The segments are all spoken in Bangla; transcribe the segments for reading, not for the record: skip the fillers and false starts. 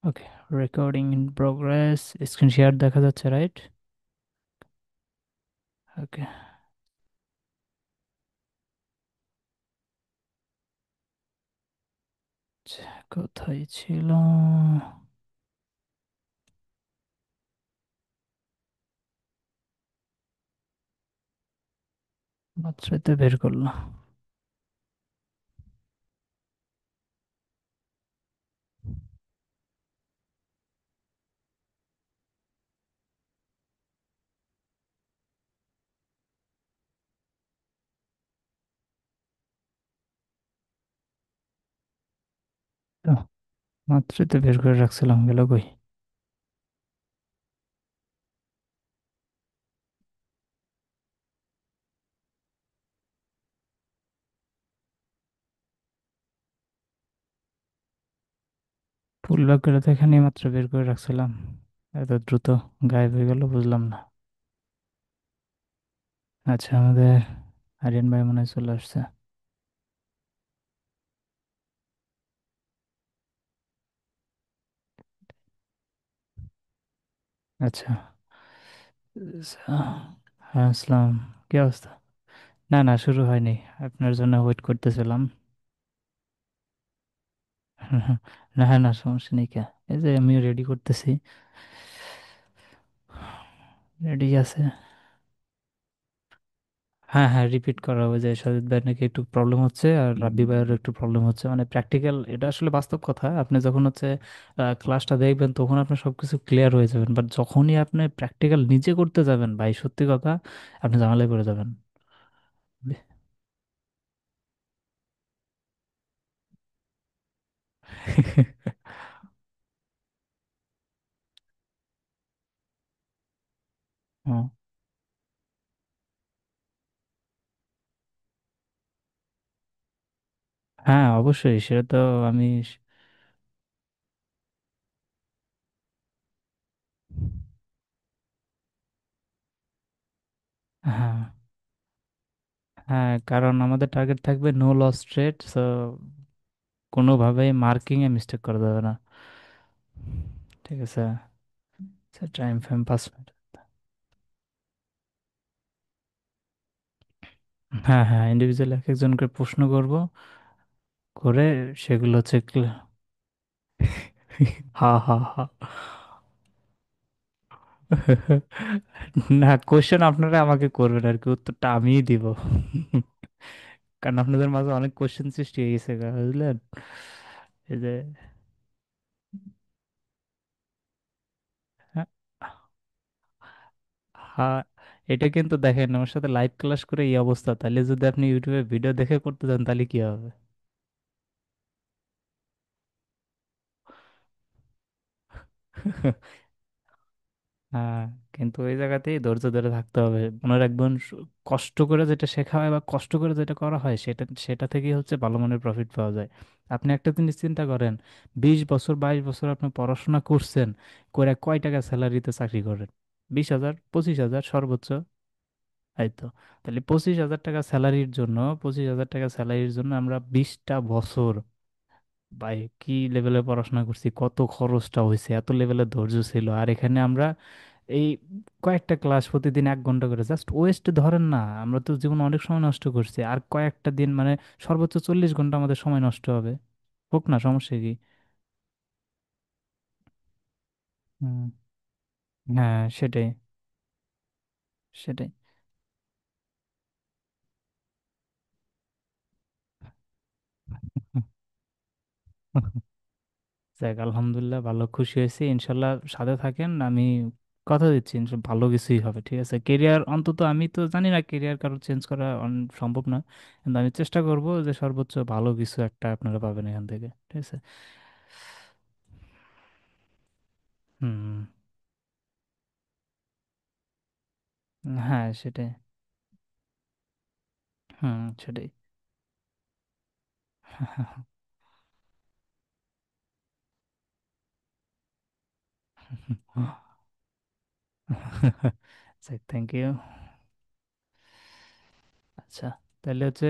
Okay, recording in progress. Screen share দেখা যাচ্ছে, রাইট? ওকে। কোথায় ছিল? মাত্রই তো বের করলো। তো মাত্রই তো বের করে রাখছিলাম, গেল কই? ফুল ব্যাক করে তো এখানেই মাত্র বের করে রাখছিলাম। এত দ্রুত গায়েব হয়ে গেল, বুঝলাম না। আচ্ছা, আমাদের আরিয়ান ভাই মনে হয় চলে আসছে। আচ্ছা। হ্যাঁ, আসসালাম। কি অবস্থা? না না, শুরু হয়নি। আপনার জন্য ওয়েট করতেছিলাম। না না, সমস্যা নেই। কে? এই যে আমিও রেডি করতেছি। রেডি আছে। হ্যাঁ হ্যাঁ, রিপিট করা হবে যে সজিত ভাইয়ের নাকি একটু প্রবলেম হচ্ছে আর রাব্বি ভাইয়ের একটু প্রবলেম হচ্ছে, মানে প্র্যাকটিক্যাল, এটা আসলে বাস্তব কথা। আপনি যখন হচ্ছে ক্লাসটা দেখবেন তখন আপনি সবকিছু ক্লিয়ার হয়ে যাবেন, বাট যখনই আপনি প্র্যাকটিক্যাল নিজে করতে যাবেন ভাই, সত্যি কথা, আপনি ঝামেলায় পড়ে যাবেন। হুম। হ্যাঁ, অবশ্যই, সেটা তো আমি হ্যাঁ হ্যাঁ, কারণ আমাদের টার্গেট থাকবে নো লস ট্রেড, সো কোনোভাবেই মার্কিংয়ে মিস্টেক করা যাবে না। ঠিক আছে। Time frame 5 minute. হ্যাঁ হ্যাঁ, ইন্ডিভিজুয়াল এক একজনকে প্রশ্ন করব, করে সেগুলো হচ্ছে হা হা হা। না, কোশ্চেন আপনারা আমাকে করবেন আর কি, উত্তরটা আমিই দিব। কারণ আপনাদের মাঝে অনেক কোশ্চেন সৃষ্টি হয়ে গেছে গা, বুঝলেন? এই যে হ্যাঁ, হ্যাঁ, এটা কিন্তু দেখেন, আমার সাথে লাইভ ক্লাস করে এই অবস্থা, তাহলে যদি আপনি ইউটিউবে ভিডিও দেখে করতে চান তাহলে কি হবে? হ্যাঁ, কিন্তু ওই জায়গাতেই ধৈর্য ধরে থাকতে হবে, মনে রাখবেন। কষ্ট করে যেটা শেখা হয় বা কষ্ট করে যেটা করা হয়, সেটা সেটা থেকেই হচ্ছে ভালো মানের প্রফিট পাওয়া যায়। আপনি একটা জিনিস চিন্তা করেন, 20 বছর 22 বছর আপনি পড়াশোনা করছেন, করে কয় টাকা স্যালারিতে চাকরি করেন? 20,000, 25,000 সর্বোচ্চ। এই তো। তাহলে 25,000 টাকা স্যালারির জন্য, 25,000 টাকা স্যালারির জন্য আমরা 20টা বছর, ভাই কি লেভেলে পড়াশোনা করছি, কত খরচটা হয়েছে, এত লেভেলের ধৈর্য ছিল। আর এখানে আমরা এই কয়েকটা ক্লাস প্রতিদিন 1 ঘন্টা করে জাস্ট ওয়েস্ট ধরেন না, আমরা তো জীবন অনেক সময় নষ্ট করছি, আর কয়েকটা দিন মানে সর্বোচ্চ 40 ঘন্টা আমাদের সময় নষ্ট হবে। হোক না, সমস্যা কি? হুম। হ্যাঁ, সেটাই সেটাই। যাক, আলহামদুলিল্লাহ, ভালো, খুশি হয়েছি। ইনশাল্লাহ সাথে থাকেন, আমি কথা দিচ্ছি ইনশাল্লাহ ভালো কিছুই হবে। ঠিক আছে, কেরিয়ার অন্তত আমি তো জানি না কেরিয়ার কারো চেঞ্জ করা সম্ভব না, কিন্তু আমি চেষ্টা করব যে সর্বোচ্চ ভালো কিছু একটা আপনারা পাবেন এখান থেকে। ঠিক আছে। হুম। হ্যাঁ, সেটাই। হুম, সেটাই। যাক, থ্যাংক ইউ। আচ্ছা, তাহলে হচ্ছে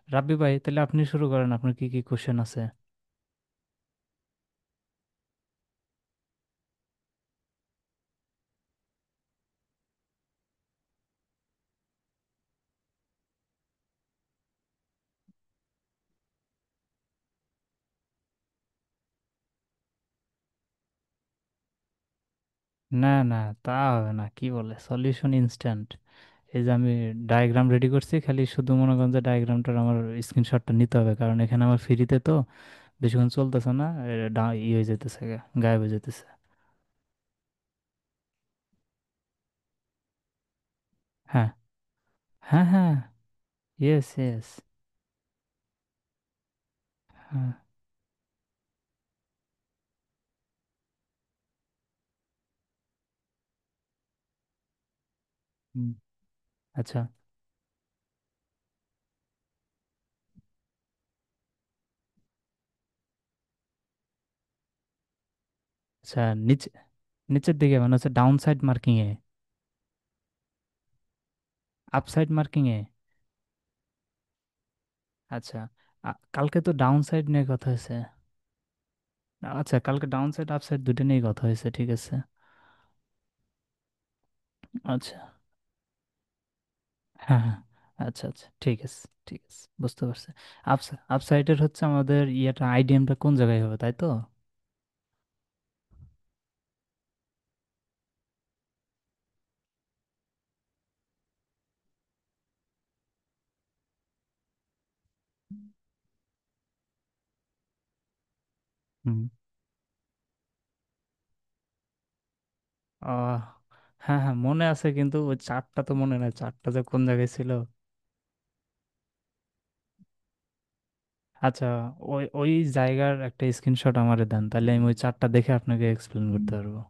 রাব্বি ভাই, তাহলে আপনি শুরু করেন, আপনার কি কি কোশ্চেন আছে? না না, তা হবে না, কি বলে সলিউশন ইনস্ট্যান্ট। এই যে আমি ডায়াগ্রাম রেডি করছি, খালি শুধু মনে করেন যে ডায়াগ্রামটার আমার স্ক্রিনশটটা নিতে হবে, কারণ এখানে আমার ফ্রিতে তো বেশিক্ষণ চলতেছে না, ই হয়ে যেতেছে গায়েব হয়ে যেতেছে। হ্যাঁ হ্যাঁ হ্যাঁ, ইয়েস ইয়েস। হ্যাঁ। হুম, আচ্ছা আচ্ছা। নিচে, নিচের দিকে মানে হচ্ছে ডাউন সাইড মার্কিং এ, আপ সাইড মার্কিং এ। আচ্ছা, কালকে তো ডাউন সাইড নিয়ে কথা হয়েছে। আচ্ছা, কালকে ডাউন সাইড আপ সাইড দুটো নিয়ে কথা হয়েছে, ঠিক আছে। আচ্ছা, হ্যাঁ হ্যাঁ, আচ্ছা আচ্ছা, ঠিক আছে ঠিক আছে, বুঝতে পারছি। আপ, আপ সাইডের হচ্ছে আমাদের ইয়েটা আইডিএমটা কোন জায়গায় হবে, তাই তো? হুম। আহ হ্যাঁ হ্যাঁ, মনে আছে, কিন্তু ওই চারটা তো মনে নাই, চারটা যে কোন জায়গায় ছিল। আচ্ছা, ওই ওই জায়গার একটা স্ক্রিনশট আমারে দেন, তাহলে আমি ওই চারটা দেখে আপনাকে এক্সপ্লেন করতে পারবো।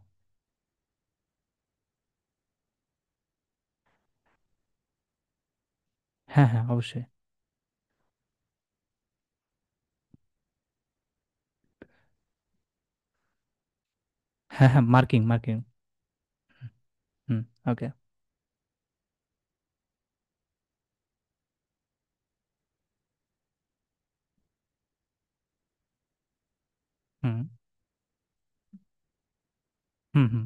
হ্যাঁ হ্যাঁ, অবশ্যই। হ্যাঁ হ্যাঁ, মার্কিং মার্কিং। হুম, ওকে। হুম হুম হুম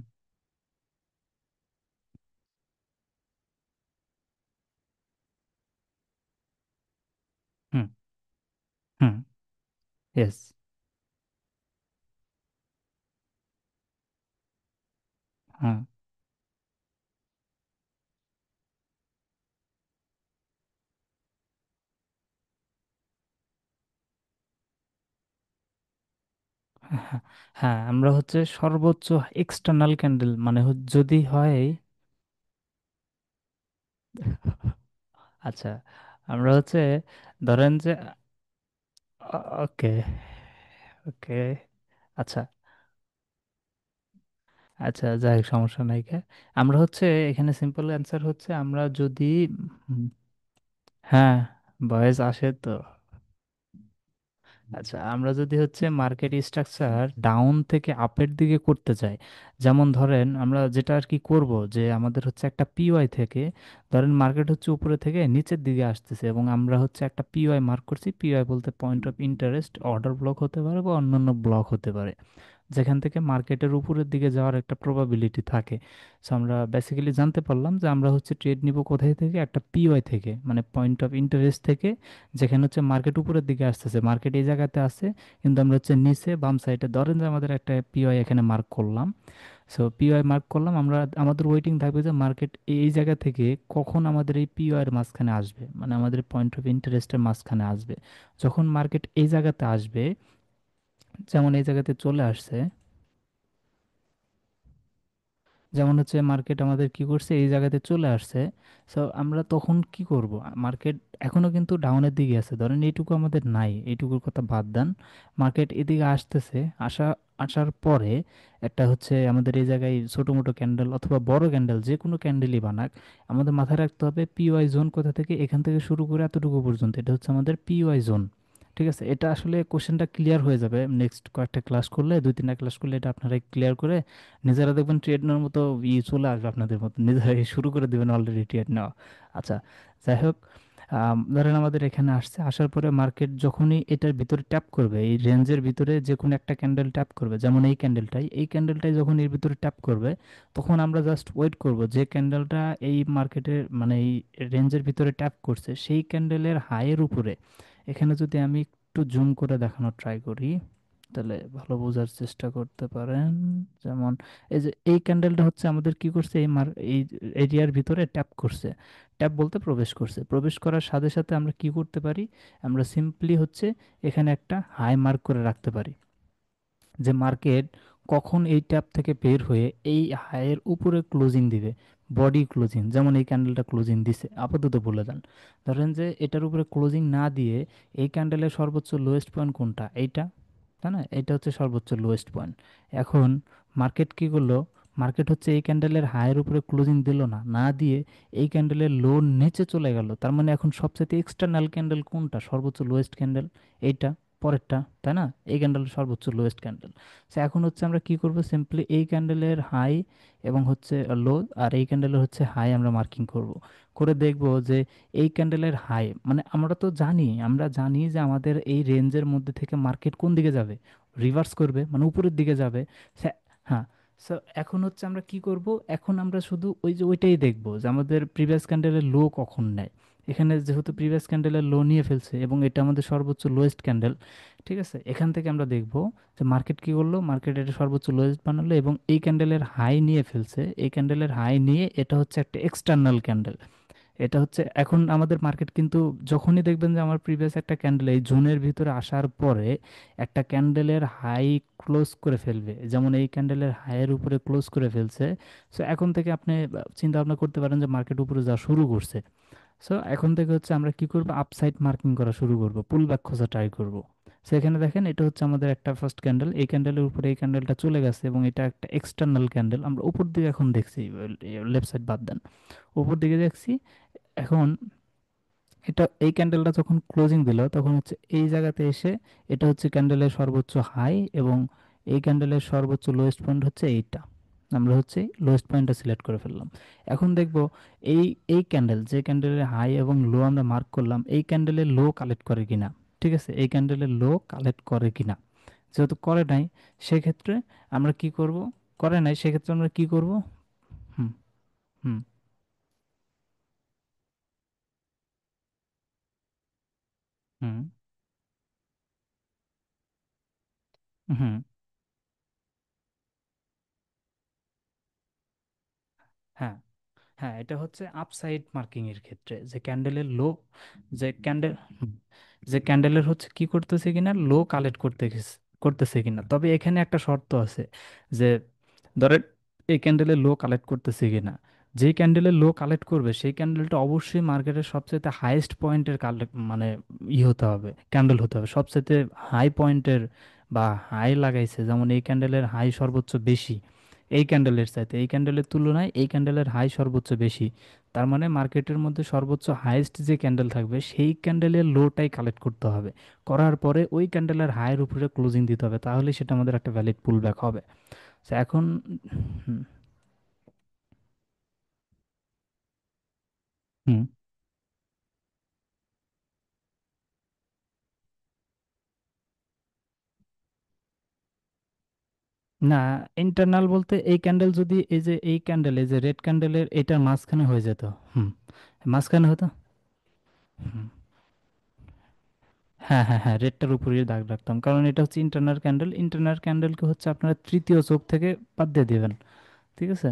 হুম হুম, ইয়েস। হ্যাঁ হ্যাঁ হ্যাঁ, আমরা হচ্ছে সর্বোচ্চ এক্সটার্নাল ক্যান্ডেল মানে যদি হয়। আচ্ছা, আমরা হচ্ছে ধরেন যে, ওকে ওকে, আচ্ছা আচ্ছা, যাই হোক, সমস্যা নাই আমরা হচ্ছে এখানে সিম্পল অ্যান্সার হচ্ছে আমরা যদি হুম, হ্যাঁ, ভয়েস আসে তো। আচ্ছা, আমরা যদি হচ্ছে মার্কেট স্ট্রাকচার ডাউন থেকে আপের দিকে করতে চাই, যেমন ধরেন আমরা যেটা আর কি করব, যে আমাদের হচ্ছে একটা পিওয়াই থেকে, ধরেন মার্কেট হচ্ছে উপরে থেকে নিচের দিকে আসতেছে এবং আমরা হচ্ছে একটা পিওয়াই মার্ক করছি, পিওয়াই বলতে point of interest, order block হতে পারে বা অন্যান্য ব্লক হতে পারে, যেখান থেকে মার্কেটের উপরের দিকে যাওয়ার একটা প্রবাবিলিটি থাকে। সো আমরা বেসিক্যালি জানতে পারলাম যে আমরা হচ্ছে ট্রেড নিব কোথায় থেকে, একটা পিওয়াই থেকে, মানে পয়েন্ট অফ ইন্টারেস্ট থেকে, যেখানে হচ্ছে মার্কেট উপরের দিকে আসতেছে, মার্কেট এই জায়গাতে আছে, কিন্তু আমরা হচ্ছে নিচে বাম সাইডে ধরেন যে আমাদের একটা পিওয়াই এখানে মার্ক করলাম। সো পিওয়াই মার্ক করলাম আমরা, আমাদের ওয়েটিং থাকবে যে মার্কেট এই জায়গা থেকে কখন আমাদের এই পিওয়াই এর মাঝখানে আসবে, মানে আমাদের পয়েন্ট অফ ইন্টারেস্টের মাঝখানে আসবে। যখন মার্কেট এই জায়গাতে আসবে, যেমন এই জায়গাতে চলে আসছে, যেমন হচ্ছে মার্কেট আমাদের কি করছে, এই জায়গাতে চলে আসছে। সো আমরা তখন কি করব, মার্কেট এখনো কিন্তু ডাউনের দিকে আছে, ধরেন এইটুকু আমাদের নাই, এইটুকুর কথা বাদ দেন, মার্কেট এদিকে আসতেছে, আসার পরে একটা হচ্ছে আমাদের এই জায়গায় ছোটো মোটো ক্যান্ডেল অথবা বড় ক্যান্ডেল, যে কোনো ক্যান্ডেলই বানাক, আমাদের মাথায় রাখতে হবে পিওয়াই জোন কোথা থেকে, এখান থেকে শুরু করে এতটুকু পর্যন্ত, এটা হচ্ছে আমাদের পিওয়াই জোন। ঠিক আছে, এটা আসলে কোশ্চেনটা ক্লিয়ার হয়ে যাবে নেক্সট কয়েকটা ক্লাস করলে, দুই তিনটা ক্লাস করলে এটা আপনারা ক্লিয়ার করে নিজেরা দেখবেন ট্রেড নেওয়ার মতো চলে আসবে আপনাদের মতো, নিজেরাই শুরু করে দেবেন অলরেডি ট্রেড নেওয়া। আচ্ছা, যাই হোক, ধরেন আমাদের এখানে আসছে, আসার পরে মার্কেট যখনই এটার ভিতরে ট্যাপ করবে, এই রেঞ্জের ভিতরে যে কোনো একটা ক্যান্ডেল ট্যাপ করবে, যেমন এই ক্যান্ডেলটাই যখন এর ভিতরে ট্যাপ করবে, তখন আমরা জাস্ট ওয়েট করব, যে ক্যান্ডেলটা এই মার্কেটের মানে এই রেঞ্জের ভিতরে ট্যাপ করছে সেই ক্যান্ডেলের হাইয়ের উপরে, এখানে যদি আমি একটু জুম করে দেখানোর ট্রাই করি, তাহলে ভালো বোঝার চেষ্টা করতে পারেন। যেমন এই যে এই ক্যান্ডেলটা হচ্ছে আমাদের কি করছে, এই এরিয়ার ভিতরে ট্যাপ করছে। ট্যাপ বলতে প্রবেশ করছে, প্রবেশ করার সাথে সাথে আমরা কি করতে পারি, আমরা সিম্পলি হচ্ছে এখানে একটা হাই মার্ক করে রাখতে পারি, যে মার্কেট কখন এই ট্যাপ থেকে বের হয়ে এই হাইয়ের উপরে ক্লোজিং দিবে, বডি ক্লোজিং, যেমন এই ক্যান্ডেলটা ক্লোজিং দিছে আপাতত বলে দেন। ধরেন যে এটার উপরে ক্লোজিং না দিয়ে এই ক্যান্ডেলের সর্বোচ্চ লোয়েস্ট পয়েন্ট কোনটা, এইটা, তাই না, এটা হচ্ছে সর্বোচ্চ লোয়েস্ট পয়েন্ট। এখন মার্কেট কি করলো, মার্কেট হচ্ছে এই ক্যান্ডেলের হাইয়ের উপরে ক্লোজিং দিল না, না দিয়ে এই ক্যান্ডেলের লো নিচে চলে গেল। তার মানে এখন সবচেয়ে এক্সটার্নাল ক্যান্ডেল কোনটা, সর্বোচ্চ লোয়েস্ট ক্যান্ডেল, এইটা, পরেরটা, তাই না, এই ক্যান্ডেল সর্বোচ্চ লোয়েস্ট ক্যান্ডেল। সো এখন হচ্ছে আমরা কি করব, সিম্পলি এই ক্যান্ডেলের হাই এবং হচ্ছে লো, আর এই ক্যান্ডেলের হচ্ছে হাই আমরা মার্কিং করব, করে দেখব যে এই ক্যান্ডেলের হাই, মানে আমরা তো জানি, আমরা জানি যে আমাদের এই রেঞ্জের মধ্যে থেকে মার্কেট কোন দিকে যাবে, রিভার্স করবে, মানে উপরের দিকে যাবে। হ্যাঁ। সো এখন হচ্ছে আমরা কি করব, এখন আমরা শুধু ওই যে ওইটাই দেখব যে আমাদের প্রিভিয়াস ক্যান্ডেলের লো কখন নেয়। এখানে যেহেতু প্রিভিয়াস ক্যান্ডেলের লো নিয়ে ফেলছে এবং এটা আমাদের সর্বোচ্চ লোয়েস্ট ক্যান্ডেল, ঠিক আছে, এখান থেকে আমরা দেখব যে মার্কেট কি করলো, মার্কেট এটা সর্বোচ্চ লোয়েস্ট বানালো এবং এই ক্যান্ডেলের হাই নিয়ে ফেলছে, এই ক্যান্ডেলের হাই নিয়ে এটা হচ্ছে একটা এক্সটার্নাল ক্যান্ডেল। এটা হচ্ছে এখন আমাদের মার্কেট কিন্তু যখনই দেখবেন যে আমার প্রিভিয়াস একটা ক্যান্ডেল এই জোনের ভিতরে আসার পরে একটা ক্যান্ডেলের হাই ক্লোজ করে ফেলবে, যেমন এই ক্যান্ডেলের হাইয়ের উপরে ক্লোজ করে ফেলছে। সো এখন থেকে আপনি চিন্তা ভাবনা করতে পারেন যে মার্কেট উপরে যাওয়া শুরু করছে। সো এখন থেকে হচ্ছে আমরা কি করব, আপসাইড মার্কিং করা শুরু করব, পুল ব্যাক খোঁজা ট্রাই করব। সেখানে দেখেন এটা হচ্ছে আমাদের একটা ফার্স্ট ক্যান্ডেল, এই ক্যান্ডেলের উপরে এই ক্যান্ডেলটা চলে গেছে এবং এটা একটা এক্সটার্নাল ক্যান্ডেল, আমরা উপর দিকে এখন দেখছি, লেফট সাইড বাদ দেন, উপর দিকে দেখছি। এখন এটা এই ক্যান্ডেলটা যখন ক্লোজিং দিল তখন হচ্ছে এই জায়গাতে এসে এটা হচ্ছে ক্যান্ডেলের সর্বোচ্চ হাই এবং এই ক্যান্ডেলের সর্বোচ্চ লোয়েস্ট পয়েন্ট হচ্ছে এইটা, আমরা হচ্ছে লোয়েস্ট পয়েন্টটা সিলেক্ট করে ফেললাম। এখন দেখব এই এই ক্যান্ডেল, যে ক্যান্ডেলের হাই এবং লো আমরা মার্ক করলাম, এই ক্যান্ডেলের লো কালেক্ট করে কিনা, ঠিক আছে, এই ক্যান্ডেলের লো কালেক্ট করে কিনা। যেহেতু করে নাই, সেক্ষেত্রে আমরা কি করব, করে নাই সেক্ষেত্রে আমরা কি করব। হুম। হুম। হুম। হুম। হ্যাঁ। হ্যাঁ, এটা হচ্ছে আপসাইড মার্কিং এর ক্ষেত্রে, যে ক্যান্ডেলের লো, যে ক্যান্ডেল, যে ক্যান্ডেলের হচ্ছে কি করতেছে কিনা, লো কালেক্ট করতেছে কিনা। তবে এখানে একটা শর্ত আছে, যে ধরেন এই ক্যান্ডেলের লো কালেক্ট করতেছে কিনা, যেই ক্যান্ডেলের লো কালেক্ট করবে সেই ক্যান্ডেলটা অবশ্যই মার্কেটের সবচেয়ে হাইয়েস্ট পয়েন্টের কালেক্ট, মানে হতে হবে, ক্যান্ডেল হতে হবে সবচেয়ে হাই পয়েন্টের, বা হাই লাগাইছে, যেমন এই ক্যান্ডেলের হাই সর্বোচ্চ বেশি, এই ক্যান্ডেলের চাইতে এই ক্যান্ডেলের তুলনায় এই ক্যান্ডেলের হাই সর্বোচ্চ বেশি। তার মানে মার্কেটের মধ্যে সর্বোচ্চ হাইয়েস্ট যে ক্যান্ডেল থাকবে সেই ক্যান্ডেলের লোটাই কালেক্ট করতে হবে, করার পরে ওই ক্যান্ডেলের হাইয়ের উপরে ক্লোজিং দিতে হবে, তাহলে সেটা আমাদের একটা ভ্যালিড পুল ব্যাক হবে। তো এখন হুম। হুম। না, ইন্টারনাল বলতে এই ক্যান্ডেল যদি এই যে এই ক্যান্ডেল, এই যে রেড ক্যান্ডেলের এটার মাঝখানে হয়ে যেত। হুম। মাঝখানে হতো। হুম। হ্যাঁ, হ্যাঁ, হ্যাঁ, রেডটার উপরেই দাগ রাখতাম, কারণ এটা হচ্ছে ইন্টারনাল ক্যান্ডেল, ইন্টারনাল ক্যান্ডেলকে হচ্ছে আপনারা তৃতীয় চোখ থেকে বাদ দিয়ে দিবেন, ঠিক আছে,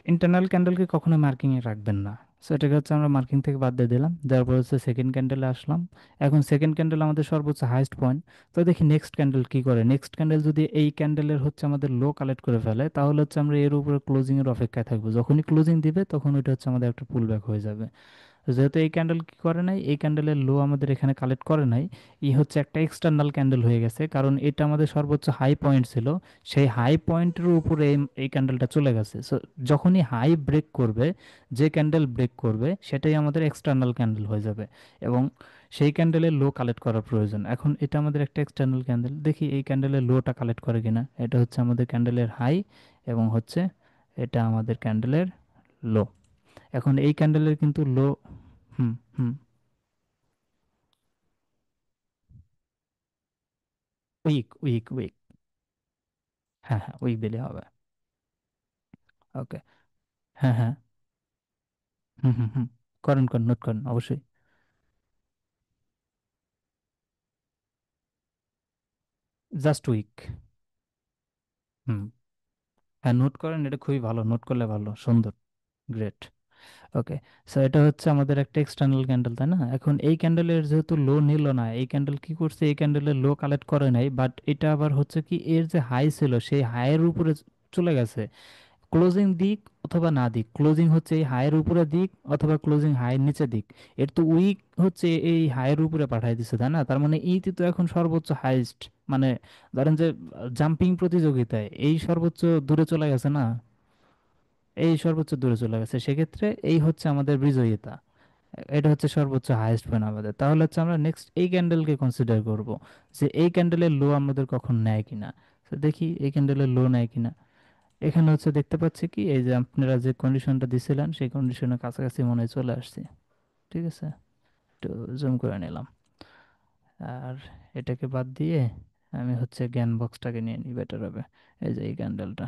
ইন্টারনাল ক্যান্ডেলকে কখনো মার্কিংয়ে রাখবেন না। সো এটাকে হচ্ছে আমরা মার্কিং থেকে বাদ দিয়ে দিলাম, দেওয়ার পর হচ্ছে সেকেন্ড ক্যান্ডেলে আসলাম। এখন সেকেন্ড ক্যান্ডেল আমাদের সর্বোচ্চ হাইস্ট পয়েন্ট। তো দেখি নেক্সট ক্যান্ডেল কি করে, নেক্সট ক্যান্ডেল যদি এই ক্যান্ডেলের হচ্ছে আমাদের লো কালেক্ট করে ফেলে তাহলে হচ্ছে আমরা এর উপরে ক্লোজিং এর অপেক্ষায় থাকবো, যখনই ক্লোজিং দিবে তখন ওইটা হচ্ছে আমাদের একটা পুল ব্যাক হয়ে যাবে। যেহেতু এই ক্যান্ডেল কি করে নাই, এই ক্যান্ডেলের লো আমাদের এখানে কালেক্ট করে নাই, ই হচ্ছে একটা এক্সটার্নাল ক্যান্ডেল হয়ে গেছে, কারণ এটা আমাদের সর্বোচ্চ হাই পয়েন্ট ছিল, সেই হাই পয়েন্টের উপরে এই ক্যান্ডেলটা চলে গেছে। সো যখনই হাই ব্রেক করবে, যে ক্যান্ডেল ব্রেক করবে সেটাই আমাদের এক্সটার্নাল ক্যান্ডেল হয়ে যাবে এবং সেই ক্যান্ডেলের লো কালেক্ট করার প্রয়োজন। এখন এটা আমাদের একটা এক্সটার্নাল ক্যান্ডেল, দেখি এই ক্যান্ডেলের লোটা কালেক্ট করে কিনা। এটা হচ্ছে আমাদের ক্যান্ডেলের হাই এবং হচ্ছে এটা আমাদের ক্যান্ডেলের লো। এখন এই ক্যান্ডেলের কিন্তু লো। হুম। হুম। Weak, weak, weak. হ্যাঁ, হ্যাঁ, উইক দিলে হবে। ওকে। হ্যাঁ, হ্যাঁ। হুম, হুম, হুম। করেন, করেন, নোট করেন অবশ্যই। Just weak. হুম। হ্যাঁ, নোট করেন, এটা খুবই ভালো, নোট করলে ভালো, সুন্দর। গ্রেট। ওকে। সো এটা হচ্ছে আমাদের একটা এক্সটার্নাল ক্যান্ডেল, তাই না? এখন এই ক্যান্ডেলের যেহেতু লো নিল না, এই ক্যান্ডেল কি করছে, এই ক্যান্ডেলের লো কালেক্ট করে নাই, বাট এটা আবার হচ্ছে কি, এর যে হাই ছিল সেই হাইয়ের উপরে চলে গেছে। ক্লোজিং দিক অথবা না দিক, ক্লোজিং হচ্ছে এই হাইয়ের উপরে দিক অথবা ক্লোজিং হাইয়ের নিচে দিক। এর তো উইক হচ্ছে এই হাইয়ের উপরে পাঠিয়ে দিচ্ছে, তাই না? তার মানে ইতি তো এখন সর্বোচ্চ হাইস্ট, মানে ধরেন যে জাম্পিং প্রতিযোগিতায় এই সর্বোচ্চ দূরে চলে গেছে না, এই সর্বোচ্চ দূরে চলে গেছে, সেক্ষেত্রে এই হচ্ছে আমাদের বিজয়িতা। এটা হচ্ছে সর্বোচ্চ হাইয়েস্ট পয়েন্ট আমাদের। তাহলে হচ্ছে আমরা নেক্সট এই ক্যান্ডেলকে কনসিডার করব, যে এই ক্যান্ডেলের লো আমাদের কখন নেয় কিনা। তো দেখি এই ক্যান্ডেলের লো নেয় কিনা। এখানে হচ্ছে দেখতে পাচ্ছি কি, এই যে আপনারা যে কন্ডিশনটা দিছিলেন সেই কন্ডিশনের কাছাকাছি মনে হয় চলে আসছে। ঠিক আছে, একটু জুম করে নিলাম। আর এটাকে বাদ দিয়ে আমি হচ্ছে জ্ঞান বক্সটাকে নিয়ে নিই, বেটার হবে। এই যে এই ক্যান্ডেলটা।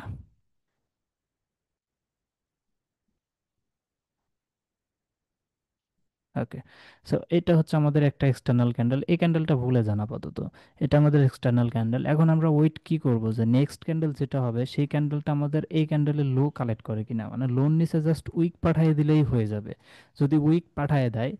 ওকে। সো এটা হচ্ছে আমাদের একটা এক্সটার্নাল ক্যান্ডেল, এই ক্যান্ডেলটা ভুলে যান আপাতত। এটা আমাদের এক্সটার্নাল ক্যান্ডেল। এখন আমরা ওয়েট কি করব, যে নেক্সট ক্যান্ডেল যেটা হবে সেই ক্যান্ডেলটা আমাদের এই ক্যান্ডেলের লো কালেক্ট করে কিনা, মানে লোন নিচে জাস্ট উইক পাঠিয়ে দিলেই হয়ে যাবে। যদি উইক পাঠিয়ে দেয়,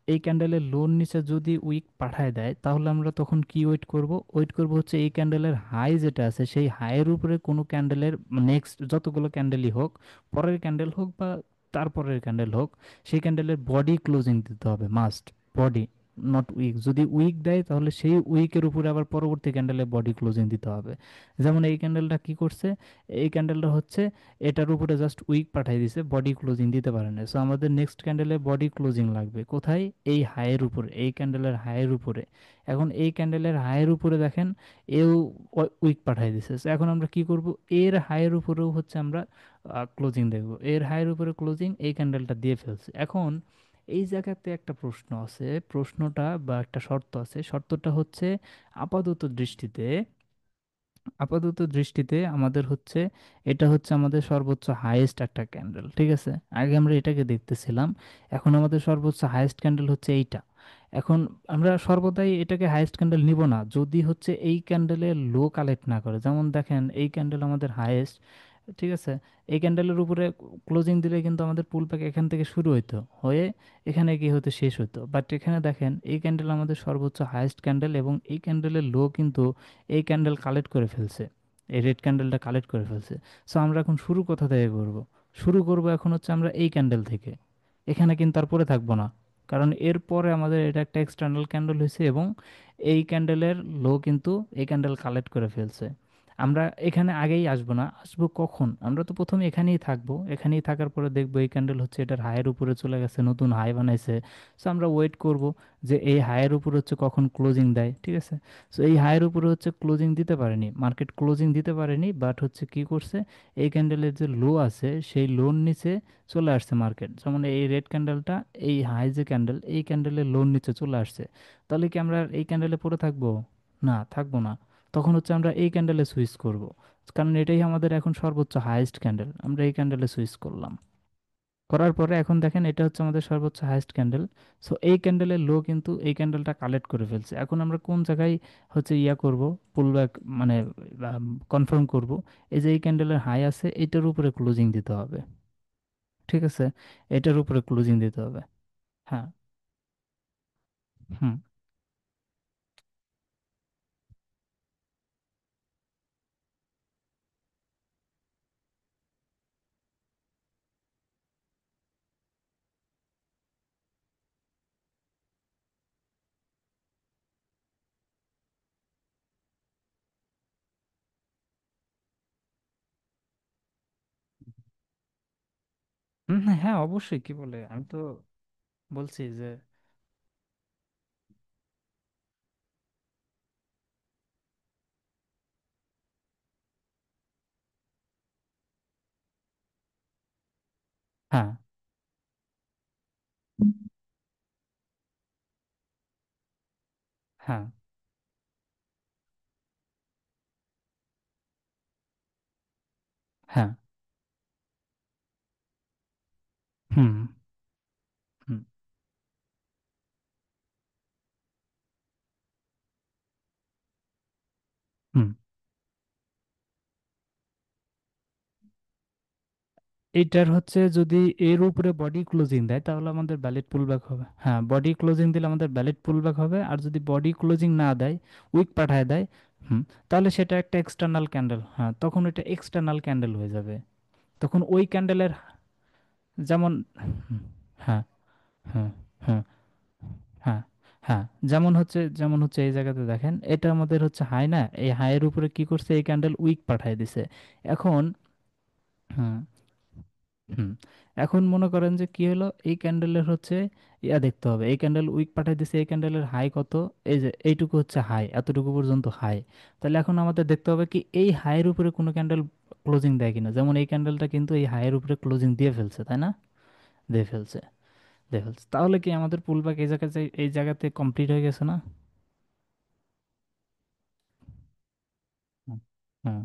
এই ক্যান্ডেলের লোন নিচে যদি উইক পাঠায় দেয়, তাহলে আমরা তখন কি ওয়েট করব, ওয়েট করব হচ্ছে এই ক্যান্ডেলের হাই যেটা আছে সেই হাইয়ের উপরে কোনো ক্যান্ডেলের, নেক্সট যতগুলো ক্যান্ডেলই হোক, পরের ক্যান্ডেল হোক বা তারপরের ক্যান্ডেল হোক, সেই ক্যান্ডেলের বডি ক্লোজিং দিতে হবে, মাস্ট। Body, not weak. যদি উইক দেয় তাহলে সেই উইকের উপরে আবার পরবর্তী ক্যান্ডেলের বডি ক্লোজিং দিতে হবে। যেমন এই ক্যান্ডেলটা কি করছে, এই ক্যান্ডেলটা হচ্ছে এটার উপরে জাস্ট উইক পাঠিয়ে দিছে, বডি ক্লোজিং দিতে পারে না। সো আমাদের নেক্সট ক্যান্ডেলে বডি ক্লোজিং লাগবে কোথায়, এই হাইয়ের উপরে, এই ক্যান্ডেলের হাইয়ের উপরে। এখন এই ক্যান্ডেলের হাইয়ের উপরে দেখেন এও উইক পাঠিয়ে দিছে। So এখন আমরা কি করব, এর হাইয়ের উপরেও হচ্ছে আমরা ক্লোজিং দেখব, এর হাইয়ের উপরে ক্লোজিং এই ক্যান্ডেলটা দিয়ে ফেলছে। এখন এই জায়গাতে একটা প্রশ্ন আছে, প্রশ্নটা বা একটা শর্ত আছে, শর্তটা হচ্ছে আপাতত দৃষ্টিতে, আপাতত দৃষ্টিতে আমাদের হচ্ছে, এটা হচ্ছে আমাদের সর্বোচ্চ হাইয়েস্ট একটা ক্যান্ডেল, ঠিক আছে? আগে আমরা এটাকে দেখতেছিলাম, এখন আমাদের সর্বোচ্চ হাইয়েস্ট ক্যান্ডেল হচ্ছে এইটা। এখন আমরা সর্বদাই এটাকে হাইয়েস্ট ক্যান্ডেল নিব না যদি হচ্ছে এই ক্যান্ডেলে লো কালেক্ট না করে। যেমন দেখেন এই ক্যান্ডেল আমাদের হাইয়েস্ট, ঠিক আছে? এই ক্যান্ডেলের উপরে ক্লোজিং দিলে কিন্তু আমাদের পুল প্যাক এখান থেকে শুরু হইতো, হয়ে এখানে গিয়ে হতে শেষ হতো। বাট এখানে দেখেন এই ক্যান্ডেল আমাদের সর্বোচ্চ হাইয়েস্ট ক্যান্ডেল, এবং এই ক্যান্ডেলের লো কিন্তু এই ক্যান্ডেল কালেক্ট করে ফেলছে, এই রেড ক্যান্ডেলটা কালেক্ট করে ফেলছে। সো আমরা এখন শুরু কোথা থেকে করব, শুরু করব এখন হচ্ছে আমরা এই ক্যান্ডেল থেকে। এখানে কিন্তু আর পরে থাকবো না, কারণ এরপরে আমাদের এটা একটা এক্সটার্নাল ক্যান্ডেল হয়েছে, এবং এই ক্যান্ডেলের লো কিন্তু এই ক্যান্ডেল কালেক্ট করে ফেলছে। আমরা এখানে আগেই আসবো না, আসবো কখন, আমরা তো প্রথমে এখানেই থাকবো, এখানেই থাকার পরে দেখবো এই ক্যান্ডেল হচ্ছে এটার হাইয়ের উপরে চলে গেছে, নতুন হাই বানাইছে। সো আমরা ওয়েট করব যে এই হাইয়ের উপর হচ্ছে কখন ক্লোজিং দেয়, ঠিক আছে? সো এই হাইয়ের উপরে হচ্ছে ক্লোজিং দিতে পারেনি, মার্কেট ক্লোজিং দিতে পারেনি, বাট হচ্ছে কি করছে, এই ক্যান্ডেলের যে লো আছে সেই লোর নিচে চলে আসছে মার্কেট। যেমন এই রেড ক্যান্ডেলটা, এই হাই যে ক্যান্ডেল, এই ক্যান্ডেলের লোর নিচে চলে আসছে। তাহলে কি আমরা এই ক্যান্ডেলে পড়ে থাকবো? না, থাকবো না। তখন হচ্ছে আমরা এই ক্যান্ডেলে সুইচ করব, কারণ এটাই আমাদের এখন সর্বোচ্চ হাইয়েস্ট ক্যান্ডেল। আমরা এই ক্যান্ডেলে সুইচ করলাম, করার পরে এখন দেখেন এটা হচ্ছে আমাদের সর্বোচ্চ হাইয়েস্ট ক্যান্ডেল। সো এই ক্যান্ডেলের লো কিন্তু এই ক্যান্ডেলটা কালেক্ট করে ফেলছে। এখন আমরা কোন জায়গায় হচ্ছে ইয়া করব, পুল ব্যাক, মানে কনফার্ম করব, এই যে এই ক্যান্ডেলের হাই আছে এটার উপরে ক্লোজিং দিতে হবে, ঠিক আছে? এটার উপরে ক্লোজিং দিতে হবে। হ্যাঁ। হুম। হ্যাঁ, অবশ্যই, কি বলে, আমি তো বলছি যে হ্যাঁ, হ্যাঁ, হ্যাঁ। হুম, হুম। এইটার হচ্ছে যদি এর উপরে বডি ক্লোজিং দেয় তাহলে আমাদের ভ্যালিড পুলব্যাক হবে। হ্যাঁ, বডি ক্লোজিং দিলে আমাদের ভ্যালিড পুলব্যাক হবে, আর যদি বডি ক্লোজিং না দেয়, উইক পাঠায় দেয়, হুম, তাহলে সেটা একটা এক্সটার্নাল ক্যান্ডেল। হ্যাঁ, তখন ওইটা এক্সটার্নাল ক্যান্ডেল হয়ে যাবে। তখন ওই ক্যান্ডেলের যেমন, হুম, হ্যাঁ, হ্যাঁ, হ্যাঁ, হ্যাঁ, হ্যাঁ, যেমন হচ্ছে এই জায়গাতে দেখেন, এটা আমাদের হচ্ছে হাই না, এই হাইয়ের উপরে কি করছে, এই ক্যান্ডেল উইক পাঠায় দিছে। এখন, হুম, হুম, এখন মনে করেন যে কি হলো, এই ক্যান্ডেলের হচ্ছে ইয়া দেখতে হবে, এই ক্যান্ডেল উইক পাঠিয়ে দিছে, এই ক্যান্ডেলের হাই কত, এই যে এইটুকু হচ্ছে হাই, এতটুকু পর্যন্ত হাই। তাহলে এখন আমাদের দেখতে হবে কি এই হাইয়ের উপরে কোনো ক্যান্ডেল ক্লোজিং দেয় কিনা, যেমন এই ক্যান্ডেলটা কিন্তু এই হাইয়ের উপরে ক্লোজিং দিয়ে ফেলছে, তাই না? দিয়ে ফেলছে, দিয়ে ফেলছে, তাহলে কি আমাদের পুলব্যাক এই জায়গাতে কমপ্লিট হয়ে গেছে না? হুম, হুম,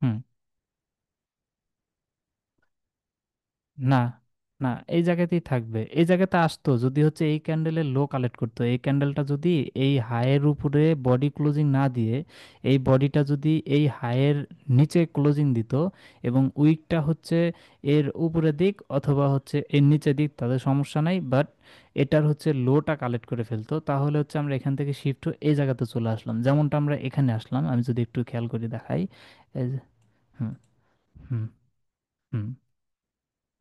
হুম। না, না, এই জায়গাতেই থাকবে, এই জায়গাতে আসতো যদি হচ্ছে এই ক্যান্ডেলের লো কালেক্ট করতো, এই ক্যান্ডেলটা যদি এই হাইয়ের উপরে বডি ক্লোজিং না দিয়ে, এই বডিটা যদি এই হাইয়ের নিচে ক্লোজিং দিত, এবং উইকটা হচ্ছে এর উপরে দিক অথবা হচ্ছে এর নিচে দিক, তাদের সমস্যা নাই, বাট এটার হচ্ছে লোটা কালেক্ট করে ফেলতো, তাহলে হচ্ছে আমরা এখান থেকে শিফট হয়ে এই জায়গাতে চলে আসলাম, যেমনটা আমরা এখানে আসলাম, আমি যদি একটু খেয়াল করে দেখাই। এই যে, হুম, হুম, হুম,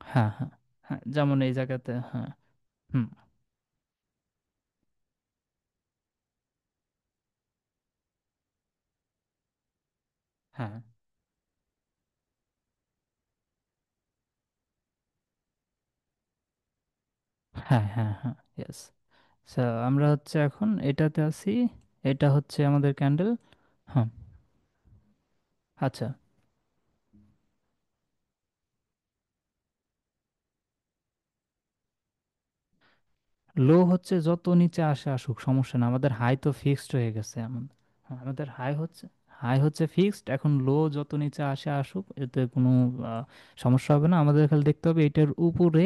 হ্যাঁ, হ্যাঁ, হ্যাঁ, যেমন এই জায়গাতে, হ্যাঁ, হুম, হ্যাঁ, হ্যাঁ, হ্যাঁ, হ্যাঁ, ইয়েস। আমরা হচ্ছে এখন এটাতে আছি, এটা হচ্ছে আমাদের ক্যান্ডেল। হ্যাঁ, আচ্ছা, লো হচ্ছে যত নিচে আসে আসুক সমস্যা না, আমাদের হাই তো ফিক্সড হয়ে গেছে এমন। হ্যাঁ, আমাদের হাই হচ্ছে ফিক্সড, এখন লো যত নিচে আসে আসুক, এতে কোনো সমস্যা হবে না। আমাদের খালি দেখতে হবে এটার উপরে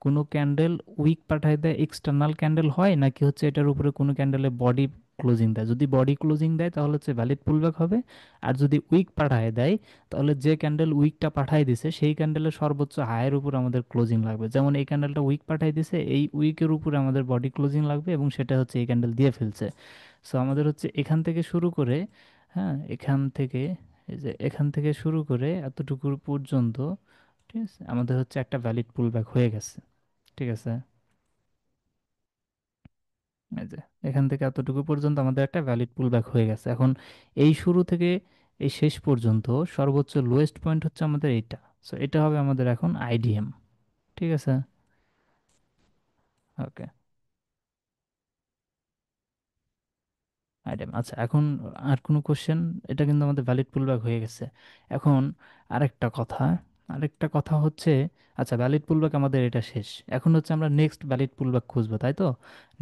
কোনো ক্যান্ডেল উইক পাঠায় দেয়, এক্সটার্নাল ক্যান্ডেল হয় নাকি হচ্ছে এটার উপরে কোনো ক্যান্ডেলে বডি ক্লোজিং দেয়। যদি বডি ক্লোজিং দেয় তাহলে হচ্ছে ভ্যালিড পুলব্যাক হবে, আর যদি উইক পাঠায় দেয় তাহলে যে ক্যান্ডেল উইকটা পাঠাই দিছে সেই ক্যান্ডেলের সর্বোচ্চ হাইয়ের উপর আমাদের ক্লোজিং লাগবে, যেমন এই ক্যান্ডেলটা উইক পাঠাই দিছে, এই উইকের উপরে আমাদের বডি ক্লোজিং লাগবে এবং সেটা হচ্ছে এই ক্যান্ডেল দিয়ে ফেলছে। সো আমাদের হচ্ছে এখান থেকে শুরু করে, হ্যাঁ, এখান থেকে, এই যে এখান থেকে শুরু করে এতটুকুর পর্যন্ত, ঠিক আছে, আমাদের হচ্ছে একটা ভ্যালিড পুলব্যাক হয়ে গেছে। ঠিক আছে, এই যে এখান থেকে এতটুকু পর্যন্ত আমাদের একটা ভ্যালিড পুলব্যাক হয়ে গেছে। এখন এই শুরু থেকে এই শেষ পর্যন্ত সর্বোচ্চ লোয়েস্ট পয়েন্ট হচ্ছে আমাদের এইটা। সো এটা হবে আমাদের এখন আইডিএম। ঠিক আছে, ওকে, আইটেম, আচ্ছা, এখন আর কোনো কোশ্চেন? এটা কিন্তু আমাদের ভ্যালিড পুলব্যাক হয়ে গেছে। এখন আরেকটা কথা, আরেকটা কথা হচ্ছে, আচ্ছা, ভ্যালিড পুলব্যাক আমাদের এটা শেষ, এখন হচ্ছে আমরা নেক্সট ভ্যালিড পুলব্যাক খুঁজবো, তাই তো?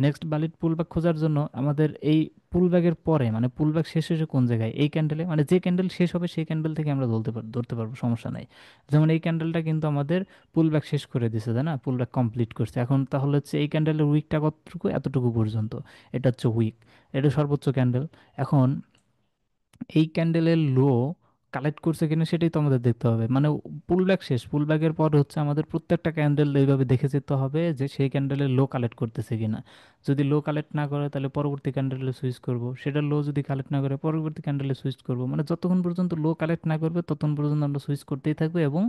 নেক্সট ভ্যালিড পুলব্যাক খোঁজার জন্য আমাদের এই পুলব্যাকের পরে, মানে পুলব্যাক শেষ হয়েছে কোন জায়গায়, এই ক্যান্ডেলে, মানে যে ক্যান্ডেল শেষ হবে সেই ক্যান্ডেল থেকে আমরা ধরতে পারবো, সমস্যা নাই। যেমন এই ক্যান্ডেলটা কিন্তু আমাদের পুলব্যাক শেষ করে দিছে, তাই না, পুলব্যাক কমপ্লিট করছে। এখন তাহলে হচ্ছে এই ক্যান্ডেলের উইকটা কতটুকু, এতটুকু পর্যন্ত, এটা হচ্ছে উইক, এটা সর্বোচ্চ ক্যান্ডেল। এখন এই ক্যান্ডেলের লো কালেক্ট করছে কিনা সেটাই তো আমাদের দেখতে হবে, মানে পুলব্যাক শেষ, পুলব্যাকের পর হচ্ছে আমাদের প্রত্যেকটা ক্যান্ডেল এইভাবে দেখে যেতে হবে যে সেই ক্যান্ডেলের লো কালেক্ট করতেছে কিনা। যদি লো কালেক্ট না করে তাহলে পরবর্তী ক্যান্ডেলে সুইচ করব, সেটার লো যদি কালেক্ট না করে পরবর্তী ক্যান্ডেলে সুইচ করব, মানে যতক্ষণ পর্যন্ত লো কালেক্ট না করবে ততক্ষণ পর্যন্ত আমরা সুইচ করতেই থাকবো, এবং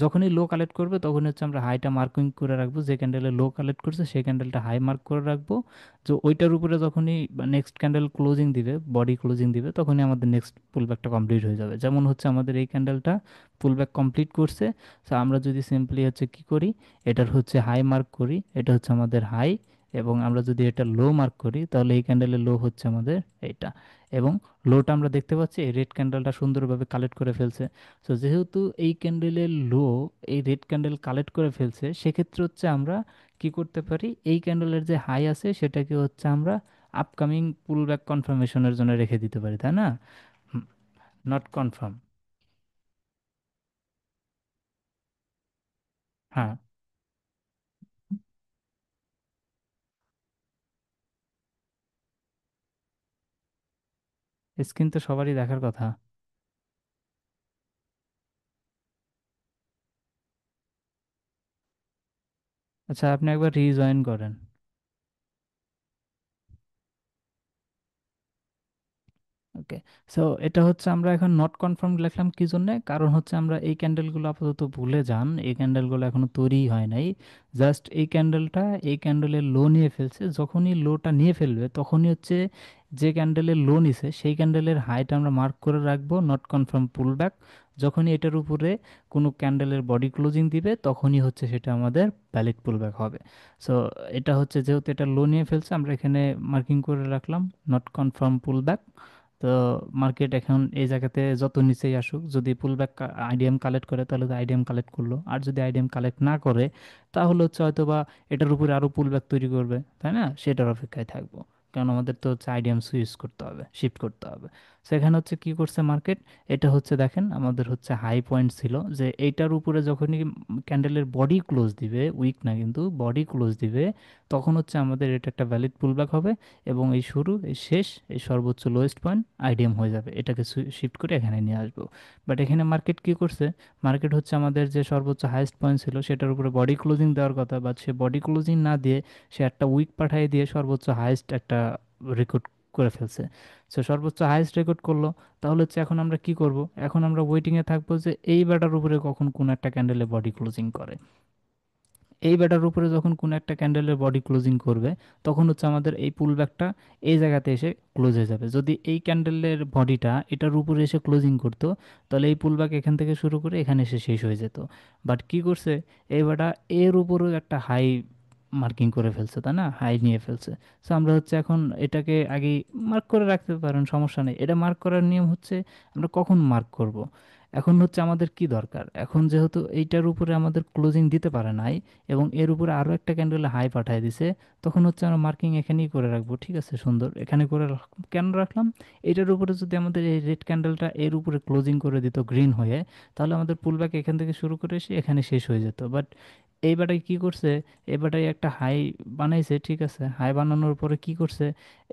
যখনই লো কালেক্ট করবে তখনই হচ্ছে আমরা হাইটা মার্কিং করে রাখবো, যে ক্যান্ডেলে লো কালেক্ট করছে সেই ক্যান্ডেলটা হাই মার্ক করে রাখবো। তো ওইটার উপরে যখনই নেক্সট ক্যান্ডেল ক্লোজিং দিবে, বডি ক্লোজিং দিবে, তখনই আমাদের নেক্সট পুলব্যাকটা কমপ্লিট হয়ে যাবে। যেমন হচ্ছে আমাদের এই ক্যান্ডেলটা পুলব্যাক কমপ্লিট করছে। তো আমরা যদি সিম্পলি হচ্ছে কি করি, এটার হচ্ছে হাই মার্ক করি, এটা হচ্ছে আমাদের হাই, এবং আমরা যদি এটা লো মার্ক করি তাহলে এই ক্যান্ডেলের লো হচ্ছে আমাদের এইটা, এবং লোটা আমরা দেখতে পাচ্ছি এই রেড ক্যান্ডেলটা সুন্দরভাবে কালেক্ট করে ফেলছে। তো যেহেতু এই ক্যান্ডেলের লো এই রেড ক্যান্ডেল কালেক্ট করে ফেলছে, সেক্ষেত্রে হচ্ছে আমরা কি করতে পারি, এই ক্যান্ডেলের যে হাই আছে সেটাকে হচ্ছে আমরা আপকামিং পুলব্যাক কনফার্মেশনের জন্য রেখে দিতে পারি, তাই না? নট কনফার্ম, হ্যাঁ, স্ক্রিন তো সবারই দেখার কথা। আচ্ছা, আপনি একবার রিজয়েন করেন। ওকে। সো এটা হচ্ছে আমরা এখন নট কনফার্ম লিখলাম কি জন্য, কারণ হচ্ছে আমরা এই ক্যান্ডেলগুলো আপাতত ভুলে যান, এই ক্যান্ডেলগুলো এখনো তৈরিই হয় নাই। জাস্ট এই ক্যান্ডেলটা, এই ক্যান্ডেলের লো নিয়ে ফেলছে, যখনই লোটা নিয়ে ফেলবে তখনই হচ্ছে যে ক্যান্ডেলের লো নিছে সেই ক্যান্ডেলের হাইট আমরা মার্ক করে রাখবো নট কনফার্ম পুল ব্যাক। যখনই এটার উপরে কোনো ক্যান্ডেলের বডি ক্লোজিং দিবে তখনই হচ্ছে সেটা আমাদের ভ্যালিড পুল ব্যাক হবে। সো এটা হচ্ছে যেহেতু এটা লো নিয়ে ফেলছে, আমরা এখানে মার্কিং করে রাখলাম নট কনফার্ম পুল ব্যাক। তো মার্কেট এখন এই জায়গাতে যত নিচেই আসুক, যদি পুলব্যাক আইডিএম কালেক্ট করে তাহলে তো আইডিএম কালেক্ট করলো, আর যদি আইডিএম কালেক্ট না করে তাহলে হচ্ছে হয়তো বা এটার উপরে আরো পুলব্যাক তৈরি করবে, তাই না? সেটার অপেক্ষায় থাকবো, কারণ আমাদের তো হচ্ছে আইডিএম সুইচ করতে হবে, শিফট করতে হবে। সেখানে হচ্ছে কি করছে মার্কেট, এটা হচ্ছে দেখেন আমাদের হচ্ছে হাই পয়েন্ট ছিল, যে এইটার উপরে যখনই ক্যান্ডেলের বডি ক্লোজ দিবে, উইক না কিন্তু বডি ক্লোজ দিবে, তখন হচ্ছে আমাদের এটা একটা ভ্যালিড পুলব্যাক হবে, এবং এই শুরু এই শেষ এই সর্বোচ্চ লোয়েস্ট পয়েন্ট আইডিএম হয়ে যাবে, এটাকে শিফট করে এখানে নিয়ে আসবো। বাট এখানে মার্কেট কি করছে, মার্কেট হচ্ছে আমাদের যে সর্বোচ্চ হাইয়েস্ট পয়েন্ট ছিল সেটার উপরে বডি ক্লোজিং দেওয়ার কথা, বাট সে বডি ক্লোজিং না দিয়ে সে একটা উইক পাঠিয়ে দিয়ে সর্বোচ্চ হাইয়েস্ট একটা রেকর্ড করে ফেলছে। সে সর্বোচ্চ হাইয়েস্ট রেকর্ড করলো। তাহলে হচ্ছে এখন আমরা কি করব, এখন আমরা ওয়েটিংয়ে থাকবো যে এই ব্যাটার উপরে কখন কোন একটা ক্যান্ডেলে বডি ক্লোজিং করে। এই ব্যাটার উপরে যখন কোনো একটা ক্যান্ডেলের বডি ক্লোজিং করবে তখন হচ্ছে আমাদের এই পুল ব্যাকটা এই জায়গাতে এসে ক্লোজ হয়ে যাবে। যদি এই ক্যান্ডেলের বডিটা এটার উপরে এসে ক্লোজিং করতো তাহলে এই পুল ব্যাক এখান থেকে শুরু করে এখানে এসে শেষ হয়ে যেত। বাট কি করছে, এই ব্যাটা এর উপরেও একটা হাই মার্কিং করে ফেলছে, তাই না? হাই নিয়ে ফেলছে। সো আমরা হচ্ছে এখন এটাকে আগে মার্ক করে রাখতে পারেন, সমস্যা নেই। এটা মার্ক করার নিয়ম হচ্ছে আমরা কখন মার্ক করব, এখন হচ্ছে আমাদের কি দরকার, এখন যেহেতু এইটার উপরে আমাদের ক্লোজিং দিতে পারে নাই এবং এর উপরে আরও একটা ক্যান্ডেলে হাই পাঠিয়ে দিছে, তখন হচ্ছে আমরা মার্কিং এখানেই করে রাখবো। ঠিক আছে, সুন্দর, এখানে করে কেন রাখলাম, এটার উপরে যদি আমাদের এই রেড ক্যান্ডেলটা এর উপরে ক্লোজিং করে দিত গ্রিন হয়ে, তাহলে আমাদের পুলব্যাক এখান থেকে শুরু করে এসে এখানে শেষ হয়ে যেত। বাট এই বেটায় কি করছে, এই বেটায় একটা হাই বানাইছে, ঠিক আছে, হাই বানানোর পরে কি করছে,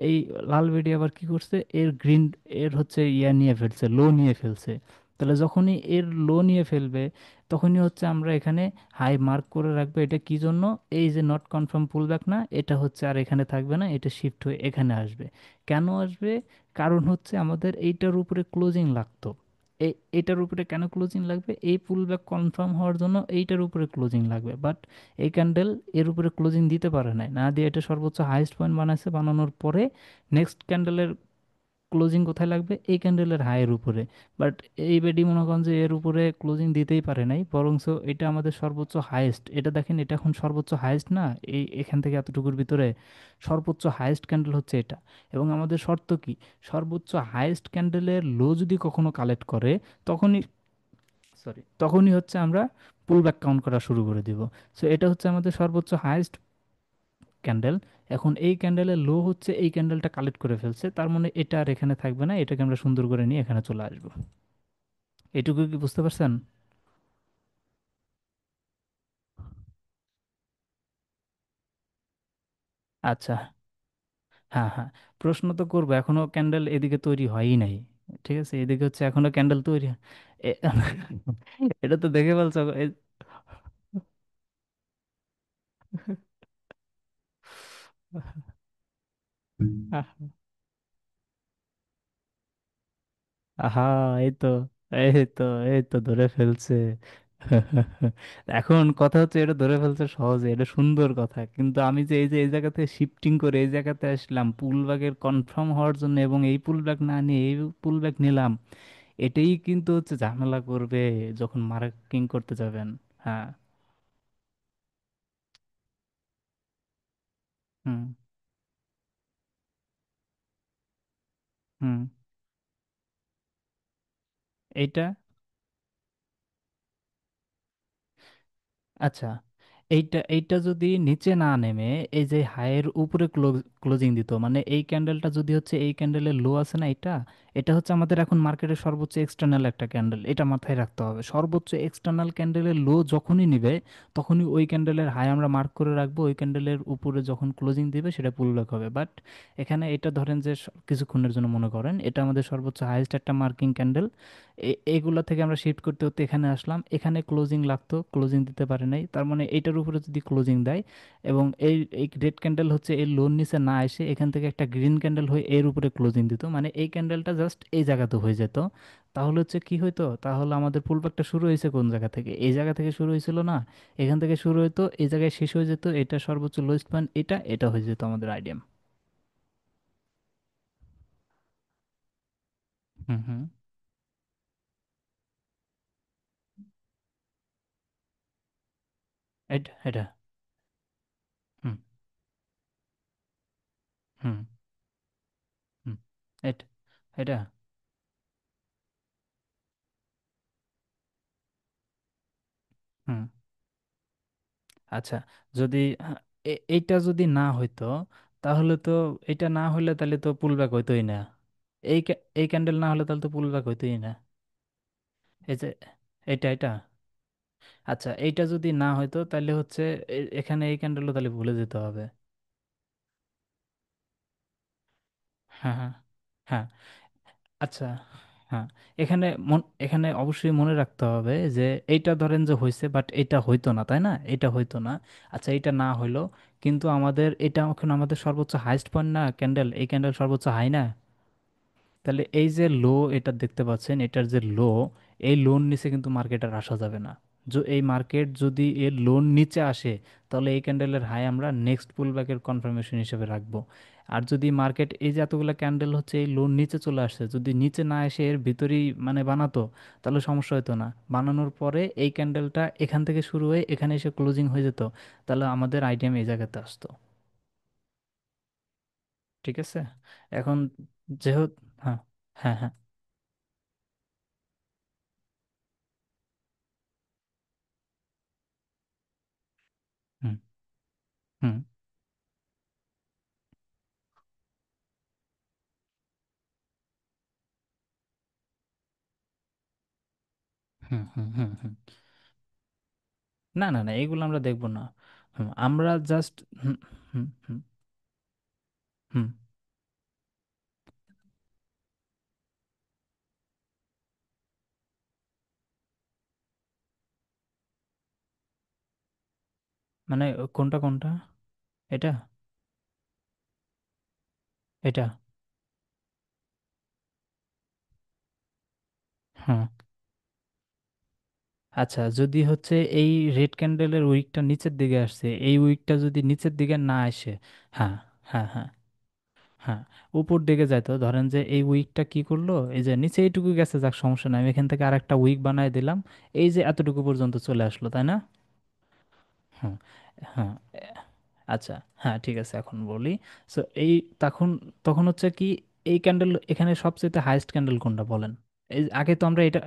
এই লাল বেডি আবার কি করছে, এর গ্রিন, এর হচ্ছে ইয়া নিয়ে ফেলছে, লো নিয়ে ফেলছে। তাহলে যখনই এর লো নিয়ে ফেলবে তখনই হচ্ছে আমরা এখানে হাই মার্ক করে রাখবো। এটা কি জন্য, এই যে নট কনফার্ম পুলব্যাক না, এটা হচ্ছে আর এখানে থাকবে না, এটা শিফট হয়ে এখানে আসবে। কেন আসবে, কারণ হচ্ছে আমাদের এইটার উপরে ক্লোজিং লাগতো। এইটার উপরে কেন ক্লোজিং লাগবে, এই পুলব্যাক কনফার্ম হওয়ার জন্য এইটার উপরে ক্লোজিং লাগবে। বাট এই ক্যান্ডেল এর উপরে ক্লোজিং দিতে পারে নাই, না দিয়ে এটা সর্বোচ্চ হাইয়েস্ট পয়েন্ট বানাইছে, বানানোর পরে নেক্সট ক্যান্ডেলের ক্লোজিং কোথায় লাগবে, এই ক্যান্ডেলের হাইয়ের উপরে। বাট এই বেডি মনে করেন যে এর উপরে ক্লোজিং দিতেই পারে নাই, বরংস এটা আমাদের সর্বোচ্চ হাইয়েস্ট, এটা দেখেন এটা এখন সর্বোচ্চ হাইয়েস্ট না, এই এখান থেকে এতটুকুর ভিতরে সর্বোচ্চ হাইয়েস্ট ক্যান্ডেল হচ্ছে এটা। এবং আমাদের শর্ত কি, সর্বোচ্চ হাইয়েস্ট ক্যান্ডেলের লো যদি কখনো কালেক্ট করে তখনই, তখনই হচ্ছে আমরা পুল ব্যাক কাউন্ট করা শুরু করে দিব। সো এটা হচ্ছে আমাদের সর্বোচ্চ হাইয়েস্ট ক্যান্ডেল। এখন এই ক্যান্ডেলের লো হচ্ছে এই ক্যান্ডেলটা কালেক্ট করে ফেলছে, তার মানে এটা আর এখানে থাকবে না, এটাকে আমরা সুন্দর করে নিয়ে এখানে চলে আসবো। এটুকু কি বুঝতে পারছেন? আচ্ছা। হ্যাঁ হ্যাঁ, প্রশ্ন তো করবো, এখনো ক্যান্ডেল এদিকে তৈরি হয়ই নাই। ঠিক আছে, এদিকে হচ্ছে এখনো ক্যান্ডেল তৈরি এ- এটা তো দেখে ফেলছো আহা, এই তো, এই তো, এই তো ধরে ফেলছে। এখন কথা হচ্ছে এটা ধরে ফেলছে সহজে, এটা সুন্দর কথা, কিন্তু আমি যে এই যে এই জায়গাতে শিফটিং করে এই জায়গাতে আসলাম পুল ব্যাগের কনফার্ম হওয়ার জন্য, এবং এই পুল ব্যাগ না নিয়ে এই পুল ব্যাগ নিলাম, এটাই কিন্তু হচ্ছে ঝামেলা করবে যখন মার্কিং করতে যাবেন। হ্যাঁ। হুম। হুম। এইটা, আচ্ছা, এইটা যদি নিচে না নেমে এই যে হাইয়ের উপরে ক্লোজিং দিত, মানে এই ক্যান্ডেলটা যদি হচ্ছে এই ক্যান্ডেলের লো আছে না, এটা এটা হচ্ছে আমাদের এখন মার্কেটের সর্বোচ্চ এক্সটার্নাল একটা ক্যান্ডেল, এটা মাথায় রাখতে হবে। সর্বোচ্চ এক্সটার্নাল ক্যান্ডেলের লো যখনই নিবে, তখনই ওই ক্যান্ডেলের হাই আমরা মার্ক করে রাখবো, ওই ক্যান্ডেলের উপরে যখন ক্লোজিং দিবে সেটা পুল ব্যাক হবে। বাট এখানে এটা ধরেন যে কিছুক্ষণের জন্য মনে করেন এটা আমাদের সর্বোচ্চ হাইয়েস্ট একটা মার্কিং ক্যান্ডেল, এইগুলো থেকে আমরা শিফট করতে করতে এখানে আসলাম, এখানে ক্লোজিং লাগতো, ক্লোজিং দিতে পারে নাই, তার মানে এইটার উপরে যদি ক্লোজিং দেয় এবং এই এই রেড ক্যান্ডেল হচ্ছে এর লোন নিচে না এসে এখান থেকে একটা গ্রিন ক্যান্ডেল হয়ে এর উপরে ক্লোজিং দিত, মানে এই ক্যান্ডেলটা জাস্ট এই জায়গাতে হয়ে যেত, তাহলে হচ্ছে কি হইতো, তাহলে আমাদের পুলব্যাকটা শুরু হয়েছে কোন জায়গা থেকে, এই জায়গা থেকে শুরু হয়েছিল না, এখান থেকে শুরু হতো, এই জায়গায় শেষ হয়ে যেত, এটা সর্বোচ্চ লোয়েস্ট পয়েন্ট, এটা এটা হয়ে যেত আমাদের আইডিয়াম। হুম হুম। এটা এটা। হুম হুম হুম। এটা এটা। হুম। আচ্ছা, যদি এইটা যদি না হইতো, তাহলে তো, এটা না হইলে তাহলে তো পুলব্যাক হইতোই না। এই ক্যান্ডেল না হলে তাহলে তো পুলব্যাক হইতোই না। এই যে এটা এটা। আচ্ছা, এইটা যদি না হইতো তাহলে হচ্ছে এখানে এই ক্যান্ডেলও তাহলে ভুলে যেতে হবে। হ্যাঁ হ্যাঁ হ্যাঁ। আচ্ছা। হ্যাঁ, এখানে অবশ্যই মনে রাখতে হবে যে এইটা ধরেন যে হয়েছে, বাট এটা হইতো না, তাই না, এটা হইতো না। আচ্ছা, এটা না হইলো, কিন্তু আমাদের এটা এখন আমাদের সর্বোচ্চ হাইস্ট পয়েন্ট না ক্যান্ডেল, এই ক্যান্ডেল সর্বোচ্চ হাই না, তাহলে এই যে লো এটা দেখতে পাচ্ছেন, এটার যে লো, এই লোন নিচে কিন্তু মার্কেটের আসা যাবে না। এই মার্কেট যদি এর লোন নিচে আসে, তাহলে এই ক্যান্ডেলের হাই আমরা নেক্সট পুলব্যাকের কনফার্মেশন হিসেবে রাখবো। আর যদি মার্কেট এই যে এতগুলো ক্যান্ডেল হচ্ছে এই লোন নিচে চলে আসছে, যদি নিচে না এসে এর ভিতরেই মানে বানাতো, তাহলে সমস্যা হতো না, বানানোর পরে এই ক্যান্ডেলটা এখান থেকে শুরু হয়ে এখানে এসে ক্লোজিং হয়ে যেত, তাহলে আমাদের আইডিয়াম এই জায়গাতে আসতো। ঠিক আছে। এখন যেহেতু, হ্যাঁ হ্যাঁ হ্যাঁ। হুম হুম হুম হুম হুম হুম। না না না, এগুলো আমরা দেখবো না। হুম, আমরা জাস্ট, হুম হুম হুম হুম। মানে কোনটা কোনটা? এটা এটা। হ্যাঁ। আচ্ছা, যদি হচ্ছে এই রেড ক্যান্ডেলের উইকটা নিচের দিকে আসছে, এই উইকটা যদি নিচের দিকে না আসে, হ্যাঁ হ্যাঁ হ্যাঁ হ্যাঁ, উপর দিকে যায়, তো ধরেন যে এই উইকটা কি করলো, এই যে নিচে এইটুকু গেছে, যাক সমস্যা নাই, আমি এখান থেকে আরেকটা উইক বানায় দিলাম, এই যে এতটুকু পর্যন্ত চলে আসলো, তাই না? হুম। হ্যাঁ। আচ্ছা, হ্যাঁ ঠিক আছে, এখন বলি। সো এই, তখন তখন হচ্ছে কি, এই ক্যান্ডেল এখানে সবচেয়ে হাইয়েস্ট ক্যান্ডেল কোনটা বলেন? এই আগে তো আমরা এটা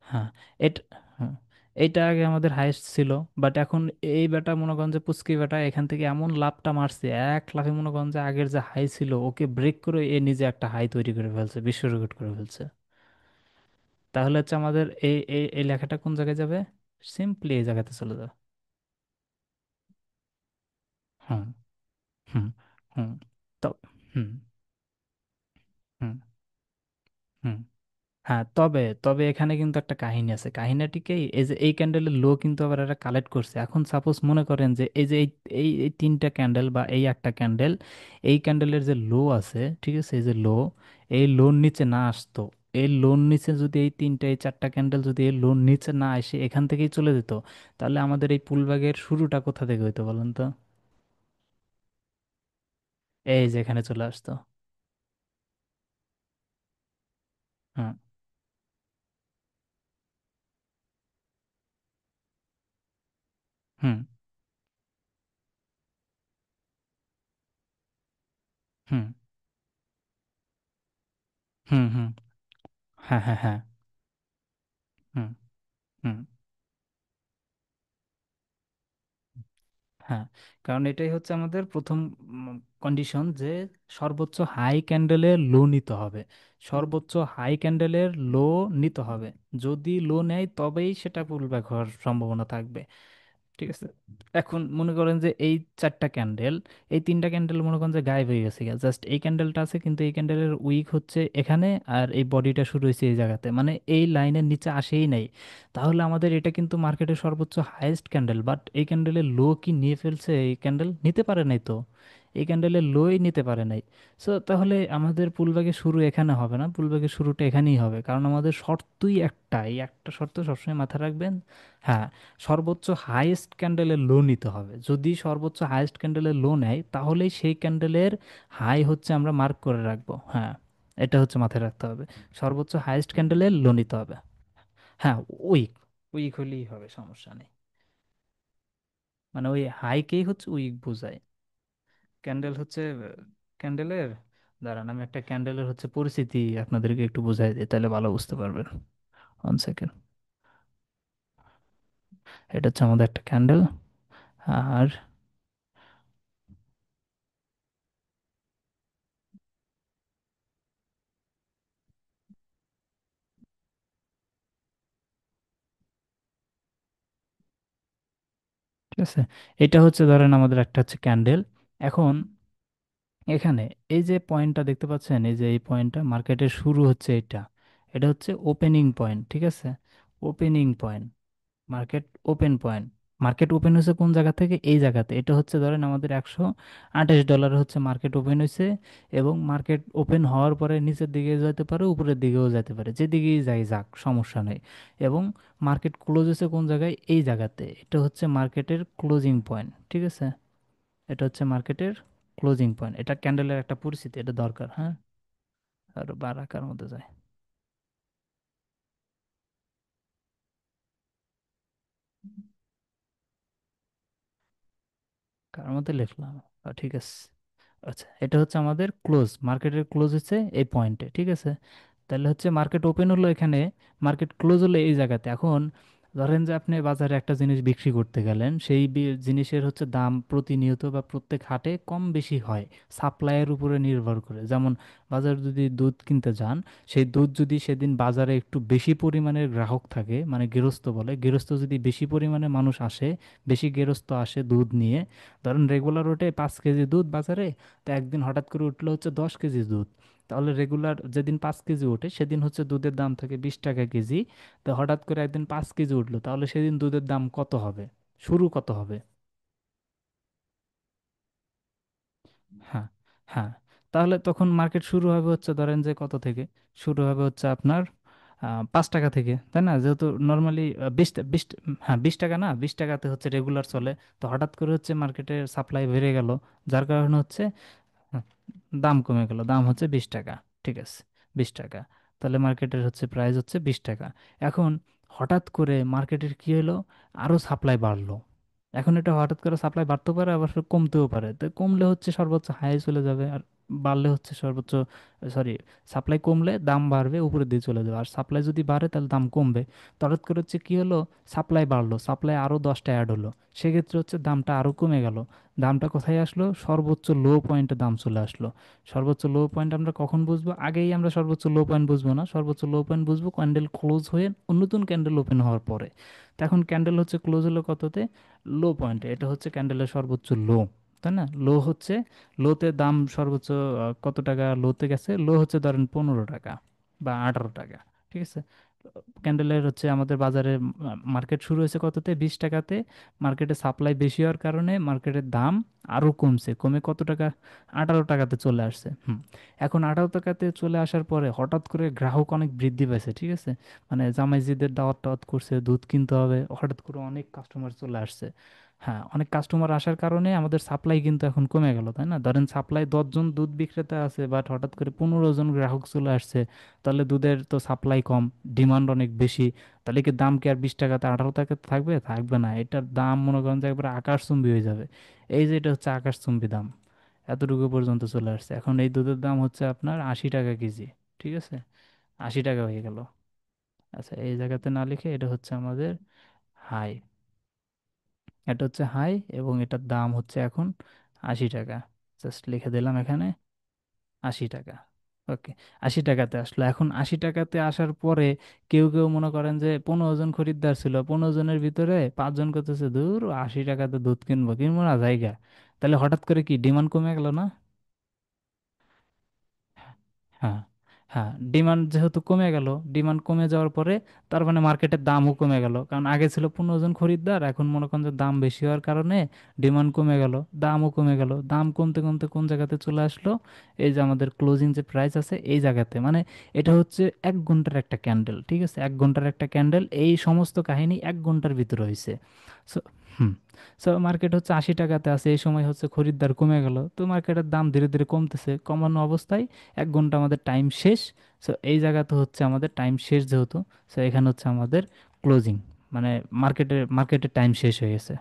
হ্যাঁ, এটা, হ্যাঁ, এইটা আগে আমাদের হাইয়েস্ট ছিল, বাট এখন এই বেটা মনে করেন যে পুচকি বেটা এখান থেকে এমন লাভটা মারছে, এক লাফে মনে করেন যে আগের যে হাই ছিল ওকে ব্রেক করে এ নিজে একটা হাই তৈরি করে ফেলছে, বিশ্ব রেকর্ড করে ফেলছে। তাহলে হচ্ছে আমাদের এই এই এই লেখাটা কোন জায়গায় যাবে? সিম্পলি এই জায়গাতে চলে যাবে। হুম হুম হুম। তো হুম হুম হুম। হ্যাঁ, তবে তবে এখানে কিন্তু একটা কাহিনী আছে, কাহিনীটিকেই এই যে এই ক্যান্ডেলের লো কিন্তু আবার এরা কালেক্ট করছে। এখন সাপোজ মনে করেন যে এই যে এই তিনটা ক্যান্ডেল বা এই একটা ক্যান্ডেল, এই ক্যান্ডেলের যে লো আছে, ঠিক আছে, এই যে লো, এই লোন নিচে না আসতো, এই লোন নিচে যদি এই তিনটা এই চারটা ক্যান্ডেল যদি এই লোন নিচে না এসে এখান থেকেই চলে যেত, তাহলে আমাদের এই পুলব্যাগের শুরুটা কোথা থেকে হইতো বলেন তো? এই যে এখানে চলে আসতো। হুম হুম হুম হুম হুম। হ্যাঁ হ্যাঁ হ্যাঁ। হুম হুম। হ্যাঁ, কারণ এটাই হচ্ছে আমাদের প্রথম কন্ডিশন যে সর্বোচ্চ হাই ক্যান্ডেলের লো নিতে হবে। সর্বোচ্চ হাই ক্যান্ডেলের লো নিতে হবে। যদি লো নেয় তবেই সেটা পুলব্যাক হওয়ার সম্ভাবনা থাকবে। ঠিক আছে। এখন মনে করেন যে এই চারটা ক্যান্ডেল, এই তিনটা ক্যান্ডেল মনে করেন যে গায়েব হয়ে গেছে, জাস্ট এই ক্যান্ডেলটা আছে, কিন্তু এই ক্যান্ডেলের উইক হচ্ছে এখানে, আর এই বডিটা শুরু হয়েছে এই জায়গাতে, মানে এই লাইনের নিচে আসেই নাই। তাহলে আমাদের এটা কিন্তু মার্কেটের সর্বোচ্চ হাইয়েস্ট ক্যান্ডেল, বাট এই ক্যান্ডেলের লো কি নিয়ে ফেলছে? এই ক্যান্ডেল নিতে পারে নাই তো, এই ক্যান্ডেলের লোই নিতে পারে নাই। সো তাহলে আমাদের পুলব্যাকের শুরু এখানে হবে না, পুলব্যাকের শুরুটা এখানেই হবে, কারণ আমাদের শর্তই একটা, এই একটা শর্ত সবসময় মাথায় রাখবেন। হ্যাঁ, সর্বোচ্চ হাইয়েস্ট ক্যান্ডেলের লো নিতে হবে। যদি সর্বোচ্চ হাইয়েস্ট ক্যান্ডেলের লো নেয় তাহলেই সেই ক্যান্ডেলের হাই হচ্ছে আমরা মার্ক করে রাখবো। হ্যাঁ, এটা হচ্ছে মাথায় রাখতে হবে, সর্বোচ্চ হাইয়েস্ট ক্যান্ডেলের লো নিতে হবে। হ্যাঁ, উইক, উইক হলেই হবে, সমস্যা নেই। মানে ওই হাইকেই হচ্ছে উইক বোঝায়। ক্যান্ডেল হচ্ছে ক্যান্ডেলের, দাঁড়ান আমি একটা ক্যান্ডেলের হচ্ছে পরিস্থিতি আপনাদেরকে একটু বোঝাই দিই, তাহলে ভালো বুঝতে পারবেন। 1 সেকেন্ড। এটা হচ্ছে আমাদের একটা ক্যান্ডেল। আর ঠিক আছে, এটা হচ্ছে ধরেন আমাদের একটা হচ্ছে ক্যান্ডেল। এখন এখানে এই যে পয়েন্টটা দেখতে পাচ্ছেন, এই যে এই পয়েন্টটা মার্কেটের শুরু হচ্ছে, এটা এটা হচ্ছে ওপেনিং পয়েন্ট। ঠিক আছে, opening point, market open point. Market open হয়েছে কোন জায়গা থেকে? এই জায়গাতে। এটা হচ্ছে ধরেন আমাদের $128 হচ্ছে মার্কেট ওপেন হয়েছে, এবং মার্কেট ওপেন হওয়ার পরে নিচের দিকে যেতে পারে, উপরের দিকেও যেতে পারে, যেদিকেই যাই যাক সমস্যা নেই। এবং মার্কেট ক্লোজ হয়েছে কোন জায়গায়? এই জায়গাতে। এটা হচ্ছে মার্কেটের ক্লোজিং পয়েন্ট। ঠিক আছে, এটা হচ্ছে মার্কেটের ক্লোজিং পয়েন্ট। এটা ক্যান্ডেলের একটা পরিস্থিতি, এটা দরকার। হ্যাঁ, আর বার আকার মধ্যে যায়, কার মধ্যে লিখলাম? ঠিক আছে। আচ্ছা, এটা হচ্ছে আমাদের ক্লোজ, মার্কেটের ক্লোজ হচ্ছে এই পয়েন্টে। ঠিক আছে, তাহলে হচ্ছে মার্কেট ওপেন হলো এখানে, মার্কেট ক্লোজ হলো এই জায়গাতে। এখন ধরেন যে আপনি বাজারে একটা জিনিস বিক্রি করতে গেলেন, সেই জিনিসের হচ্ছে দাম প্রতিনিয়ত বা প্রত্যেক হাটে কম বেশি হয়, সাপ্লাইয়ের উপরে নির্ভর করে। যেমন বাজারে যদি দুধ কিনতে যান, সেই দুধ যদি সেদিন বাজারে একটু বেশি পরিমাণের গ্রাহক থাকে, মানে গেরস্ত বলে, গেরস্ত যদি বেশি পরিমাণে মানুষ আসে, বেশি গেরস্ত আসে দুধ নিয়ে, ধরেন রেগুলার ওঠে 5 কেজি দুধ বাজারে, তো একদিন হঠাৎ করে উঠলো হচ্ছে 10 কেজি দুধ। তাহলে রেগুলার যেদিন 5 কেজি ওঠে সেদিন হচ্ছে দুধের দাম থাকে 20 টাকা কেজি। তো হঠাৎ করে একদিন 5 কেজি উঠলো, তাহলে সেদিন দুধের দাম কত হবে? শুরু কত হবে? হ্যাঁ, হ্যাঁ, তাহলে তখন মার্কেট শুরু হবে হচ্ছে ধরেন যে কত থেকে? শুরু হবে হচ্ছে আপনার 5 টাকা থেকে, তাই না? যেহেতু নর্মালি 20, হ্যাঁ 20 টাকা, না 20 টাকাতে হচ্ছে রেগুলার চলে। তো হঠাৎ করে হচ্ছে মার্কেটের সাপ্লাই বেড়ে গেল, যার কারণে হচ্ছে হুম, দাম কমে গেল, দাম হচ্ছে 20 টাকা। ঠিক আছে, 20 টাকা। তাহলে মার্কেটের হচ্ছে প্রাইস হচ্ছে 20 টাকা। এখন হঠাৎ করে মার্কেটের কি হলো? আরো সাপ্লাই বাড়লো। এখন এটা হঠাৎ করে সাপ্লাই বাড়তেও পারে, আবার ফের কমতেও পারে। তো কমলে হচ্ছে সর্বোচ্চ হাই চলে যাবে, আর বাড়লে হচ্ছে সর্বোচ্চ, সরি, সাপ্লাই কমলে দাম বাড়বে, উপরের দিকে চলে যাবে। আর সাপ্লাই যদি বাড়ে তাহলে দাম কমবে। তো হঠাৎ করে হচ্ছে কি হলো? সাপ্লাই বাড়লো, সাপ্লাই আরো 10টা অ্যাড হলো, সেক্ষেত্রে হচ্ছে দামটা আরো কমে গেল। দামটা কোথায় আসলো? সর্বোচ্চ লো পয়েন্টে দাম চলে আসলো। সর্বোচ্চ লো পয়েন্ট আমরা কখন বুঝবো? আগেই আমরা সর্বোচ্চ লো পয়েন্ট বুঝবো না, সর্বোচ্চ লো পয়েন্ট বুঝবো ক্যান্ডেল ক্লোজ হয়ে নতুন ক্যান্ডেল ওপেন হওয়ার পরে। তো এখন ক্যান্ডেল হচ্ছে ক্লোজ হলো কততে? লো পয়েন্টে। এটা হচ্ছে ক্যান্ডেলের সর্বোচ্চ লো, তাই না? লো হচ্ছে, লোতে দাম সর্বোচ্চ কত টাকা লোতে গেছে? লো হচ্ছে ধরেন 15 টাকা বা 18 টাকা। ঠিক আছে, ক্যান্ডেলের হচ্ছে আমাদের বাজারে মার্কেট শুরু হয়েছে কততে? 20 টাকাতে। মার্কেটে সাপ্লাই বেশি হওয়ার কারণে মার্কেটের দাম আরও কমছে, কমে কত টাকা? 18 টাকাতে চলে আসছে। এখন 18 টাকাতে চলে আসার পরে হঠাৎ করে গ্রাহক অনেক বৃদ্ধি পাইছে। ঠিক আছে, মানে জামাইজিদের দাওয়াত টাওয়াত করছে, দুধ কিনতে হবে, হঠাৎ করে অনেক কাস্টমার চলে আসছে। হ্যাঁ, অনেক কাস্টমার আসার কারণে আমাদের সাপ্লাই কিন্তু এখন কমে গেল, তাই না? ধরেন সাপ্লাই 10 জন দুধ বিক্রেতা আছে, বাট হঠাৎ করে 15 জন গ্রাহক চলে আসছে। তাহলে দুধের তো সাপ্লাই কম, ডিমান্ড অনেক বেশি। তাহলে কি দাম কি আর 20 টাকাতে 18 টাকাতে থাকবে? থাকবে না, এটার দাম মনে করেন যে একবারে আকাশচুম্বী হয়ে যাবে। এই যে এটা হচ্ছে আকাশচুম্বী দাম, এতটুকু পর্যন্ত চলে আসছে। এখন এই দুধের দাম হচ্ছে আপনার 80 টাকা কেজি। ঠিক আছে, 80 টাকা হয়ে গেল। আচ্ছা, এই জায়গাতে না লিখে এটা হচ্ছে আমাদের হাই। এটা হচ্ছে হাই, এবং এটার দাম হচ্ছে এখন 80 টাকা। জাস্ট লিখে দিলাম এখানে 80 টাকা। ওকে, 80 টাকাতে আসলো। এখন 80 টাকাতে আসার পরে কেউ কেউ মনে করেন যে 15 জন খরিদ্দার ছিল, 15 জনের ভিতরে 5 জন করতেছে দূর 80 টাকাতে দুধ কিনবো কিনবো না জায়গা। তাহলে হঠাৎ করে কি ডিমান্ড কমে গেল না? হ্যাঁ, হ্যাঁ, ডিমান্ড যেহেতু কমে গেল, ডিমান্ড কমে যাওয়ার পরে তার মানে মার্কেটের দামও কমে গেল, কারণ আগে ছিল 15 জন খরিদ্দার, এখন মনে করেন যে দাম বেশি হওয়ার কারণে ডিমান্ড কমে গেল, দামও কমে গেল। দাম কমতে কমতে কোন জায়গাতে চলে আসলো? এই যে আমাদের ক্লোজিং যে প্রাইস আছে এই জায়গাতে, মানে এটা হচ্ছে 1 ঘন্টার একটা ক্যান্ডেল, ঠিক আছে, 1 ঘন্টার একটা ক্যান্ডেল, এই সমস্ত কাহিনী 1 ঘন্টার ভিতরে হয়েছে। সো হুম সো মার্কেট হচ্ছে 80 টাকাতে আছে, এই সময় হচ্ছে খরিদ্দার কমে গেল, তো মার্কেটের দাম ধীরে ধীরে কমতেছে, কমানো অবস্থায় 1 ঘন্টা আমাদের টাইম শেষ। সো এই জায়গাতে হচ্ছে আমাদের টাইম শেষ যেহেতু, সো এখানে হচ্ছে আমাদের ক্লোজিং, মানে মার্কেটের টাইম শেষ হয়ে গেছে।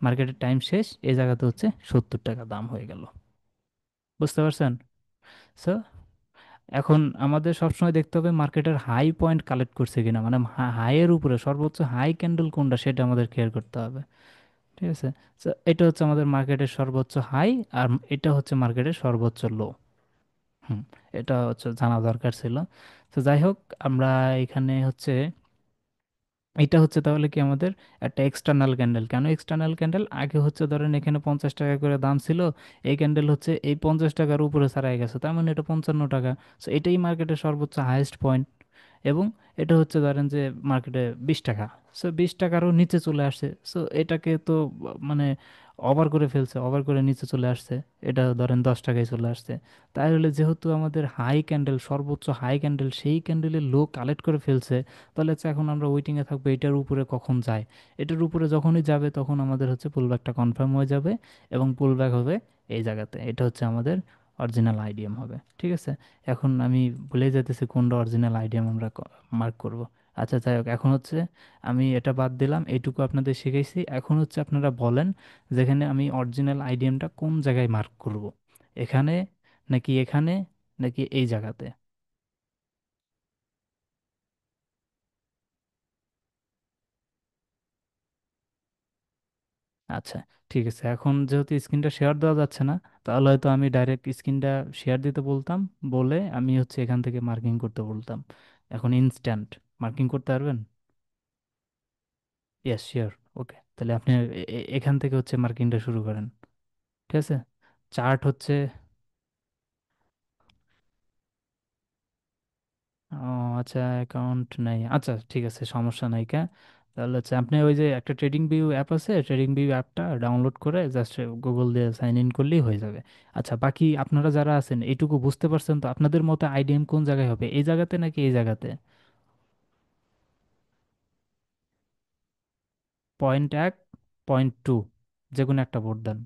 মার্কেটের টাইম শেষ, এই জায়গাতে হচ্ছে 70 টাকা দাম হয়ে গেল। বুঝতে পারছেন? সো এখন আমাদের সবসময় দেখতে হবে মার্কেটের হাই পয়েন্ট কালেক্ট করছে কিনা, মানে হাইয়ের উপরে সর্বোচ্চ হাই ক্যান্ডেল কোনটা সেটা আমাদের খেয়াল করতে হবে। ঠিক আছে, তো এটা হচ্ছে আমাদের মার্কেটের সর্বোচ্চ হাই, আর এটা হচ্ছে মার্কেটের সর্বোচ্চ লো। হুম, এটা হচ্ছে জানা দরকার ছিল। তো যাই হোক, আমরা এখানে হচ্ছে, এটা হচ্ছে তাহলে কি আমাদের একটা এক্সটার্নাল ক্যান্ডেল। কেন এক্সটার্নাল ক্যান্ডেল? আগে হচ্ছে ধরেন এখানে 50 টাকা করে দাম ছিল, এই ক্যান্ডেল হচ্ছে এই 50 টাকার উপরে ছাড়াই গেছে, তার মানে এটা 55 টাকা। সো এটাই মার্কেটের সর্বোচ্চ হাইয়েস্ট পয়েন্ট। এবং এটা হচ্ছে ধরেন যে মার্কেটে 20 টাকা, সো 20 টাকারও নিচে চলে আসছে, সো এটাকে তো মানে ওভার করে ফেলছে, ওভার করে নিচে চলে আসছে, এটা ধরেন 10 টাকায় চলে আসছে। তাই হলে যেহেতু আমাদের হাই ক্যান্ডেল, সর্বোচ্চ হাই ক্যান্ডেল, সেই ক্যান্ডেলের লো কালেক্ট করে ফেলছে, তাহলে হচ্ছে এখন আমরা ওয়েটিংয়ে থাকবো এটার উপরে কখন যায়। এটার উপরে যখনই যাবে তখন আমাদের হচ্ছে পুলব্যাকটা কনফার্ম হয়ে যাবে, এবং পুলব্যাক হবে এই জায়গাতে, এটা হচ্ছে আমাদের অরিজিনাল আইডিএম হবে। ঠিক আছে, এখন আমি ভুলে যেতেছি কোনটা অরিজিনাল আইডিএম আমরা মার্ক করব। আচ্ছা যাই হোক, এখন হচ্ছে আমি এটা বাদ দিলাম, এইটুকু আপনাদের শিখাইছি। এখন হচ্ছে আপনারা বলেন যেখানে আমি অরিজিনাল আইডিএমটা কোন জায়গায় মার্ক করব, এখানে নাকি এখানে নাকি এই জায়গাতে? আচ্ছা, ঠিক আছে, এখন যেহেতু স্ক্রিনটা শেয়ার দেওয়া যাচ্ছে না, তাহলে হয়তো আমি ডাইরেক্ট স্ক্রিনটা শেয়ার দিতে বলতাম, বলে আমি হচ্ছে এখান থেকে মার্কিং করতে বলতাম। এখন ইনস্ট্যান্ট মার্কিং করতে পারবেন? Yes, sure. ওকে, তাহলে আপনি এখান থেকে হচ্ছে মার্কিংটা শুরু করেন। ঠিক আছে, চার্ট হচ্ছে, ও আচ্ছা, অ্যাকাউন্ট নাই, আচ্ছা ঠিক আছে, সমস্যা নাই কা। তাহলে হচ্ছে আপনি ওই যে একটা ট্রেডিং ভিউ অ্যাপ আছে, ট্রেডিং ভিউ অ্যাপটা ডাউনলোড করে জাস্ট গুগল দিয়ে সাইন ইন করলেই হয়ে যাবে। আচ্ছা, বাকি আপনারা যারা আছেন এইটুকু বুঝতে পারছেন তো? আপনাদের মতো আইডিএম কোন জায়গায় হবে, এই জায়গাতে নাকি এই জায়গাতে? পয়েন্ট 1, পয়েন্ট 2, যে কোনো একটা ভোট দেন।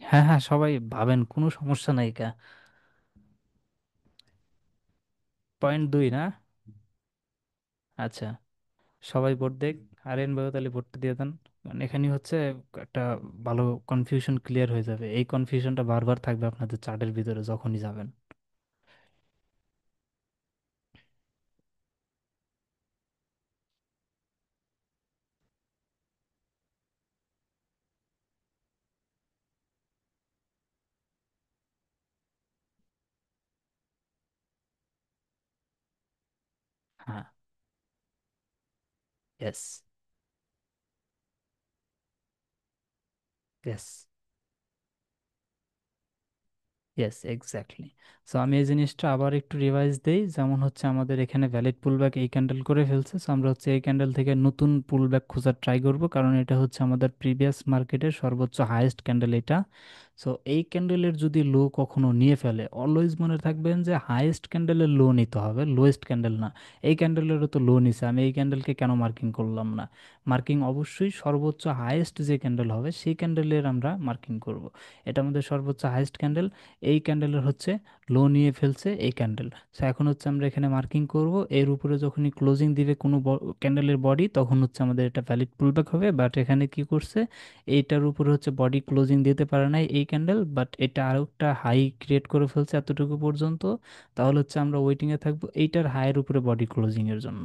হ্যাঁ, হ্যাঁ, সবাই ভাবেন, কোনো সমস্যা নাই কা। পয়েন্ট 2 না? আচ্ছা, সবাই ভোট দেখ। আর এন ভাবে তাহলে ভোটটা দিয়ে দেন, কারণ এখানে হচ্ছে একটা ভালো কনফিউশন ক্লিয়ার হয়ে যাবে, এই কনফিউশনটা বারবার থাকবে আপনাদের চার্টের ভিতরে যখনই যাবেন। হ্যাঁ, yes, yes, yes, exactly. So আমি এই জিনিসটা আবার একটু রিভাইজ দেই, যেমন হচ্ছে আমাদের এখানে ভ্যালিড পুলব্যাক এই ক্যান্ডেল করে ফেলছে, সো আমরা হচ্ছে এই ক্যান্ডেল থেকে নতুন পুলব্যাক খোঁজার ট্রাই করব, কারণ এটা হচ্ছে আমাদের প্রিভিয়াস মার্কেটের সর্বোচ্চ হাইয়েস্ট ক্যান্ডেল এটা। সো এই ক্যান্ডেলের যদি লো কখনো নিয়ে ফেলে, অলওয়েজ মনে থাকবেন যে হাইয়েস্ট ক্যান্ডেলের লো নিতে হবে, লোয়েস্ট ক্যান্ডেল না। এই ক্যান্ডেলেরও তো লো নিছে, আমি এই ক্যান্ডেলকে কেন মার্কিং করলাম না? মার্কিং অবশ্যই সর্বোচ্চ হাইয়েস্ট যে ক্যান্ডেল হবে সেই ক্যান্ডেলের আমরা মার্কিং করব। এটা আমাদের সর্বোচ্চ হাইয়েস্ট ক্যান্ডেল, এই ক্যান্ডেলের হচ্ছে লো নিয়ে ফেলছে এই ক্যান্ডেল। সো এখন হচ্ছে আমরা এখানে মার্কিং করব, এর উপরে যখনই ক্লোজিং দিবে কোনো ক্যান্ডেলের বডি, তখন হচ্ছে আমাদের এটা ভ্যালিড পুলব্যাক হবে। বাট এখানে কি করছে, এইটার উপরে হচ্ছে বডি ক্লোজিং দিতে পারে নাই এই ক্যান্ডেল, বাট এটা আরও একটা হাই ক্রিয়েট করে ফেলছে এতটুকু পর্যন্ত। তাহলে হচ্ছে আমরা ওয়েটিংয়ে থাকবো এইটার হাইয়ের উপরে বডি ক্লোজিংয়ের জন্য।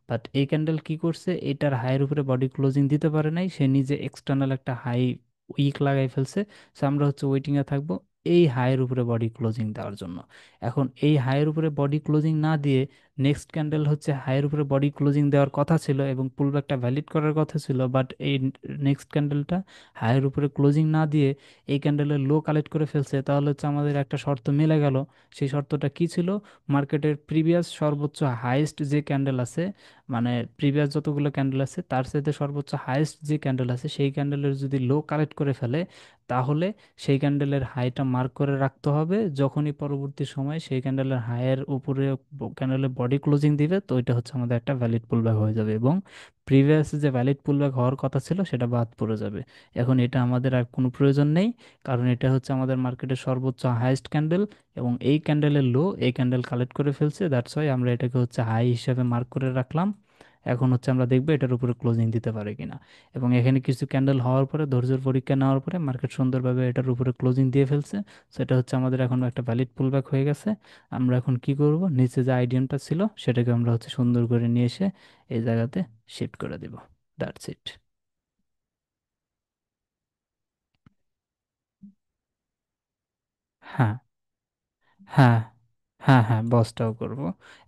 বাট এই ক্যান্ডেল কি করছে, এটার হাইয়ের উপরে বডি ক্লোজিং দিতে পারে নাই, সে নিজে এক্সটার্নাল একটা হাই উইক লাগাই ফেলছে। সো আমরা হচ্ছে ওয়েটিংয়ে থাকবো এই হাইয়ের উপরে বডি ক্লোজিং দেওয়ার জন্য। এখন এই হাইয়ের উপরে বডি ক্লোজিং না দিয়ে নেক্সট ক্যান্ডেল হচ্ছে হাইয়ের উপরে বডি ক্লোজিং দেওয়ার কথা ছিল এবং পুলব্যাকটা ভ্যালিড করার কথা ছিল, বাট এই নেক্সট ক্যান্ডেলটা হাইয়ের উপরে ক্লোজিং না দিয়ে এই ক্যান্ডেলের লো কালেক্ট করে ফেলছে। তাহলে হচ্ছে আমাদের একটা শর্ত মিলে গেল। সেই শর্তটা কি ছিল, মার্কেটের প্রিভিয়াস সর্বোচ্চ হাইয়েস্ট যে ক্যান্ডেল আছে, মানে প্রিভিয়াস যতগুলো ক্যান্ডেল আছে তার সাথে সর্বোচ্চ হাইয়েস্ট যে ক্যান্ডেল আছে সেই ক্যান্ডেলের যদি লো কালেক্ট করে ফেলে, তাহলে সেই ক্যান্ডেলের হাইটা মার্ক করে রাখতে হবে। যখনই পরবর্তী সময় সেই ক্যান্ডেলের হাইয়ের উপরে ক্যান্ডেলের বডি ক্লোজিং দিবে, তো এটা হচ্ছে আমাদের একটা ভ্যালিড পুলব্যাক হয়ে যাবে এবং প্রিভিয়াস যে ভ্যালিড পুলব্যাক হওয়ার কথা ছিল সেটা বাদ পড়ে যাবে। এখন এটা আমাদের আর কোনো প্রয়োজন নেই, কারণ এটা হচ্ছে আমাদের মার্কেটের সর্বোচ্চ হাইয়েস্ট ক্যান্ডেল এবং এই ক্যান্ডেলের লো এই ক্যান্ডেল কালেক্ট করে ফেলছে। দ্যাটস ওয়াই আমরা এটাকে হচ্ছে হাই হিসাবে মার্ক করে রাখলাম। এখন হচ্ছে আমরা দেখবো এটার উপরে ক্লোজিং দিতে পারে কিনা। এবং এখানে কিছু ক্যান্ডেল হওয়ার পরে, ধৈর্যের পরীক্ষা নেওয়ার পরে মার্কেট সুন্দরভাবে এটার উপরে ক্লোজিং দিয়ে ফেলছে। সেটা হচ্ছে আমাদের এখন একটা ভ্যালিড পুলব্যাক হয়ে গেছে। আমরা এখন কি করব, নিচে যে আইডিয়ামটা ছিল সেটাকে আমরা হচ্ছে সুন্দর করে নিয়ে এসে এই জায়গাতে শিফট করে দিব। That's it. হ্যাঁ, হ্যাঁ, হ্যাঁ, হ্যাঁ, বসটাও করব।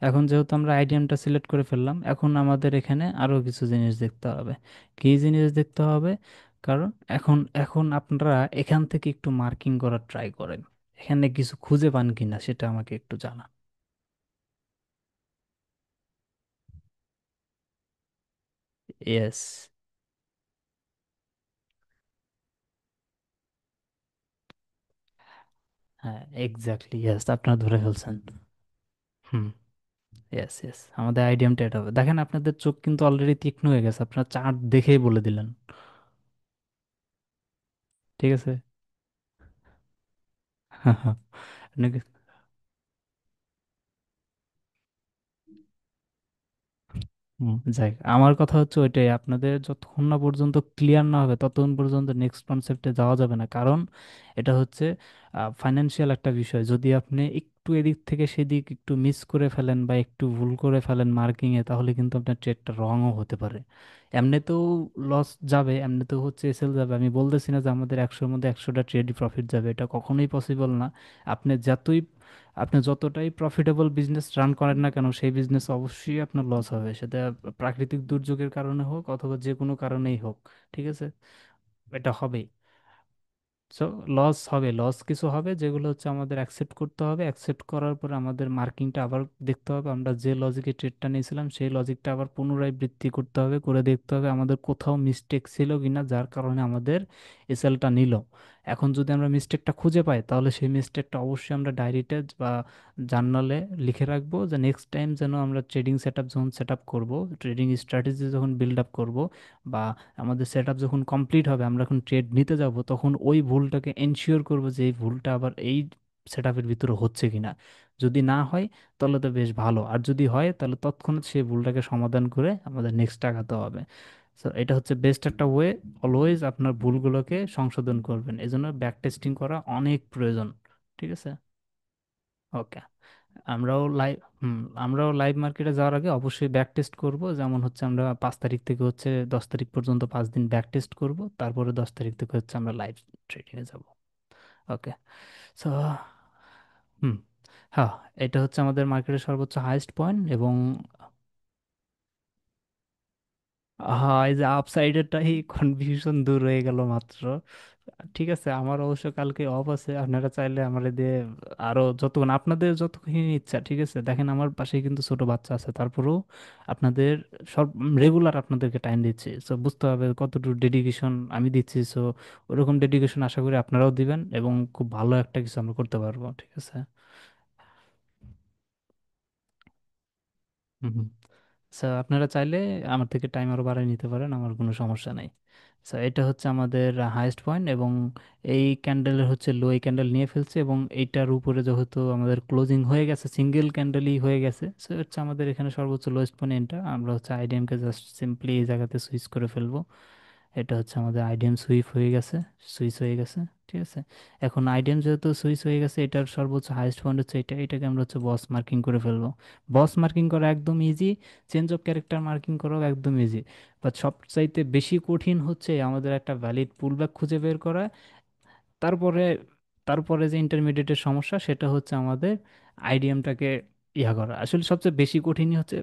এখন যেহেতু আমরা আইডিয়ামটা সিলেক্ট করে ফেললাম, এখন আমাদের এখানে আরো কিছু জিনিস দেখতে হবে। কি জিনিস দেখতে হবে, কারণ এখন এখন আপনারা এখান থেকে একটু মার্কিং করার ট্রাই করেন, এখানে কিছু খুঁজে পান কিনা সেটা আমাকে একটু জানান। ইয়েস। হ্যাঁ, এক্স্যাক্টলি, ইয়েস, আপনারা ধরে ফেলছেন। হুম। ইয়েস, ইয়েস, আমাদের আইডিয়ামটা এটা হবে। দেখেন আপনাদের চোখ কিন্তু অলরেডি তীক্ষ্ণ হয়ে গেছে, আপনারা চার্ট দেখেই বলে দিলেন। ঠিক আছে। নাকি? যাই, আমার কথা হচ্ছে ওইটাই, আপনাদের যতক্ষণ না পর্যন্ত ক্লিয়ার না হবে ততক্ষণ পর্যন্ত নেক্সট কনসেপ্টে যাওয়া যাবে না। কারণ এটা হচ্ছে ফাইন্যান্সিয়াল একটা বিষয়। যদি আপনি একটু এদিক থেকে সেদিক একটু মিস করে ফেলেন বা একটু ভুল করে ফেলেন মার্কিংয়ে, তাহলে কিন্তু আপনার ট্রেডটা রংও হতে পারে। এমনিতেও লস যাবে, এমনিতেও হচ্ছে এসএল যাবে। আমি বলতেছি না যে আমাদের 100-র মধ্যে 100টা ট্রেডই প্রফিট যাবে, এটা কখনোই পসিবল না। আপনি যতই আপনি যতটাই প্রফিটেবল বিজনেস রান করেন না কেন, সেই বিজনেস অবশ্যই আপনার লস হবে, সেটা প্রাকৃতিক দুর্যোগের কারণে হোক অথবা যে কোনো কারণেই হোক। ঠিক আছে, এটা হবেই। সো লস হবে, লস কিছু হবে যেগুলো হচ্ছে আমাদের অ্যাকসেপ্ট করতে হবে। অ্যাকসেপ্ট করার পরে আমাদের মার্কিংটা আবার দেখতে হবে, আমরা যে লজিকে ট্রেডটা নিয়েছিলাম সেই লজিকটা আবার পুনরাবৃত্তি করতে হবে, করে দেখতে হবে আমাদের কোথাও মিস্টেক ছিল কিনা যার কারণে আমাদের এসএলটা নিল। এখন যদি আমরা মিস্টেকটা খুঁজে পাই, তাহলে সেই মিস্টেকটা অবশ্যই আমরা ডায়েরিতে বা জার্নালে লিখে রাখবো, যে নেক্সট টাইম যেন আমরা ট্রেডিং সেট আপ যখন সেট আপ করবো, ট্রেডিং স্ট্র্যাটেজি যখন বিল্ড আপ করবো, বা আমাদের সেট আপ যখন কমপ্লিট হবে, আমরা যখন ট্রেড নিতে যাব, তখন ওই ভুলটাকে এনশিওর করব যে এই ভুলটা আবার এই সেট আপের ভিতরে হচ্ছে কিনা। যদি না হয় তাহলে তো বেশ ভালো, আর যদি হয় তাহলে তৎক্ষণাৎ সেই ভুলটাকে সমাধান করে আমাদের নেক্সট টাকাতে হবে। সো এটা হচ্ছে বেস্ট একটা ওয়ে। অলওয়েজ আপনার ভুলগুলোকে সংশোধন করবেন, এজন্য ব্যাক টেস্টিং করা অনেক প্রয়োজন। ঠিক আছে। ওকে। আমরাও লাইভ আমরাও লাইভ মার্কেটে যাওয়ার আগে অবশ্যই ব্যাক টেস্ট করব। যেমন হচ্ছে আমরা 5 তারিখ থেকে হচ্ছে 10 তারিখ পর্যন্ত 5 দিন ব্যাক টেস্ট করব, তারপরে 10 তারিখ থেকে হচ্ছে আমরা লাইভ ট্রেডিংয়ে যাব। ওকে। সো হুম, হ্যাঁ, এটা হচ্ছে আমাদের মার্কেটের সর্বোচ্চ হাইয়েস্ট পয়েন্ট এবং হ্যাঁ, এই যে আপসাইডেরটাই কনফিউশন দূর হয়ে গেল মাত্র। ঠিক আছে, আমার অবশ্য কালকে অফ আছে, আপনারা চাইলে আমার দিয়ে আরো যতক্ষণ আপনাদের যতক্ষণ ইচ্ছা। ঠিক আছে, দেখেন আমার পাশে কিন্তু ছোট বাচ্চা আছে, তারপরেও আপনাদের সব রেগুলার আপনাদেরকে টাইম দিচ্ছি। সো বুঝতে হবে কতটুকু ডেডিকেশন আমি দিচ্ছি। সো ওরকম ডেডিকেশন আশা করি আপনারাও দিবেন এবং খুব ভালো একটা কিছু আমরা করতে পারবো। ঠিক আছে। হুম, হুম। স্যার আপনারা চাইলে আমার থেকে টাইম আরো বাড়ায় নিতে পারেন, আমার কোনো সমস্যা নাই। সো এটা হচ্ছে আমাদের হাইয়েস্ট পয়েন্ট, এবং এই ক্যান্ডেলের হচ্ছে লো, এই ক্যান্ডেল নিয়ে ফেলছে, এবং এইটার উপরে যেহেতু আমাদের ক্লোজিং হয়ে গেছে, সিঙ্গেল ক্যান্ডেলই হয়ে গেছে, সো হচ্ছে আমাদের এখানে সর্বোচ্চ লোয়েস্ট পয়েন্ট এটা। আমরা হচ্ছে আইডিএমকে জাস্ট সিম্পলি এই জায়গাতে সুইচ করে ফেলবো। এটা হচ্ছে আমাদের আইডিএম সুইপ হয়ে গেছে, সুইচ হয়ে গেছে। ঠিক আছে, এখন আইডিএম যেহেতু সুইচ হয়ে গেছে, এটার সর্বোচ্চ হাইয়েস্ট পয়েন্ট হচ্ছে এটা, এটাকে আমরা হচ্ছে বস মার্কিং করে ফেলবো। বস মার্কিং করা একদম easy, change of character marking করাও একদম ইজি, বাট সবচাইতে বেশি কঠিন হচ্ছে আমাদের একটা ভ্যালিড পুলব্যাক খুঁজে বের করা। তারপরে তারপরে যে ইন্টারমিডিয়েটের সমস্যা সেটা হচ্ছে আমাদের আইডিএমটাকে ইয়া করা। আসলে সবচেয়ে বেশি কঠিনই হচ্ছে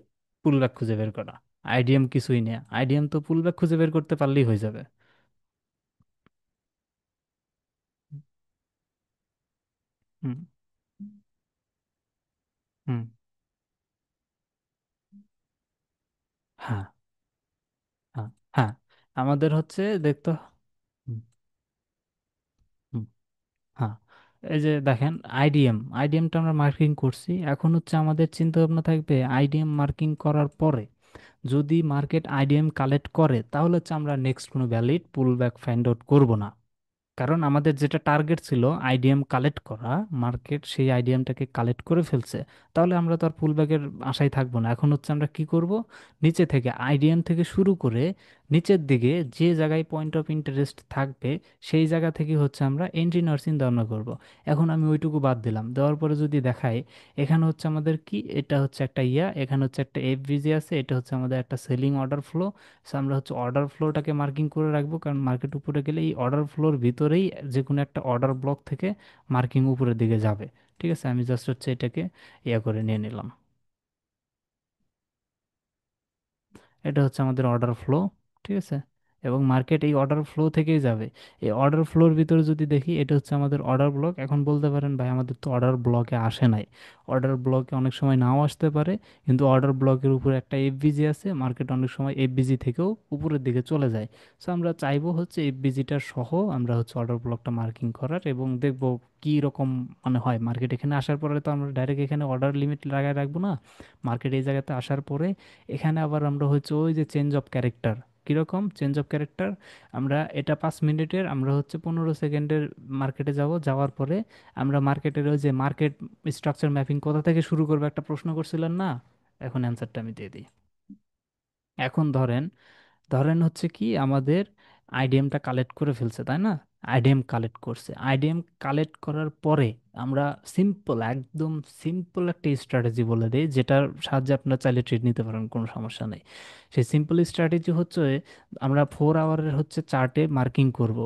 পুলব্যাক খুঁজে বের করা। আইডিএম কিছুই নেই, আইডিএম তো পুলব্যাক খুঁজে বের করতে পারলেই হয়ে যাবে। হুম। হুম। হ্যাঁ। হ্যাঁ। হ্যাঁ, আমাদের হচ্ছে দেখতো। হুম। হুম। হ্যাঁ, এই যে দেখেন, আইডিএমটা আমরা মার্কিং করছি, এখন হচ্ছে আমাদের চিন্তা ভাবনা থাকবে আইডিএম মার্কিং করার পরে যদি মার্কেট আইডিএম কালেক্ট করে, তাহলে হচ্ছে আমরা নেক্সট কোনো ভ্যালিড পুল ব্যাক ফাইন্ড আউট করবো না। কারণ আমাদের যেটা টার্গেট ছিল আইডিএম কালেক্ট করা, মার্কেট সেই আইডিএমটাকে কালেক্ট করে ফেলছে, তাহলে আমরা তো আর পুলব্যাকের আশায় থাকবো না। এখন হচ্ছে আমরা কি করব, নিচে থেকে আইডিএম থেকে শুরু করে নিচের দিকে যে জায়গায় পয়েন্ট অফ ইন্টারেস্ট থাকবে, সেই জায়গা থেকে হচ্ছে আমরা এন্ট্রি নেওয়ার চিন্তা ভাবনা করব। এখন আমি ওইটুকু বাদ দিলাম, দেওয়ার পরে যদি দেখাই, এখানে হচ্ছে আমাদের কি, এটা হচ্ছে একটা এখানে হচ্ছে একটা এফভিজি আছে, এটা হচ্ছে আমাদের একটা সেলিং অর্ডার ফ্লো। সো আমরা হচ্ছে অর্ডার ফ্লোটাকে মার্কিং করে রাখবো, কারণ মার্কেট উপরে গেলে এই অর্ডার ফ্লোর ভিতরেই যে কোনো একটা অর্ডার ব্লক থেকে মার্কিং উপরের দিকে যাবে। ঠিক আছে, আমি জাস্ট হচ্ছে এটাকে করে নিয়ে নিলাম। এটা হচ্ছে আমাদের অর্ডার ফ্লো। ঠিক আছে, এবং মার্কেট এই অর্ডার ফ্লো থেকেই যাবে। এই অর্ডার ফ্লোর ভিতরে যদি দেখি, এটা হচ্ছে আমাদের অর্ডার ব্লক। এখন বলতে পারেন ভাই আমাদের তো অর্ডার ব্লকে আসে নাই, অর্ডার ব্লকে অনেক সময় নাও আসতে পারে, কিন্তু অর্ডার ব্লকের উপরে একটা এফবিজি আছে, মার্কেট অনেক সময় এফবিজি থেকেও উপরের দিকে চলে যায়। সো আমরা চাইবো হচ্ছে এফবিজিটার সহ আমরা হচ্ছে অর্ডার ব্লকটা মার্কিং করার, এবং দেখবো কি রকম মানে হয়। মার্কেট এখানে আসার পরে তো আমরা ডাইরেক্ট এখানে অর্ডার লিমিট লাগায় রাখবো না, মার্কেট এই জায়গাতে আসার পরে এখানে আবার আমরা হচ্ছে ওই যে চেঞ্জ অফ ক্যারেক্টার, কীরকম চেঞ্জ অফ ক্যারেক্টার, আমরা এটা 5 মিনিটের, আমরা হচ্ছে 15 সেকেন্ডের মার্কেটে যাব, যাওয়ার পরে আমরা মার্কেটের ওই যে মার্কেট স্ট্রাকচার ম্যাপিং কোথা থেকে শুরু করবে একটা প্রশ্ন করছিলেন না, এখন অ্যান্সারটা আমি দিয়ে দিই। এখন ধরেন, হচ্ছে কি আমাদের আইডিএমটা কালেক্ট করে ফেলছে, তাই না? আইডিএম কালেক্ট করছে, আইডিএম কালেক্ট করার পরে আমরা সিম্পল, একদম সিম্পল একটা স্ট্র্যাটেজি বলে দিই, যেটার সাহায্যে আপনারা চাইলে ট্রেড নিতে পারেন, কোনো সমস্যা নেই। সেই সিম্পল স্ট্র্যাটেজি হচ্ছে আমরা 4 আওয়ারের হচ্ছে চার্টে মার্কিং করব।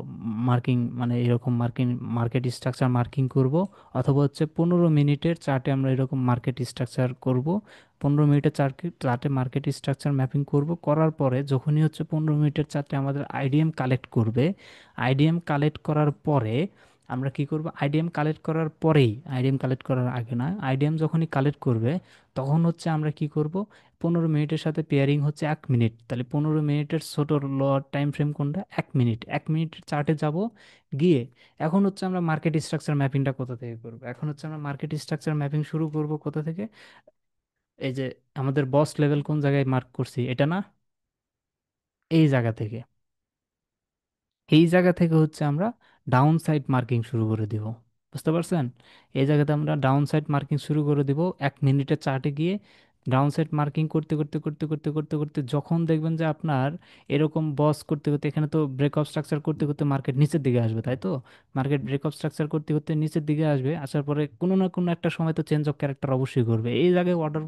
মার্কিং মানে এরকম মার্কিং, মার্কেট স্ট্রাকচার মার্কিং করব, অথবা হচ্ছে 15 মিনিটের চার্টে আমরা এরকম মার্কেট স্ট্রাকচার করব। 15 মিনিটের চার্টে মার্কেট স্ট্রাকচার ম্যাপিং করব, করার পরে যখনই হচ্ছে 15 মিনিটের চার্টে আমাদের আইডিএম কালেক্ট করবে, আইডিএম কালেক্ট করার পরে আমরা কি করব, আইডিএম কালেক্ট করার পরেই, আইডিএম কালেক্ট করার আগে না, আইডিএম যখনই কালেক্ট করবে তখন হচ্ছে আমরা কি করব, 15 মিনিটের সাথে পেয়ারিং হচ্ছে 1 মিনিট, তাহলে 15 মিনিটের ছোট লোয়ার টাইম ফ্রেম কোনটা, 1 মিনিট, 1 মিনিটের চার্টে যাব, গিয়ে এখন হচ্ছে আমরা মার্কেট স্ট্রাকচার ম্যাপিংটা কোথা থেকে করব, এখন হচ্ছে আমরা মার্কেট স্ট্রাকচার ম্যাপিং শুরু করব কোথা থেকে, এই যে আমাদের বস লেভেল কোন জায়গায় মার্ক করছি, এটা না, এই জায়গা থেকে, এই জায়গা থেকে হচ্ছে আমরা ডাউন সাইড মার্কিং শুরু করে দিব। বুঝতে পারছেন? এই জায়গাতে আমরা ডাউন সাইড মার্কিং শুরু করে দিব, 1 মিনিটের চার্টে গিয়ে ডাউন সাইড মার্কিং করতে করতে করতে করতে করতে করতে যখন দেখবেন যে আপনার এরকম বস করতে করতে, এখানে তো ব্রেকআপ স্ট্রাকচার করতে করতে মার্কেট নিচের দিকে আসবে, তাই তো? মার্কেট ব্রেকআপ স্ট্রাকচার করতে করতে নিচের দিকে আসবে, আসার পরে কোনো না কোনো একটা সময় তো চেঞ্জ অফ ক্যারেক্টার অবশ্যই করবে। এই জায়গায় অর্ডার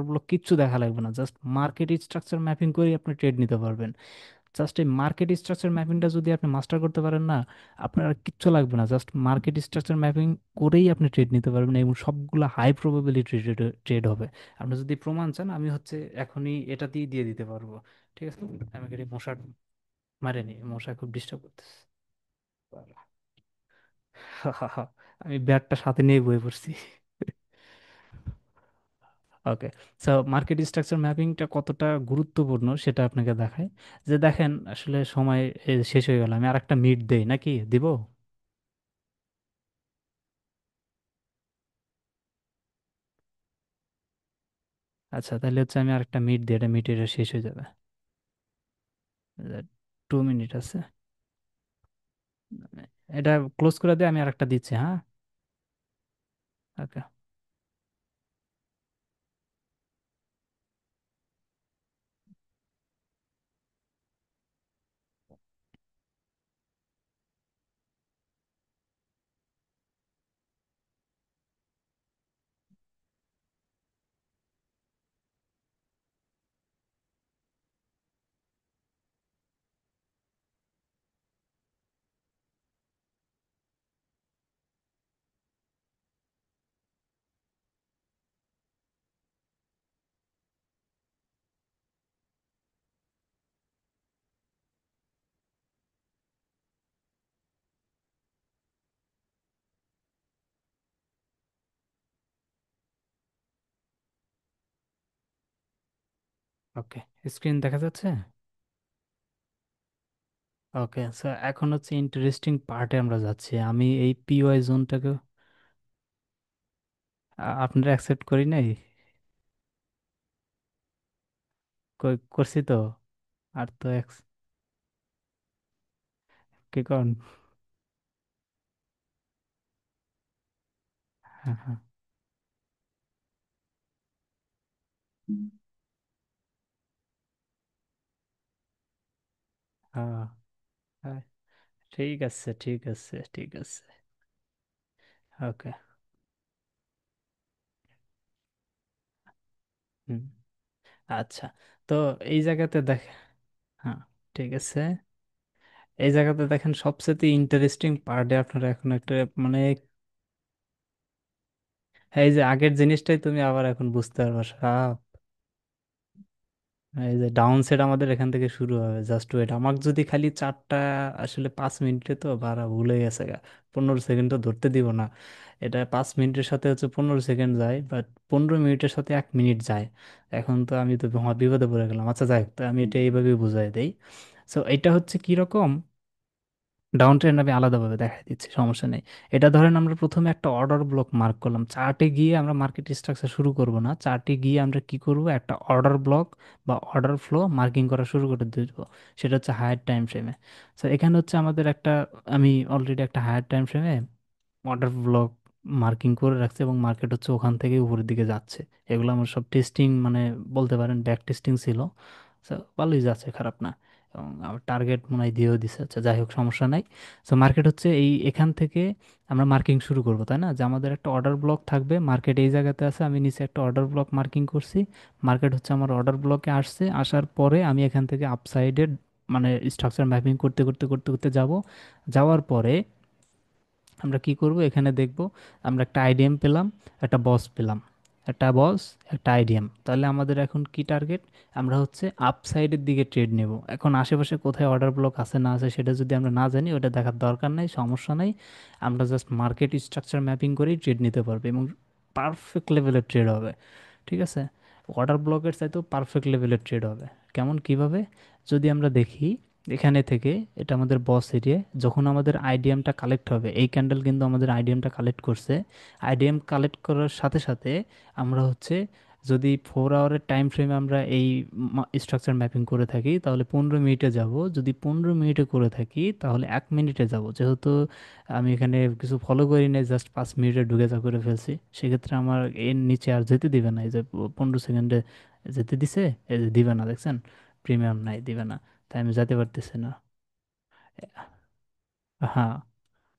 ব্লক কিচ্ছু দেখা লাগবে না, জাস্ট মার্কেট স্ট্রাকচার ম্যাপিং করেই আপনি ট্রেড নিতে পারবেন। জাস্ট এই মার্কেট স্ট্রাকচার ম্যাপিংটা যদি আপনি মাস্টার করতে পারেন না, আপনার আর কিচ্ছু লাগবে না, জাস্ট মার্কেট স্ট্রাকচার ম্যাপিং করেই আপনি ট্রেড নিতে পারবেন, এবং সবগুলো হাই প্রবাবিলিটি ট্রেড হবে। আপনি যদি প্রমাণ চান, আমি হচ্ছে এখনই এটা দিয়ে দিতে পারবো। ঠিক আছে, আমাকে এই মশা মারেনি, মশা খুব ডিস্টার্ব করতেছে। আমি ব্যাটটা সাথে নিয়ে বয়ে পড়ছি। ওকে, সো মার্কেট স্ট্রাকচার ম্যাপিংটা কতটা গুরুত্বপূর্ণ সেটা আপনাকে দেখায়। যে দেখেন, আসলে সময় শেষ হয়ে গেল, আমি আর একটা মিট দেই নাকি দিব? আচ্ছা, তাহলে হচ্ছে আমি আর একটা মিট দিই, এটা মিট, এটা শেষ হয়ে যাবে। 2 মিনিট আছে। এটা ক্লোজ করে দিয়ে আমি আরেকটা দিচ্ছি, হ্যাঁ। ওকে। ওকে, স্ক্রিন দেখা যাচ্ছে। ওকে স্যার, এখন হচ্ছে ইন্টারেস্টিং পার্টে আমরা যাচ্ছি। আমি এই পিওয়াই জোনটাকে আপনারা অ্যাকসেপ্ট করি নাই। করছি তো। আর তো কি কন। হ্যাঁ, হ্যাঁ, হ্যাঁ, হ্যাঁ, ঠিক আছে, ঠিক আছে, ঠিক আছে। ওকে। হুম। আচ্ছা। তো এই জায়গাতে দেখ। হ্যাঁ, ঠিক আছে। এই জায়গাতে দেখেন সবচেয়ে ইন্টারেস্টিং পার্টে আপনারা এখন একটা মানে, এই যে আগের জিনিসটাই তুমি আবার এখন বুঝতে পারবে সব। এই যে ডাউন সেট আমাদের এখান থেকে শুরু হবে, জাস্ট ওয়েট। আমার যদি খালি চারটা, আসলে 5 মিনিটে তো বাড়া ভুলে গেছে গা। 15 সেকেন্ড তো ধরতে দিব না। এটা 5 মিনিটের সাথে হচ্ছে 15 সেকেন্ড যায়, বাট 15 মিনিটের সাথে 1 মিনিট যায়। এখন তো আমি তো বিপদে পড়ে গেলাম। আচ্ছা যাই হোক, তো আমি এটা এইভাবে বুঝাই দেই। সো এটা হচ্ছে কি রকম, ডাউন ট্রেন্ড আমি আলাদাভাবে দেখাই দিচ্ছি, সমস্যা নেই। এটা ধরেন আমরা প্রথমে একটা অর্ডার ব্লক মার্ক করলাম। চার্টে গিয়ে আমরা মার্কেট স্ট্রাকচার শুরু করব না, চার্টে গিয়ে আমরা কি করব, একটা অর্ডার ব্লক বা অর্ডার ফ্লো মার্কিং করা শুরু করে দেব। সেটা হচ্ছে হায়ার টাইম ফ্রেমে। তো এখানে হচ্ছে আমাদের একটা, আমি অলরেডি একটা হায়ার টাইম ফ্রেমে অর্ডার ব্লক মার্কিং করে রাখছে, এবং মার্কেট হচ্ছে ওখান থেকে উপরের দিকে যাচ্ছে। এগুলো আমার সব টেস্টিং, মানে বলতে পারেন ব্যাক টেস্টিং ছিল। তো ভালোই যাচ্ছে, খারাপ না। এবং আমার টার্গেট মনে হয় দিয়েও দিছে। আচ্ছা যাই হোক, সমস্যা নাই। সো মার্কেট হচ্ছে এখান থেকে আমরা মার্কিং শুরু করবো, তাই না? যে আমাদের একটা অর্ডার ব্লক থাকবে, মার্কেট এই জায়গাতে আছে, আমি নিচে একটা অর্ডার ব্লক মার্কিং করছি। মার্কেট হচ্ছে আমার অর্ডার ব্লকে আসছে, আসার পরে আমি এখান থেকে আপসাইডের মানে স্ট্রাকচার ম্যাপিং করতে করতে করতে করতে যাব। যাওয়ার পরে আমরা কি করব, এখানে দেখব আমরা একটা আইডিএম পেলাম, একটা বস পেলাম। একটা বস, একটা আইডিএম। তাহলে আমাদের এখন কি টার্গেট? আমরা হচ্ছে আপসাইডের দিকে ট্রেড নেব। এখন আশেপাশে কোথায় অর্ডার ব্লক আছে না আছে সেটা যদি আমরা না জানি, ওটা দেখার দরকার নাই, সমস্যা নাই। আমরা জাস্ট মার্কেট স্ট্রাকচার ম্যাপিং করেই ট্রেড নিতে পারবো, এবং পারফেক্ট লেভেলের ট্রেড হবে। ঠিক আছে? অর্ডার ব্লকের চাইতেও পারফেক্ট লেভেলের ট্রেড হবে। কেমন, কিভাবে? যদি আমরা দেখি এখানে থেকে, এটা আমাদের বস এরিয়া, যখন আমাদের আইডিএমটা কালেক্ট হবে, এই ক্যান্ডেল কিন্তু আমাদের আইডিএমটা কালেক্ট করছে। আইডিএম কালেক্ট করার সাথে সাথে আমরা হচ্ছে, যদি 4 আওয়ারের টাইম ফ্রেমে আমরা এই স্ট্রাকচার ম্যাপিং করে থাকি, তাহলে 15 মিনিটে যাব। যদি 15 মিনিটে করে থাকি, তাহলে 1 মিনিটে যাব। যেহেতু আমি এখানে কিছু ফলো করি নাই, জাস্ট 5 মিনিটে ঢুকে যা করে ফেলছি, সেক্ষেত্রে আমার এর নিচে আর যেতে দিবে না। এই যে 15 সেকেন্ডে যেতে দিছে, এই যে দিবে না, দেখছেন? প্রিমিয়াম নাই, দিবে না। তাই আমি যেতে পারতেছি না। হ্যাঁ,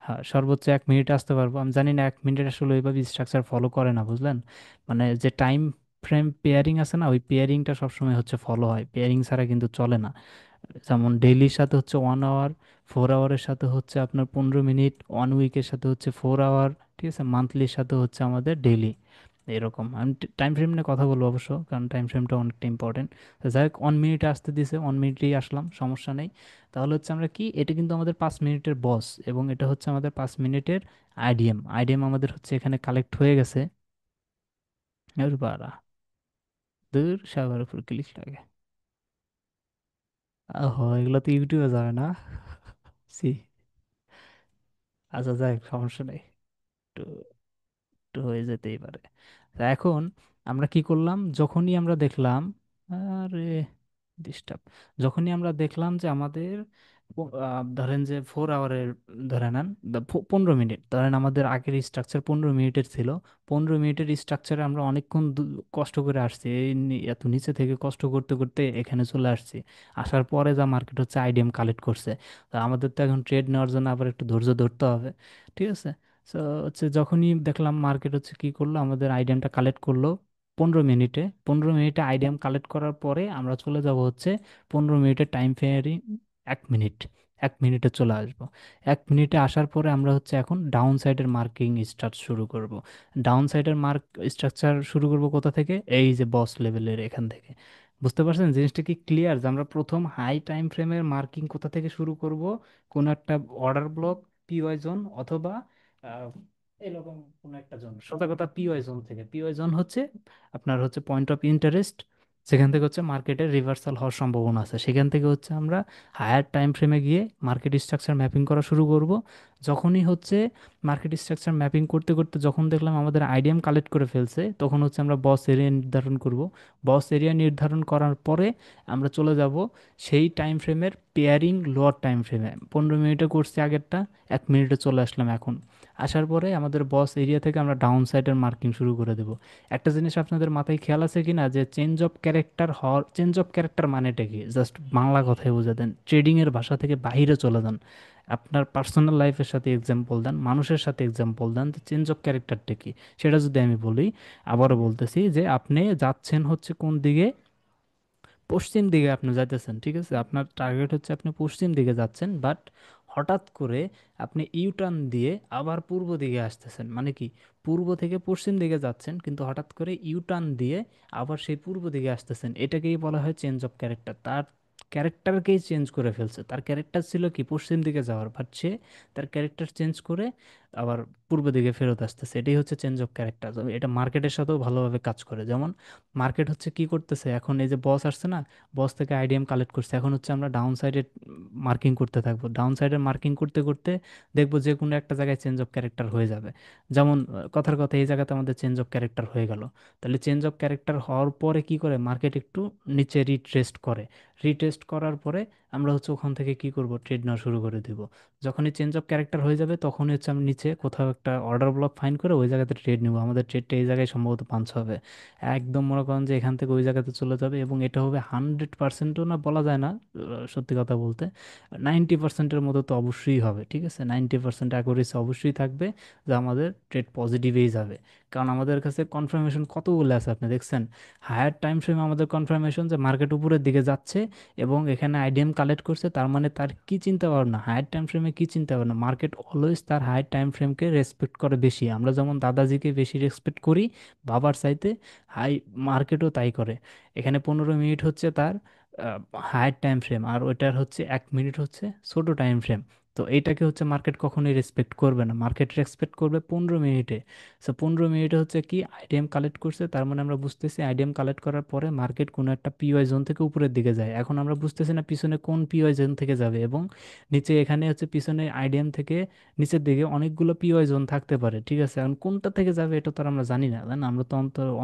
হ্যাঁ, সর্বোচ্চ 1 মিনিটে আসতে পারবো। আমি জানি না 1 মিনিট আসলে ওইভাবে স্ট্রাকচার ফলো করে না, বুঝলেন? মানে যে টাইম ফ্রেম পেয়ারিং আছে না, ওই পেয়ারিংটা সবসময় হচ্ছে ফলো হয়, পেয়ারিং ছাড়া কিন্তু চলে না। যেমন ডেইলির সাথে হচ্ছে 1 আওয়ার, 4 আওয়ারের সাথে হচ্ছে আপনার 15 মিনিট, 1 উইকের সাথে হচ্ছে 4 আওয়ার, ঠিক আছে, মান্থলির সাথে হচ্ছে আমাদের ডেইলি। এরকম আমি টাইম ফ্রেম নিয়ে কথা বলবো অবশ্য, কারণ টাইম ফ্রেমটা অনেকটা ইম্পর্টেন্ট। তো যাই হোক, 1 মিনিটে আসতে দিছে, 1 মিনিটেই আসলাম, সমস্যা নেই। তাহলে হচ্ছে আমরা কি, এটা কিন্তু আমাদের 5 মিনিটের বস, এবং এটা হচ্ছে আমাদের 5 মিনিটের আইডিএম। আইডিএম আমাদের হচ্ছে এখানে কালেক্ট হয়ে গেছে। এর বারা দূর সাগর উপর ক্লিক লাগে। ওহো, এগুলো তো ইউটিউবে যাবে না। সি। আচ্ছা যাই হোক, সমস্যা নেই। একটু একটু হয়ে যেতেই পারে। তা এখন আমরা কি করলাম, যখনই আমরা দেখলাম, আরে ডিস্টার্ব, যখনই আমরা দেখলাম যে আমাদের ধরেন যে 4 আওয়ারের, ধরে নেন 15 মিনিট, ধরেন আমাদের আগের স্ট্রাকচার 15 মিনিটের ছিল, 15 মিনিটের স্ট্রাকচারে আমরা অনেকক্ষণ কষ্ট করে আসছি, এত নিচে থেকে কষ্ট করতে করতে এখানে চলে আসছি। আসার পরে যা মার্কেট হচ্ছে আইডিএম কালেক্ট করছে, তো আমাদের তো এখন ট্রেড নেওয়ার জন্য আবার একটু ধৈর্য ধরতে হবে, ঠিক আছে। তো হচ্ছে যখনই দেখলাম মার্কেট হচ্ছে কি করলো, আমাদের আইডিএমটা কালেক্ট করলো 15 মিনিটে, 15 মিনিটে আইডিয়াম কালেক্ট করার পরে আমরা চলে যাব হচ্ছে 15 মিনিটের টাইম ফ্রেম, 1 মিনিট, 1 মিনিটে চলে আসবো। 1 মিনিটে আসার পরে আমরা হচ্ছে এখন ডাউন সাইডের মার্কিং স্টার্ট শুরু করব। ডাউন সাইডের মার্ক স্ট্রাকচার শুরু করব কোথা থেকে, এই যে বস লেভেলের এখান থেকে। বুঝতে পারছেন জিনিসটা কি ক্লিয়ার, যে আমরা প্রথম হাই টাইম ফ্রেমের মার্কিং কোথা থেকে শুরু করব, কোন একটা অর্ডার ব্লক, পিওয়াই জোন, অথবা এরকম কোন একটা জোন, সোজা কথা পিওয়াই জোন থেকে। পিওয়াই জোন হচ্ছে আপনার হচ্ছে পয়েন্ট অফ ইন্টারেস্ট, সেখান থেকে হচ্ছে মার্কেটের রিভার্সাল হওয়ার সম্ভাবনা আছে, সেখান থেকে হচ্ছে আমরা হায়ার টাইম ফ্রেমে গিয়ে মার্কেট স্ট্রাকচার ম্যাপিং করা শুরু করব। যখনই হচ্ছে মার্কেট স্ট্রাকচার ম্যাপিং করতে করতে যখন দেখলাম আমাদের আইডিএম কালেক্ট করে ফেলছে, তখন হচ্ছে আমরা বস এরিয়া নির্ধারণ করব। বস এরিয়া নির্ধারণ করার পরে আমরা চলে যাব সেই টাইম ফ্রেমের পেয়ারিং লোয়ার টাইম ফ্রেমে। 15 মিনিটে করছি আগেরটা, 1 মিনিটে চলে আসলাম এখন। আসার পরে আমাদের বস এরিয়া থেকে আমরা ডাউন সাইডের মার্কিং শুরু করে দেব। একটা জিনিস আপনাদের মাথায় খেয়াল আছে কি না, যে চেঞ্জ অফ ক্যারেক্টার হওয়ার, চেঞ্জ অফ ক্যারেক্টার মানেটা কি, জাস্ট বাংলা কথায় বুঝে দেন, ট্রেডিং এর ভাষা থেকে বাইরে চলে যান, আপনার পার্সোনাল লাইফের সাথে এক্সাম্পল দেন, মানুষের সাথে এক্সাম্পল দেন, যে চেঞ্জ অফ ক্যারেক্টারটা কি। সেটা যদি আমি বলি, আবারও বলতেছি, যে আপনি যাচ্ছেন হচ্ছে কোন দিকে, পশ্চিম দিকে আপনি যাইতেছেন, ঠিক আছে, আপনার টার্গেট হচ্ছে আপনি পশ্চিম দিকে যাচ্ছেন, বাট হঠাৎ করে আপনি ইউটার্ন দিয়ে আবার পূর্ব দিকে আসতেছেন, মানে কি, পূর্ব থেকে পশ্চিম দিকে যাচ্ছেন কিন্তু হঠাৎ করে ইউটার্ন দিয়ে আবার সেই পূর্ব দিকে আসতেছেন, এটাকেই বলা হয় চেঞ্জ অফ ক্যারেক্টার। তার ক্যারেক্টারকেই চেঞ্জ করে ফেলছে, তার ক্যারেক্টার ছিল কি পশ্চিম দিকে যাওয়ার, বাট সে তার ক্যারেক্টার চেঞ্জ করে আবার পূর্ব দিকে ফেরত আসতেছে, এটাই হচ্ছে চেঞ্জ অফ ক্যারেক্টার। এটা মার্কেটের সাথেও ভালোভাবে কাজ করে। যেমন মার্কেট হচ্ছে কি করতেছে, এখন এই যে বস আসছে না, বস থেকে আইডিএম কালেক্ট করছে, এখন হচ্ছে আমরা ডাউন সাইডে মার্কিং করতে থাকবো, ডাউন সাইডে মার্কিং করতে করতে দেখবো যে কোনো একটা জায়গায় চেঞ্জ অফ ক্যারেক্টার হয়ে যাবে। যেমন কথার কথা এই জায়গাতে আমাদের চেঞ্জ অফ ক্যারেক্টার হয়ে গেল, তাহলে চেঞ্জ অফ ক্যারেক্টার হওয়ার পরে কি করে মার্কেট একটু নিচে রিট্রেস্ট করে, রিটেস্ট করার পরে আমরা হচ্ছে ওখান থেকে কি করব, ট্রেড নেওয়া শুরু করে দিব। যখনই চেঞ্জ অফ ক্যারেক্টার হয়ে যাবে তখনই হচ্ছে আমরা নিচে কোথাও একটা অর্ডার ব্লক ফাইন করে ওই জায়গাতে ট্রেড নিব, আমাদের ট্রেডটা এই জায়গায় সম্ভবত পাঞ্চ হবে। একদম মনে করেন যে এখান থেকে ওই জায়গাতে চলে যাবে, এবং এটা হবে 100%ও না, বলা যায় না, সত্যি কথা বলতে 90%-এর মতো তো অবশ্যই হবে, ঠিক আছে, 90% অ্যাকুরেসি অবশ্যই থাকবে যে আমাদের ট্রেড পজিটিভেই যাবে। কারণ আমাদের কাছে কনফার্মেশন কতগুলো আছে আপনি দেখছেন, হায়ার টাইম ফ্রেমে আমাদের কনফার্মেশন যে মার্কেট উপরের দিকে যাচ্ছে এবং এখানে আইডিএম কালেক্ট করছে, তার মানে তার কি চিন্তা ভাবনা, হায়ার টাইম ফ্রেমে কি চিন্তা ভাবনা, মার্কেট অলওয়েজ তার হায়ার টাইম ফ্রেমকে রেসপেক্ট করে বেশি, আমরা যেমন দাদাজিকে বেশি রেসপেক্ট করি বাবার চাইতে, হাই মার্কেটও তাই করে। এখানে 15 মিনিট হচ্ছে তার হায়ার টাইম ফ্রেম, আর ওইটার হচ্ছে 1 মিনিট হচ্ছে ছোট টাইম ফ্রেম। তো এইটাকে হচ্ছে মার্কেট কখনোই রেসপেক্ট করবে না, মার্কেট রেসপেক্ট করবে 15 মিনিটে। সো 15 মিনিটে হচ্ছে কি আইডিএম কালেক্ট করছে, তার মানে আমরা বুঝতেছি আইডিএম কালেক্ট করার পরে মার্কেট কোনো একটা পিওয়াই জোন থেকে উপরের দিকে যায়, এখন আমরা বুঝতেছি না পিছনে কোন পিওয়াই জোন থেকে যাবে, এবং নিচে এখানে হচ্ছে পিছনে আইডিএম থেকে নিচের দিকে অনেকগুলো পিওয়াই জোন থাকতে পারে, ঠিক আছে, এখন কোনটা থেকে যাবে এটা তো আর আমরা জানি না, তাই না, আমরা তো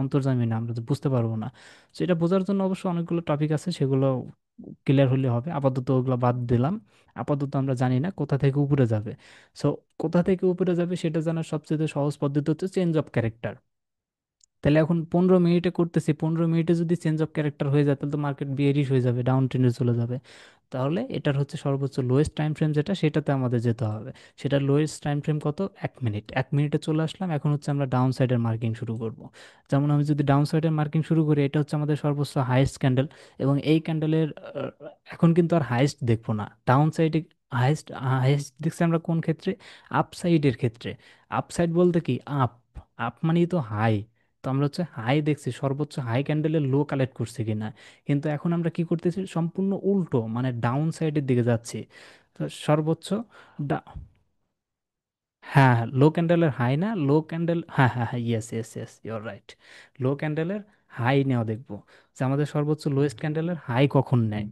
অন্তর্জামী না, আমরা তো বুঝতে পারবো না। তো এটা বোঝার জন্য অবশ্য অনেকগুলো টপিক আছে, সেগুলো ক্লিয়ার হলে হবে, আপাতত ওগুলো বাদ দিলাম। আপাতত আমরা জানি না কোথা থেকে উপরে যাবে। সো কোথা থেকে উপরে যাবে সেটা জানার সবচেয়ে সহজ পদ্ধতি হচ্ছে চেঞ্জ অফ ক্যারেক্টার। তাহলে এখন 15 মিনিটে করতেছি, 15 মিনিটে যদি চেঞ্জ অফ ক্যারেক্টার হয়ে যায় তাহলে তো মার্কেট বিয়ারিশ হয়ে যাবে, ডাউন ট্রেন্ডে চলে যাবে। তাহলে এটার হচ্ছে সর্বোচ্চ লোয়েস্ট টাইম ফ্রেম যেটা, সেটাতে আমাদের যেতে হবে। সেটার লোয়েস্ট টাইম ফ্রেম কত, 1 মিনিট, 1 মিনিটে চলে আসলাম, এখন হচ্ছে আমরা ডাউন সাইডের মার্কিং শুরু করব। যেমন আমি যদি ডাউন সাইডের মার্কিং শুরু করি, এটা হচ্ছে আমাদের সর্বোচ্চ হাইয়েস্ট ক্যান্ডেল, এবং এই ক্যান্ডেলের এখন কিন্তু আর হাইয়েস্ট দেখবো না, ডাউন সাইডে হাইয়েস্ট, হাইয়েস্ট দেখছি আমরা কোন ক্ষেত্রে, আপ সাইডের ক্ষেত্রে। আপ সাইড বলতে কি, আপ, আপ মানেই তো হাই, তো আমরা হচ্ছে হাই দেখছি, সর্বোচ্চ হাই ক্যান্ডেলের লো কালেক্ট করছে কিনা। কিন্তু এখন আমরা কি করতেছি, সম্পূর্ণ উল্টো, মানে ডাউন সাইডের দিকে যাচ্ছি। তো সর্বোচ্চ ডা- হ্যাঁ হ্যাঁ, লো ক্যান্ডেলের হাই না, লো ক্যান্ডেল, হ্যাঁ হ্যাঁ হ্যাঁ, yes yes yes, your right. Low ক্যান্ডেলের হাই নেওয়া দেখবো, যে আমাদের সর্বোচ্চ লোয়েস্ট ক্যান্ডেলের হাই কখন নেয়।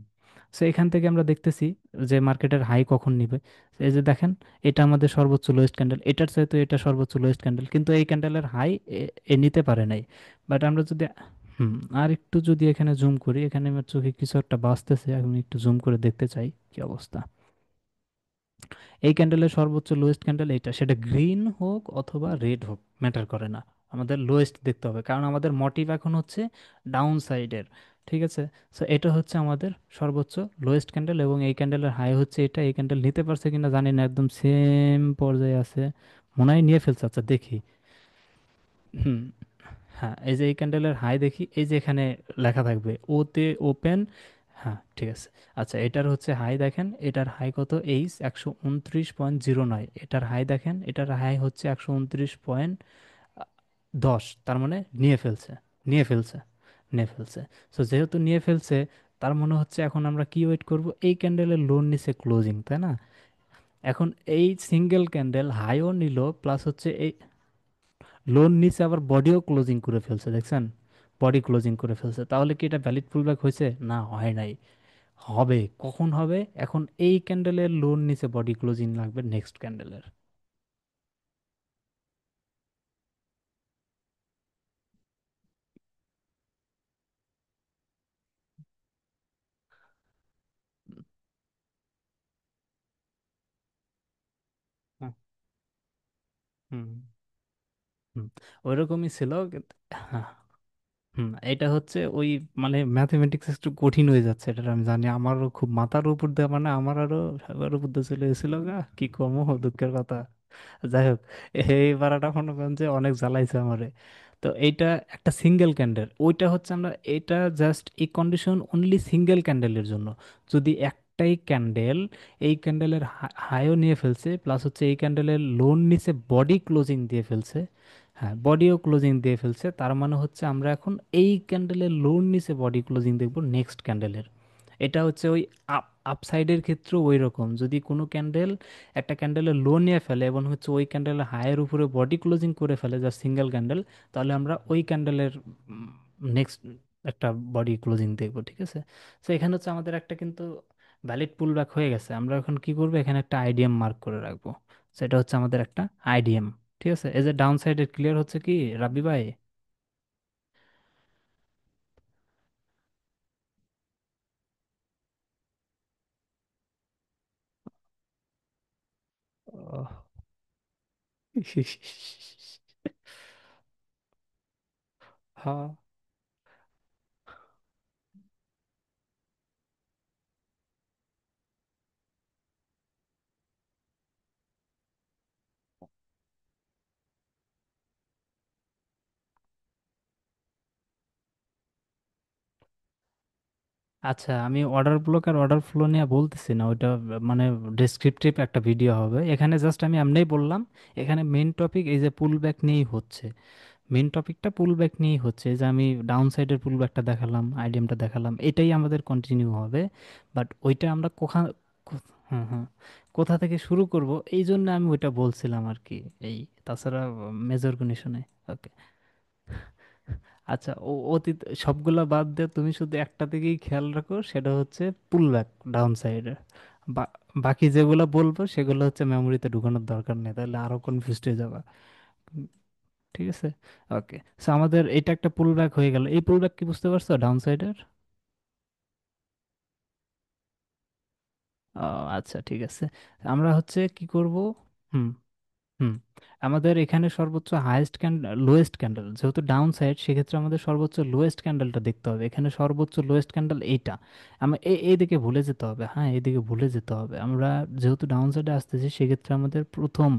সো এখান থেকে আমরা দেখতেছি যে মার্কেটের হাই কখন নিবে। এই যে দেখেন, এটা আমাদের সর্বোচ্চ লোয়েস্ট ক্যান্ডেল, এটার চাইতে এটা সর্বোচ্চ লোয়েস্ট ক্যান্ডেল, কিন্তু এই ক্যান্ডেলের হাই এ এ নিতে পারে নাই। বাট আমরা যদি, হুম। আর একটু যদি এখানে জুম করি, এখানে আমার চোখে কিছু একটা বাজতেছে, আমি একটু জুম করে দেখতে চাই কি অবস্থা। এই ক্যান্ডেলের সর্বোচ্চ লোয়েস্ট ক্যান্ডেল এইটা, সেটা গ্রিন হোক অথবা রেড হোক ম্যাটার করে না, আমাদের লোয়েস্ট দেখতে হবে, কারণ আমাদের মোটিভ এখন হচ্ছে ডাউন সাইডের। ঠিক আছে। সো এটা হচ্ছে আমাদের সর্বোচ্চ লোয়েস্ট ক্যান্ডেল, এবং এই ক্যান্ডেলের হাই হচ্ছে এটা। এই ক্যান্ডেল নিতে পারছে কিনা জানি না, একদম সেম পর্যায়ে আছে, মনে হয় নিয়ে ফেলছে। আচ্ছা দেখি। হুম। হ্যাঁ, এই যে এই ক্যান্ডেলের হাই দেখি, এই যে এখানে লেখা থাকবে ওতে ওপেন। হ্যাঁ ঠিক আছে। আচ্ছা এটার হচ্ছে হাই দেখেন, এটার হাই কত, 129.09। এটার হাই দেখেন, এটার হাই হচ্ছে 129.10। তার মানে নিয়ে ফেলছে, নিয়ে ফেলছে, নিয়ে ফেলছে। সো যেহেতু নিয়ে ফেলছে, তার মনে হচ্ছে এখন আমরা কি ওয়েট করব, এই ক্যান্ডেলের লোন নিচে ক্লোজিং, তাই না? এখন এই সিঙ্গেল ক্যান্ডেল হাইও নিল, প্লাস হচ্ছে এই লোন নিচে আবার বডিও ক্লোজিং করে ফেলছে, দেখছেন? বডি ক্লোজিং করে ফেলছে, তাহলে কি এটা ভ্যালিড পুলব্যাক হয়েছে? না, হয় নাই। হবে, কখন হবে? এখন এই ক্যান্ডেলের লোন নিচে বডি ক্লোজিং লাগবে নেক্সট ক্যান্ডেলের। হুম। হুম। হুম। ওইরকমই ছিল হ্যাঁ। হুম, এটা হচ্ছে ওই মানে ম্যাথমেটিক্স একটু কঠিন হয়ে যাচ্ছে, এটা আমি জানি। আমারও খুব মাথার উপর দিয়ে, মানে আমার আরো সাগরের উপর দিয়ে চলে গেছিল গা, কি কম দুঃখের কথা। যাই হোক, এই বারাটা মনে করেন যে অনেক জ্বালাইছে আমারে। তো এইটা একটা সিঙ্গেল ক্যান্ডেল, ওইটা হচ্ছে আমরা, এটা জাস্ট এই কন্ডিশন অনলি সিঙ্গেল ক্যান্ডেলের জন্য। যদি একটাই ক্যান্ডেল এই ক্যান্ডেলের হাইও নিয়ে ফেলছে, প্লাস হচ্ছে এই ক্যান্ডেলের লোন নিচে বডি ক্লোজিং দিয়ে ফেলছে, হ্যাঁ বডিও ক্লোজিং দিয়ে ফেলছে, তার মানে হচ্ছে আমরা এখন এই ক্যান্ডেলের লোন নিচে বডি ক্লোজিং দেখব নেক্সট ক্যান্ডেলের। এটা হচ্ছে ওই আপসাইডের ক্ষেত্রেও ওই রকম, যদি কোনো ক্যান্ডেল একটা ক্যান্ডেলের লো নিয়ে ফেলে এবং হচ্ছে ওই ক্যান্ডেলের হায়ের উপরে বডি ক্লোজিং করে ফেলে যা সিঙ্গেল ক্যান্ডেল, তাহলে আমরা ওই ক্যান্ডেলের নেক্সট একটা বডি ক্লোজিং দেখবো। ঠিক আছে। তো এখানে হচ্ছে আমাদের একটা কিন্তু ভ্যালিড পুল ব্যাক হয়ে গেছে। আমরা এখন কি করবো, এখানে একটা আইডিএম মার্ক করে রাখবো, সেটা হচ্ছে আমাদের একটা আইডিএম। ঠিক আছে। এই যে ডাউন সাইডের ক্লিয়ার হচ্ছে কি রাব্বি ভাই? ওহ। হ্যাঁ। আচ্ছা, আমি অর্ডার ব্লক আর অর্ডার ফ্লো নিয়ে বলতেছি না, ওইটা মানে ডেসক্রিপটিভ একটা ভিডিও হবে। এখানে জাস্ট আমি এমনিই বললাম, এখানে মেন টপিক এই যে পুল ব্যাক নিয়েই হচ্ছে। মেন টপিকটা পুল ব্যাক নিয়েই হচ্ছে, এই যে আমি ডাউন সাইডের পুল ব্যাকটা দেখালাম, আইডিএমটা দেখালাম, এটাই আমাদের কন্টিনিউ হবে। বাট ওইটা আমরা হ্যাঁ হ্যাঁ, কোথা থেকে শুরু করব, এই জন্য আমি ওইটা বলছিলাম আর কি। এই তাছাড়া মেজর কন্ডিশনে। ওকে। আচ্ছা, ও অতীত সবগুলা বাদ দিয়ে তুমি শুধু একটা দিকেই খেয়াল রাখো, সেটা হচ্ছে পুল ব্যাক ডাউন সাইডে। বাকি যেগুলো বলবো সেগুলো হচ্ছে মেমোরিতে ঢুকানোর দরকার নেই, তাহলে আরো কনফিউজড হয়ে যাবে। উম, ঠিক আছে। ওকে, সো আমাদের এটা একটা পুল ব্যাক হয়ে গেল। এই পুল ব্যাক কি বুঝতে পারছো ডাউন সাইডের? আচ্ছা ঠিক আছে। আমরা হচ্ছে কি করব? হুম। হুম। আমাদের এখানে সর্বোচ্চ হাইয়েস্ট ক্যান্ডেল, লোয়েস্ট ক্যান্ডেল যেহেতু ডাউন সাইড, সেক্ষেত্রে আমাদের সর্বোচ্চ লোয়েস্ট ক্যান্ডেলটা দেখতে হবে। এখানে সর্বোচ্চ লোয়েস্ট ক্যান্ডেল এইটা। আমরা এইদিকে ভুলে যেতে হবে, হ্যাঁ এইদিকে ভুলে যেতে হবে। আমরা যেহেতু ডাউন সাইডে আসতেছি, সেক্ষেত্রে আমাদের প্রথম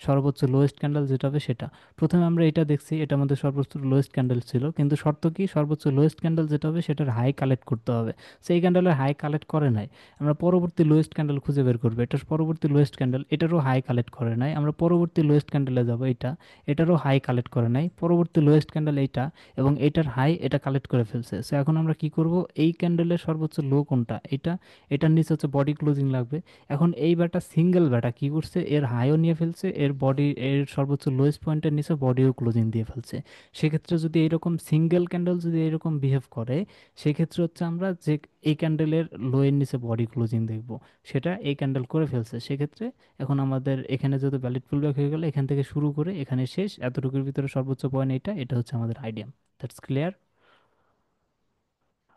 সর্বোচ্চ লোয়েস্ট ক্যান্ডেল যেটা হবে সেটা, প্রথমে আমরা এটা দেখছি, এটা আমাদের সর্বোচ্চ লোয়েস্ট ক্যান্ডেল ছিল, কিন্তু শর্ত কি, সর্বোচ্চ লোয়েস্ট ক্যান্ডেল যেটা হবে সেটার হাই কালেক্ট করতে হবে। সেই ক্যান্ডেলের হাই কালেক্ট করে নাই, আমরা পরবর্তী লোয়েস্ট ক্যান্ডেল খুঁজে বের করবো। এটার পরবর্তী লোয়েস্ট ক্যান্ডেল, এটারও হাই কালেক্ট করে নাই, আমরা পরবর্তী লোয়েস্ট ক্যান্ডেলে যাব এটা, এটারও হাই কালেক্ট করে নাই, পরবর্তী লোয়েস্ট ক্যান্ডেল এইটা, এবং এটার হাই এটা কালেক্ট করে ফেলছে। সো এখন আমরা কি করব, এই ক্যান্ডেলের সর্বোচ্চ লো কোনটা, এটা, এটার নিচে হচ্ছে বডি ক্লোজিং লাগবে। এখন এই ব্যাটা সিঙ্গেল ব্যাটা কি করছে, এর হাইও নিয়ে ফেলছে, এর বডি, এর সর্বোচ্চ লোয়েস্ট পয়েন্টের নিচে বডিও ক্লোজিং দিয়ে ফেলছে। সেক্ষেত্রে যদি এইরকম সিঙ্গেল ক্যান্ডেল যদি এরকম বিহেভ করে, সেক্ষেত্রে হচ্ছে আমরা যে এই ক্যান্ডেলের লো এর নিচে বডি ক্লোজিং দেখব, সেটা এই ক্যান্ডেল করে ফেলছে। সেক্ষেত্রে এখন আমাদের এখানে যেহেতু ভ্যালিড পুলব্যাক হয়ে গেল, এখান থেকে শুরু করে এখানে শেষ, এতটুকুর ভিতরে সর্বোচ্চ পয়েন্ট এটা, এটা হচ্ছে আমাদের idiom. That's clear.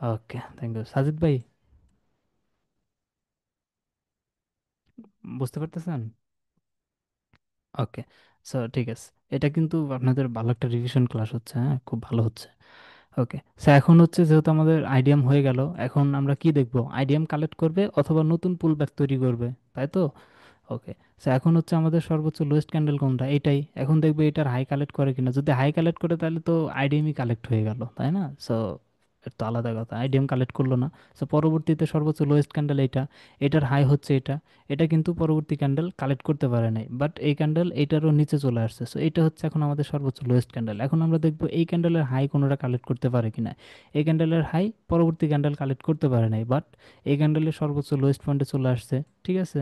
Okay, thank you Sajid ভাই। বুঝতে পারতেছেন? ওকে, সো ঠিক আছে। এটা কিন্তু আপনাদের ভালো একটা রিভিশন ক্লাস হচ্ছে, হ্যাঁ, খুব ভালো হচ্ছে। ওকে, সো এখন হচ্ছে যেহেতু আমাদের আইডিএম হয়ে গেল, এখন আমরা কি দেখব? আইডিএম কালেক্ট করবে অথবা নতুন পুলব্যাক তৈরি করবে, তাই তো? ওকে, সো এখন হচ্ছে আমাদের সর্বোচ্চ লোয়েস্ট ক্যান্ডেল কোনটা, এইটাই। এখন দেখবে এটার হাই কালেক্ট করে কিনা। যদি হাই কালেক্ট করে তাহলে তো আইডিএমই কালেক্ট হয়ে গেল, তাই না? সো এটা তো আলাদা কথা, আইডিএম কালেক্ট করলো না। সো পরবর্তীতে সর্বোচ্চ লোয়েস্ট ক্যান্ডেল এইটা, এটার হাই হচ্ছে এটা। এটা কিন্তু পরবর্তী ক্যান্ডেল কালেক্ট করতে পারে নাই, বাট এই ক্যান্ডেল এইটারও নিচে চলে আসছে। সো এটা হচ্ছে এখন আমাদের সর্বোচ্চ লোয়েস্ট ক্যান্ডেল। এখন আমরা দেখবো এই ক্যান্ডেলের হাই কোনোটা কালেক্ট করতে পারে কিনা। এই ক্যান্ডেলের হাই পরবর্তী ক্যান্ডেল কালেক্ট করতে পারে নাই, বাট এই ক্যান্ডেলের সর্বোচ্চ লোয়েস্ট পয়েন্টে চলে আসছে। ঠিক আছে,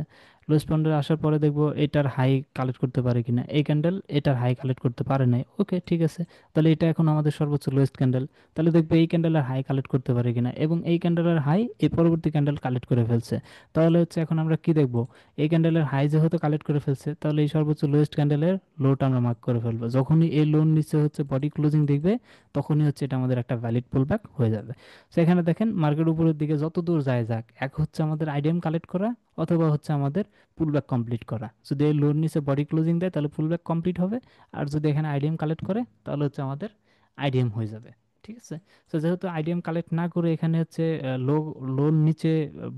লোয়েস্ট পয়েন্টে আসার পরে দেখবো এটার হাই কালেক্ট করতে পারে কিনা। এই ক্যান্ডেল এটার হাই কালেক্ট করতে পারে নাই, ওকে ঠিক আছে। তাহলে এটা এখন আমাদের সর্বোচ্চ লোয়েস্ট ক্যান্ডেল। তাহলে দেখবো এই ক্যান্ডেলের হাই কালেক্ট করতে পারে কিনা, এবং এই ক্যান্ডেলের হাই এই পরবর্তী ক্যান্ডেল কালেক্ট করে ফেলছে। তাহলে হচ্ছে এখন আমরা কি দেখবো? এই ক্যান্ডেলের হাই যেহেতু কালেক্ট করে ফেলছে, তাহলে এই সর্বোচ্চ লোয়েস্ট ক্যান্ডেলের লোটা আমরা মার্ক করে ফেলবো। যখনই এই লোর নিচে হচ্ছে বডি ক্লোজিং দেখবে, তখনই হচ্ছে এটা আমাদের একটা ভ্যালিড পুল ব্যাক হয়ে যাবে। সেখানে দেখেন মার্কেট উপরের দিকে যত দূর যায় যাক, এক হচ্ছে আমাদের আইডিএম কালেক্ট করা, অথবা হচ্ছে আমাদের পুলব্যাক কমপ্লিট করা। যদি এই লোড নিচে বডি ক্লোজিং দেয় তাহলে পুলব্যাক কমপ্লিট হবে। আর যদি এখানে আইডিএম কালেক্ট করে তাহলে হচ্ছে আমাদের আইডিএম হয়ে যাবে। ঠিক আছে, তো যেহেতু আইডিএম কালেক্ট না করে এখানে হচ্ছে লো লোর নিচে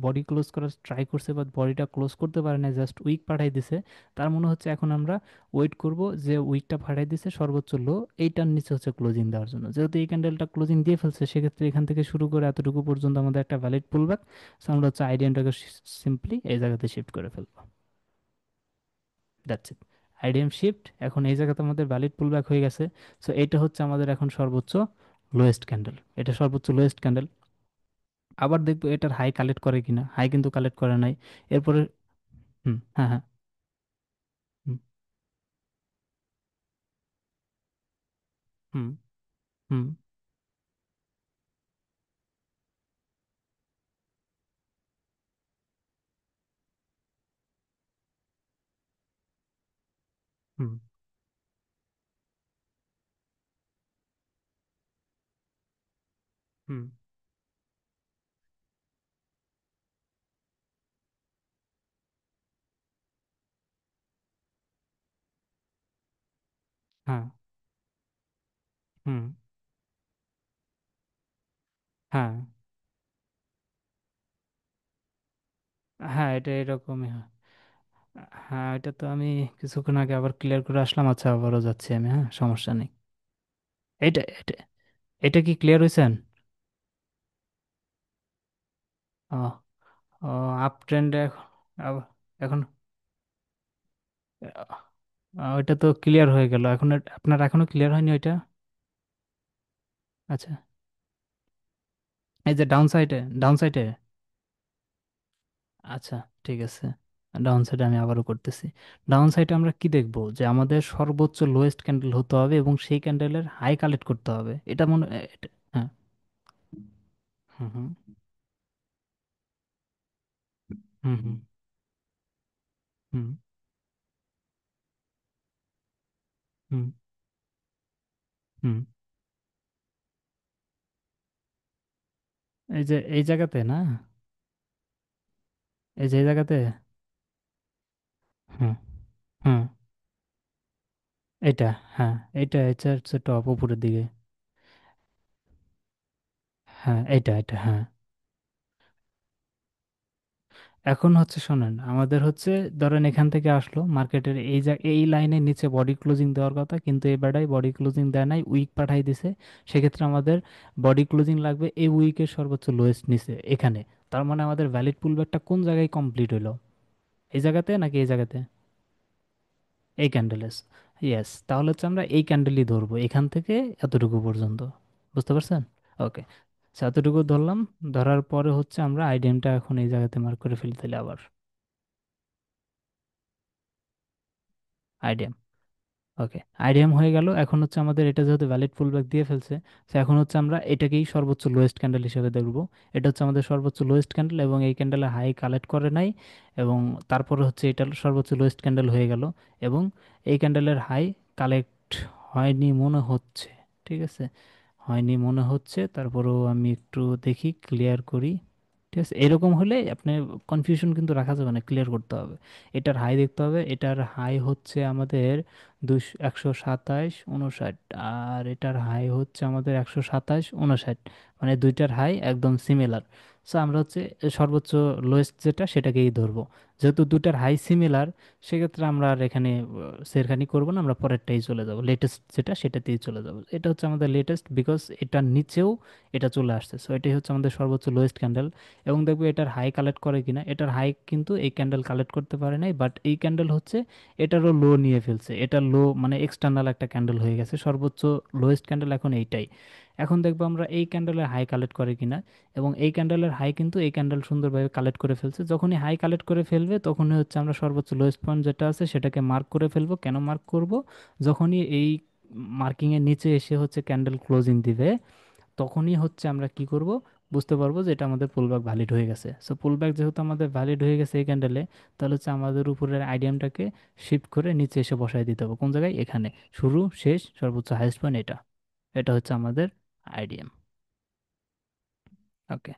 বডি ক্লোজ করার ট্রাই করছে, বা বডিটা ক্লোজ করতে পারে না, জাস্ট উইক পাঠাই দিছে। তার মনে হচ্ছে এখন আমরা ওয়েট করব যে উইকটা পাঠাই দিছে সর্বোচ্চ লো, এইটার নিচে হচ্ছে ক্লোজিং দেওয়ার জন্য। যেহেতু এই ক্যান্ডেলটা ক্লোজিং দিয়ে ফেলছে, সেক্ষেত্রে এখান থেকে শুরু করে এতটুকু পর্যন্ত আমাদের একটা ভ্যালিড পুলব্যাক। সো আমরা হচ্ছে আইডিএমটাকে সিম্পলি এই জায়গাতে শিফট করে ফেলবো। That's it. আইডিএম শিফট, এখন এই জায়গাতে আমাদের ভ্যালিড পুলব্যাক হয়ে গেছে। সো এটা হচ্ছে আমাদের এখন সর্বোচ্চ লোয়েস্ট ক্যান্ডেল, এটা সর্বোচ্চ লোয়েস্ট ক্যান্ডেল। আবার দেখবো এটার হাই কালেক্ট করে কিনা, হাই কিন্তু কালেক্ট করে নাই। এরপরে হুম, হ্যাঁ হ্যাঁ, হুম হুম হুম হুম হুম, হ্যাঁ, হুম, হ্যাঁ হ্যাঁ, এটা এরকমই হয়। হ্যাঁ, এটা তো আমি কিছুক্ষণ আগে আবার ক্লিয়ার করে আসলাম। আচ্ছা, আবারও যাচ্ছি আমি, হ্যাঁ, সমস্যা নেই। এটা এটা এটা কি ক্লিয়ার হয়েছেন? ও, ও, আপ ট্রেন্ডে এখন ওইটা তো ক্লিয়ার হয়ে গেল। এখন আপনার এখনো ক্লিয়ার হয়নি ওইটা? আচ্ছা, এই যে ডাউন সাইডে, ডাউন সাইডে। আচ্ছা, ঠিক আছে। ডাউন সাইডে আমি আবারও করতেছি। ডাউন সাইডে আমরা কি দেখবো? যে আমাদের সর্বোচ্চ লোয়েস্ট ক্যান্ডেল হতে হবে এবং সেই ক্যান্ডেলের হাই কালেক্ট করতে হবে, এটা মনে হ্যাঁ, হুম হুম হুম হুম হুম হুম হুম। এই যে এই জায়গাতে না, এই যে এই জায়গাতে, হুম হুম, এটা, হ্যাঁ, এটা হচ্ছে টপ উপরের দিকে। হ্যাঁ, এটা হ্যাঁ। এখন হচ্ছে শোনেন, আমাদের হচ্ছে ধরেন এখান থেকে আসলো মার্কেটের এই লাইনের নিচে বডি ক্লোজিং দেওয়ার কথা, কিন্তু এই বেড়াই বডি ক্লোজিং দেয় নাই, উইক পাঠাই দিছে। সেক্ষেত্রে আমাদের বডি ক্লোজিং লাগবে এই উইকের সর্বোচ্চ লোয়েস্ট নিচে এখানে। তার মানে আমাদের ভ্যালিড পুলব্যাকটা কোন জায়গায় কমপ্লিট হলো? এই জায়গাতে নাকি এই জায়গাতে? এই ক্যান্ডেলের, ইয়েস। তাহলে হচ্ছে আমরা এই ক্যান্ডেলই ধরবো এখান থেকে এতটুকু পর্যন্ত। বুঝতে পারছেন? ওকে, এতটুকু ধরলাম। ধরার পরে হচ্ছে আমরা আইডিএমটা এখন এই জায়গাতে মার্ক করে ফেলি তাহলে আবার। আইডিএম, ওকে, আইডিএম হয়ে গেল। এখন হচ্ছে আমাদের এটা যেহেতু ভ্যালিড পুলব্যাক দিয়ে ফেলছে, তো এখন হচ্ছে আমরা এটাকেই সর্বোচ্চ লোয়েস্ট ক্যান্ডেল হিসেবে দেখব। এটা হচ্ছে আমাদের সর্বোচ্চ লোয়েস্ট ক্যান্ডেল, এবং এই ক্যান্ডেলে হাই কালেক্ট করে নাই। এবং তারপরে হচ্ছে এটা সর্বোচ্চ লোয়েস্ট ক্যান্ডেল হয়ে গেল। এবং এই ক্যান্ডেলের হাই কালেক্ট হয়নি মনে হচ্ছে। ঠিক আছে, হয়নি মনে হচ্ছে, তারপরেও আমি একটু দেখি, ক্লিয়ার করি। ঠিক আছে, এরকম হলে আপনি কনফিউশন কিন্তু রাখা যাবে না, ক্লিয়ার করতে হবে। এটার হাই দেখতে হবে, এটার হাই হচ্ছে আমাদের 127 59, আর এটার হাই হচ্ছে আমাদের 127 59, মানে দুইটার হাই একদম সিমিলার। সো আমরা হচ্ছে সর্বোচ্চ লোয়েস্ট যেটা সেটাকেই ধরবো। যেহেতু দুটার হাই সিমিলার, সেক্ষেত্রে আমরা আর এখানে সেরখানি করবো না, আমরা পরেরটাই চলে যাব, লেটেস্ট যেটা সেটাতেই চলে যাব। এটা হচ্ছে আমাদের লেটেস্ট, বিকজ এটার নিচেও এটা চলে আসছে, সো এটাই হচ্ছে আমাদের সর্বোচ্চ লোয়েস্ট ক্যান্ডেল। এবং দেখবো এটার হাই কালেক্ট করে কিনা। এটার হাই কিন্তু এই ক্যান্ডেল কালেক্ট করতে পারে নাই, বাট এই ক্যান্ডেল হচ্ছে এটারও লো নিয়ে ফেলছে। এটা লো মানে এক্সটার্নাল একটা ক্যান্ডেল হয়ে গেছে, সর্বোচ্চ লোয়েস্ট ক্যান্ডেল এখন এইটাই। এখন দেখবো আমরা এই ক্যান্ডেলের হাই কালেক্ট করে কিনা। এবং এই ক্যান্ডেলের হাই কিন্তু এই ক্যান্ডেল সুন্দরভাবে কালেক্ট করে ফেলছে। যখনই হাই কালেক্ট করে ফেলবে তখনই হচ্ছে আমরা সর্বোচ্চ লোয়েস্ট পয়েন্ট যেটা আছে সেটাকে মার্ক করে ফেলবো। কেন মার্ক করব? যখনই এই মার্কিংয়ের নিচে এসে হচ্ছে ক্যান্ডেল ক্লোজিং দিবে, তখনই হচ্ছে আমরা কি করব, বুঝতে পারবো যে এটা আমাদের পুলব্যাক ভ্যালিড হয়ে গেছে। সো পুলব্যাক যেহেতু আমাদের ভ্যালিড হয়ে গেছে এই ক্যান্ডেলে, তাহলে হচ্ছে আমাদের উপরের আইডিয়ামটাকে শিফট করে নিচে এসে বসায় দিতে হবে। কোন জায়গায়? এখানে। শুরু শেষ সর্বোচ্চ হাইস্ট পয়েন্ট এটা। এটা হচ্ছে আমাদের আইডিয়াম। ওকে।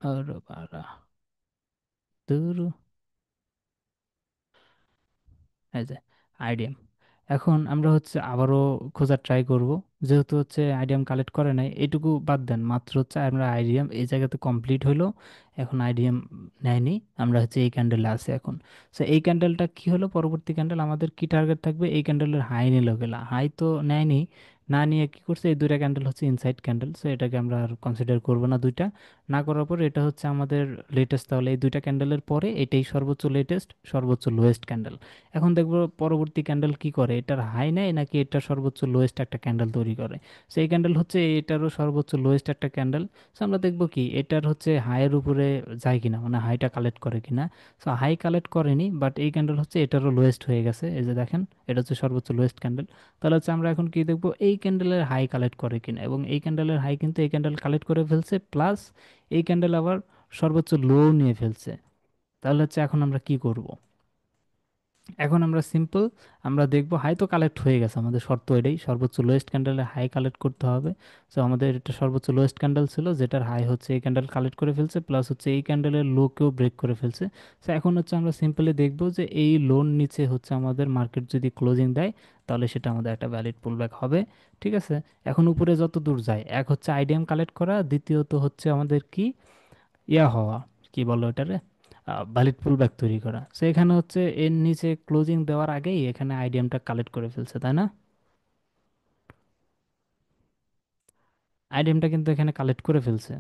আর বারা দূর, এই যে আইডিয়াম। এখন আমরা হচ্ছে আবারও খোঁজার ট্রাই করব। যেহেতু হচ্ছে আইডিয়াম কালেক্ট করে নাই, এটুকু বাদ দেন, মাত্র হচ্ছে আমরা আইডিয়াম এই জায়গাতে কমপ্লিট হলো। এখন আইডিয়াম নেয়নি, আমরা হচ্ছে এই ক্যান্ডেলে আছে এখন। সো এই ক্যান্ডেলটা কি হলো, পরবর্তী ক্যান্ডেল আমাদের কি টার্গেট থাকবে? এই ক্যান্ডেলের হাই নিল গেলা, হাই তো নেয়নি। না নিয়ে কি করছে, এই দুইটা ক্যান্ডেল হচ্ছে ইনসাইড ক্যান্ডেল, সো এটাকে আমরা আর কনসিডার করবো না দুইটা। না করার পর এটা হচ্ছে আমাদের লেটেস্ট, তাহলে এই দুইটা ক্যান্ডেলের পরে এটাই সর্বোচ্চ লেটেস্ট সর্বোচ্চ লোয়েস্ট ক্যান্ডেল। এখন দেখবো পরবর্তী ক্যান্ডেল কি করে, এটার হাই নেয় নাকি এটার সর্বোচ্চ লোয়েস্ট একটা ক্যান্ডেল তৈরি করে। সো এই ক্যান্ডেল হচ্ছে এটারও সর্বোচ্চ লোয়েস্ট একটা ক্যান্ডেল। সো আমরা দেখবো কি এটার হচ্ছে হাইয়ের উপরে যায় কিনা, মানে হাইটা কালেক্ট করে কিনা। সো হাই কালেক্ট করেনি, বাট এই ক্যান্ডেল হচ্ছে এটারও লোয়েস্ট হয়ে গেছে, এই যে দেখেন, এটা হচ্ছে সর্বোচ্চ লোয়েস্ট ক্যান্ডেল। তাহলে হচ্ছে আমরা এখন কি দেখবো, এই ক্যান্ডেলের হাই কালেক্ট করে কিনা। এবং এই ক্যান্ডেলের হাই কিন্তু এই ক্যান্ডেল কালেক্ট করে ফেলছে, প্লাস এই ক্যান্ডেল আবার সর্বোচ্চ লো নিয়ে ফেলছে। তাহলে হচ্ছে এখন আমরা কি করব? এখন আমরা সিম্পল, আমরা দেখবো হাই তো কালেক্ট হয়ে গেছে, আমাদের শর্ত এটাই, সর্বোচ্চ লোয়েস্ট ক্যান্ডেলের হাই কালেক্ট করতে হবে। সো আমাদের এটা সর্বোচ্চ লোয়েস্ট ক্যান্ডেল ছিল, যেটার হাই হচ্ছে এই ক্যান্ডেল কালেক্ট করে ফেলছে, প্লাস হচ্ছে এই ক্যান্ডেলের লোকেও ব্রেক করে ফেলছে। সো এখন হচ্ছে আমরা সিম্পলি দেখবো যে এই লোন নিচে হচ্ছে আমাদের মার্কেট যদি ক্লোজিং দেয়, তাহলে সেটা আমাদের একটা ভ্যালিড পুলব্যাক হবে। ঠিক আছে। এখন উপরে যত দূর যায়, এক হচ্ছে আইডিএম কালেক্ট করা, দ্বিতীয়ত হচ্ছে আমাদের কি ইয়া হওয়া, কি বলো এটারে, ভ্যালিড পুলব্যাক তৈরি করা। সো এখানে হচ্ছে এর নিচে ক্লোজিং দেওয়ার আগেই এখানে আইডিয়ামটা কালেক্ট করে ফেলছে, তাই না? আইডিয়ামটা কিন্তু এখানে কালেক্ট করে ফেলছে।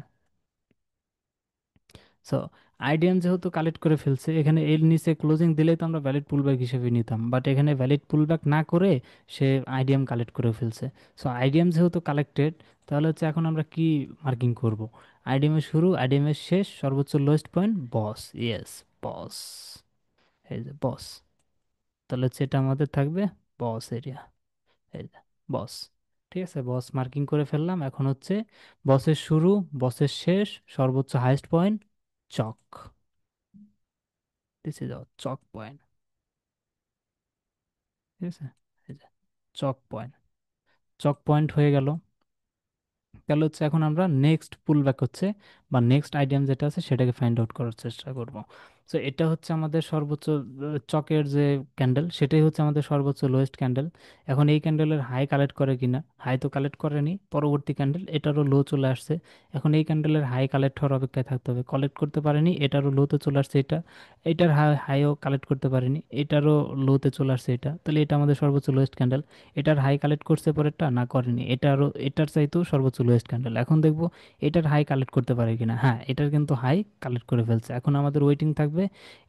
সো আইডিয়াম যেহেতু কালেক্ট করে ফেলছে, এখানে এর নিচে ক্লোজিং দিলেই তো আমরা ভ্যালিড পুলব্যাক হিসেবে নিতাম, বাট এখানে ভ্যালিড পুলব্যাক না করে সে আইডিয়াম কালেক্ট করে ফেলছে। সো আইডিয়াম যেহেতু কালেক্টেড, তাহলে হচ্ছে এখন আমরা কি মার্কিং করব? আইডিএমের শুরু, আইডিএমের শেষ, সর্বোচ্চ লোয়েস্ট পয়েন্ট, বস। ইয়েস, বস। এই যে বস। তাহলে হচ্ছে এটা আমাদের থাকবে বস এরিয়া, এই যে বস। ঠিক আছে, বস মার্কিং করে ফেললাম। এখন হচ্ছে বসের শুরু, বসের শেষ, সর্বোচ্চ highest point, CHoCH. This is CHoCH point. ঠিক আছে, এই যে চক পয়েন্ট। চক পয়েন্ট হয়ে গেল। তাহলে হচ্ছে এখন আমরা নেক্সট পুল ব্যাক হচ্ছে, বা নেক্সট আইটেম যেটা আছে সেটাকে ফাইন্ড আউট করার চেষ্টা করব। সো এটা হচ্ছে আমাদের সর্বোচ্চ চকের যে ক্যান্ডেল, সেটাই হচ্ছে আমাদের সর্বোচ্চ লোয়েস্ট ক্যান্ডেল। এখন এই ক্যান্ডেলের হাই কালেক্ট করে কিনা, হাই তো কালেক্ট করেনি, পরবর্তী ক্যান্ডেল এটারও লো চলে আসছে। এখন এই ক্যান্ডেলের হাই কালেক্ট হওয়ার অপেক্ষায় থাকতে হবে, কালেক্ট করতে পারেনি, এটারও লোতে চলে আসছে এটা। এটার হাইও কালেক্ট করতে পারেনি, এটারও লোতে চলে আসছে এটা, তাহলে এটা আমাদের সর্বোচ্চ লোয়েস্ট ক্যান্ডেল। এটার হাই কালেক্ট করছে পরেরটা, না করেনি, এটারও এটার চাইতেও সর্বোচ্চ লোয়েস্ট ক্যান্ডেল। এখন দেখবো এটার হাই কালেক্ট করতে পারে কিনা। হ্যাঁ, এটার কিন্তু হাই কালেক্ট করে ফেলছে। এখন আমাদের ওয়েটিং থাকবে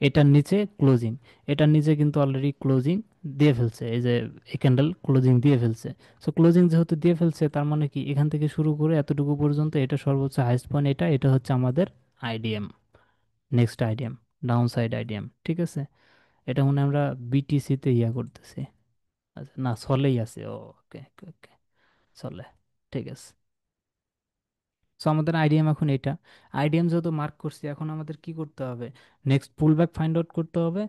এটার নিচে ক্লোজিং। এটার নিচে কিন্তু অলরেডি ক্লোজিং দিয়ে ফেলছে, এই যে এই ক্যান্ডেল ক্লোজিং দিয়ে ফেলছে। সো ক্লোজিং যেহেতু দিয়ে ফেলছে, তার মানে কি এখান থেকে শুরু করে এতটুকু পর্যন্ত এটা সর্বোচ্চ হাইস্ট পয়েন্ট, এটা এটা হচ্ছে আমাদের IDM, next IDM, down side IDM. ঠিক আছে, এটা মনে হয় আমরা বিটিসিতে ইয়া করতেছি। আচ্ছা, না সলেই আছে, ওকে ওকে ওকে, চলে। ঠিক আছে। সো আমাদের আইডিএম এখন এটা। আইডিএম যেহেতু মার্ক করছি, এখন আমাদের কি করতে হবে, নেক্সট পুলব্যাক ফাইন্ড আউট করতে হবে,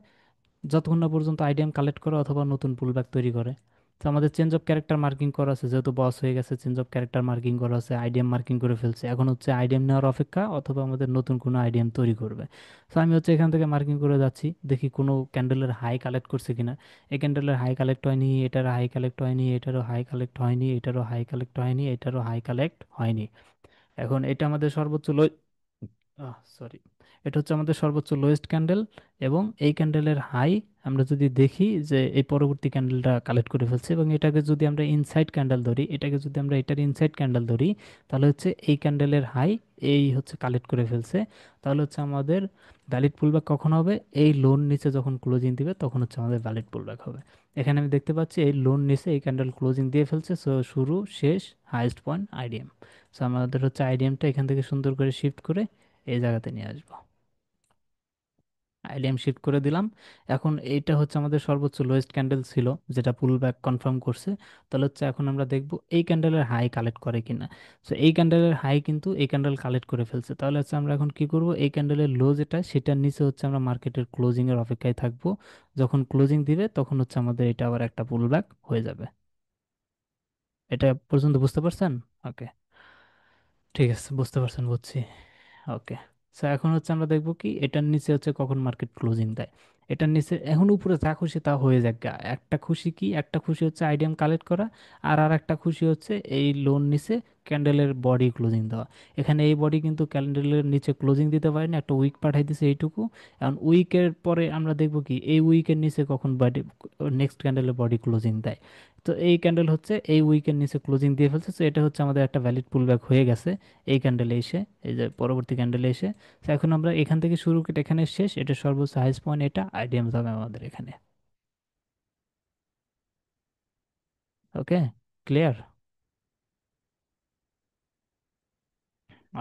যতক্ষণ না পর্যন্ত আইডিএম কালেক্ট করে অথবা নতুন পুলব্যাক তৈরি করে। তো আমাদের চেঞ্জ অফ ক্যারেক্টার মার্কিং করা আছে, যেহেতু বস হয়ে গেছে, চেঞ্জ অফ ক্যারেক্টার মার্কিং করা আছে, আইডিএম মার্কিং করে ফেলছে, এখন হচ্ছে আইডিএম নেওয়ার অপেক্ষা, অথবা আমাদের নতুন কোনো আইডিএম তৈরি করবে। তো আমি হচ্ছে এখান থেকে মার্কিং করে যাচ্ছি, দেখি কোনো ক্যান্ডেলের হাই কালেক্ট করছে কিনা। এই ক্যান্ডেলের হাই কালেক্ট হয়নি, এটারও হাই কালেক্ট হয়নি, এটারও হাই কালেক্ট হয়নি, এটারও হাই কালেক্ট হয়নি, এটারও হাই কালেক্ট হয়নি। এখন এটা আমাদের সর্বোচ্চ সরি, এটা হচ্ছে আমাদের সর্বোচ্চ লোয়েস্ট ক্যান্ডেল। এবং এই ক্যান্ডেলের হাই আমরা যদি দেখি যে এই পরবর্তী ক্যান্ডেলটা কালেক্ট করে ফেলছে, এবং এটাকে যদি আমরা ইনসাইড ক্যান্ডেল ধরি, এটাকে যদি আমরা এটার ইনসাইড ক্যান্ডেল ধরি, তাহলে হচ্ছে এই ক্যান্ডেলের হাই এই হচ্ছে কালেক্ট করে ফেলছে। তাহলে হচ্ছে আমাদের ভ্যালিড পুলব্যাক কখন হবে? এই লোন নিচে যখন ক্লোজিং দিবে তখন হচ্ছে আমাদের ভ্যালিড পুলব্যাক হবে। এখানে আমি দেখতে পাচ্ছি এই লোন নিচে এই ক্যান্ডেল ক্লোজিং দিয়ে ফেলছে, সো শুরু শেষ হাইয়েস্ট পয়েন্ট আইডিএম। সো আমাদের হচ্ছে আইডিএমটা এখান থেকে সুন্দর করে শিফট করে এই জায়গাতে নিয়ে আসবো। আইডিএম শিফট করে দিলাম। এখন এইটা হচ্ছে আমাদের সর্বোচ্চ লোয়েস্ট ক্যান্ডেল ছিল, যেটা পুল ব্যাক কনফার্ম করছে। তাহলে হচ্ছে এখন আমরা দেখব এই ক্যান্ডেলের হাই কালেক্ট করে কিনা। সো এই ক্যান্ডেলের হাই কিন্তু এই ক্যান্ডেল কালেক্ট করে ফেলছে, তাহলে হচ্ছে আমরা এখন কি করব, এই ক্যান্ডেলের লো যেটা সেটার নিচে হচ্ছে আমরা মার্কেটের ক্লোজিং এর অপেক্ষায় থাকবো। যখন ক্লোজিং দিবে তখন হচ্ছে আমাদের এটা আবার একটা পুল ব্যাক হয়ে যাবে। এটা পর্যন্ত বুঝতে পারছেন? ওকে, ঠিক আছে, বুঝতে পারছেন, বুঝছি। ওকে। সো এখন হচ্ছে আমরা দেখবো কি এটার নিচে হচ্ছে কখন মার্কেট ক্লোজিং দেয়। এটার নিচে এখন উপরে যা খুশি তা হয়ে যাক গা। একটা খুশি কি, একটা খুশি হচ্ছে আইডিয়াম কালেক্ট করা, আর আর একটা খুশি হচ্ছে এই লোন নিচে ক্যান্ডেলের বডি ক্লোজিং দেওয়া। এখানে এই বডি কিন্তু ক্যান্ডেলের নিচে ক্লোজিং দিতে পারেনি, একটা উইক পাঠাই দিছে এইটুকু। এখন উইকের পরে আমরা দেখবো কি এই উইকের নিচে কখন বডি, নেক্সট ক্যান্ডেলের বডি ক্লোজিং দেয়। তো এই ক্যান্ডেল হচ্ছে এই উইকের নিচে ক্লোজিং দিয়ে ফেলছে, তো এটা হচ্ছে আমাদের একটা ভ্যালিড পুলব্যাক হয়ে গেছে এই ক্যান্ডেলে এসে, এই যে পরবর্তী ক্যান্ডেলে এসে। তো এখন আমরা এখান থেকে শুরু করে এখানে শেষ, এটা সর্বোচ্চ হাইস্ট পয়েন্ট, এটা আইডিএম হবে আমাদের এখানে। Okay, clear.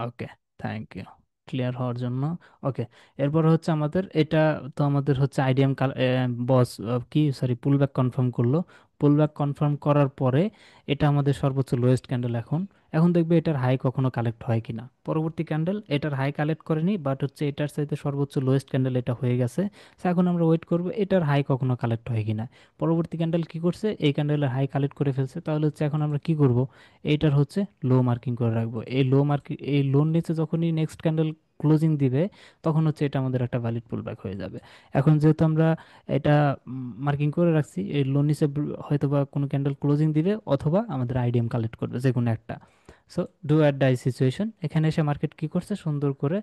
Okay, thank you clear হওয়ার জন্য। ওকে, এরপর হচ্ছে আমাদের এটা, তো আমাদের হচ্ছে আইডিএম বস কি সরি পুলব্যাক কনফার্ম করলো। পুলব্যাক কনফার্ম করার পরে এটা আমাদের সর্বোচ্চ লোয়েস্ট ক্যান্ডেল। এখন এখন দেখবে এটার হাই কখনো কালেক্ট হয় কিনা। পরবর্তী ক্যান্ডেল এটার হাই কালেক্ট করেনি, বাট হচ্ছে এটার চাইতে সর্বোচ্চ লোয়েস্ট ক্যান্ডেল এটা হয়ে গেছে। তো এখন আমরা ওয়েট করবো এটার হাই কখনো কালেক্ট হয় কিনা। পরবর্তী ক্যান্ডেল কি করছে, এই ক্যান্ডেলের হাই কালেক্ট করে ফেলছে, তাহলে হচ্ছে এখন আমরা কি করব, এইটার হচ্ছে লো মার্কিং করে রাখবো। এই লো মার্কিং, এই লোন নিচে যখনই নেক্সট ক্যান্ডেল ক্লোজিং দিবে তখন হচ্ছে এটা আমাদের একটা ভ্যালিড পুলব্যাক হয়ে যাবে। এখন যেহেতু আমরা এটা মার্কিং করে রাখছি, এই লোন নিচে হয়তো বা কোনো ক্যান্ডেল ক্লোজিং দিবে অথবা আমাদের আইডিএম কালেক্ট করবে, যে কোনো একটা। So do at die situation, এখানে এসে মার্কেট কি করছে, সুন্দর করে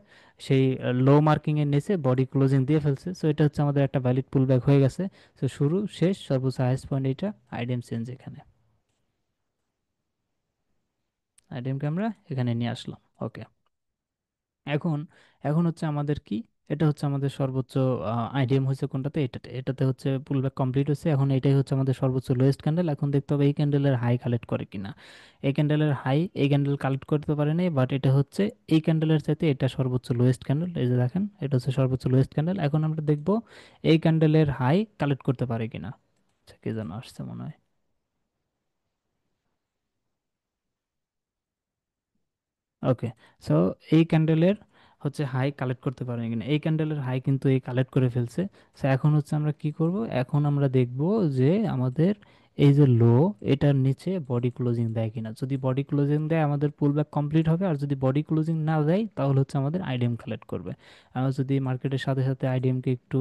সেই লো মার্কিং এর নিচে বডি ক্লোজিং দিয়ে ফেলছে। সো এটা হচ্ছে আমাদের একটা ভ্যালিড পুলব্যাক হয়ে গেছে। সো শুরু শেষ সর্বোচ্চ হাইস্ট পয়েন্ট এটা আইডিএম চেঞ্জ এখানে, আইডিএমকে আমরা এখানে নিয়ে আসলাম। ওকে। এখন এখন হচ্ছে আমাদের কি, এটা হচ্ছে আমাদের সর্বোচ্চ আইডিএম হচ্ছে কোনটাতে, এটাতে, এটাতে হচ্ছে পুলব্যাক কমপ্লিট হচ্ছে। এখন এটাই হচ্ছে আমাদের সর্বোচ্চ লোয়েস্ট ক্যান্ডেল। এখন দেখতে হবে এই ক্যান্ডেলের হাই কালেক্ট করে কিনা। এই ক্যান্ডেলের হাই এই ক্যান্ডেল কালেক্ট করতে পারে নাই, বাট এটা হচ্ছে এই ক্যান্ডেলের চাইতে এটা সর্বোচ্চ লোয়েস্ট ক্যান্ডেল। এই যে দেখেন, এটা হচ্ছে সর্বোচ্চ লোয়েস্ট ক্যান্ডেল। এখন আমরা দেখব এই ক্যান্ডেলের হাই কালেক্ট করতে পারে কিনা। আচ্ছা, কি যেন আসছে মনে হয়। ওকে। সো এই ক্যান্ডেলের হচ্ছে হাই কালেক্ট করতে পারেন কিনা, এই ক্যান্ডেলের হাই কিন্তু এই কালেক্ট করে ফেলছে। সো এখন হচ্ছে আমরা কি করব, এখন আমরা দেখব যে আমাদের এই যে লো, এটার নিচে বডি ক্লোজিং দেয় কিনা। যদি বডি ক্লোজিং দেয় আমাদের পুলব্যাক কমপ্লিট হবে, আর যদি বডি ক্লোজিং না দেয় তাহলে হচ্ছে আমাদের আইডিএম কালেক্ট করবে। আমরা যদি মার্কেটের সাথে সাথে আইডিএমকে একটু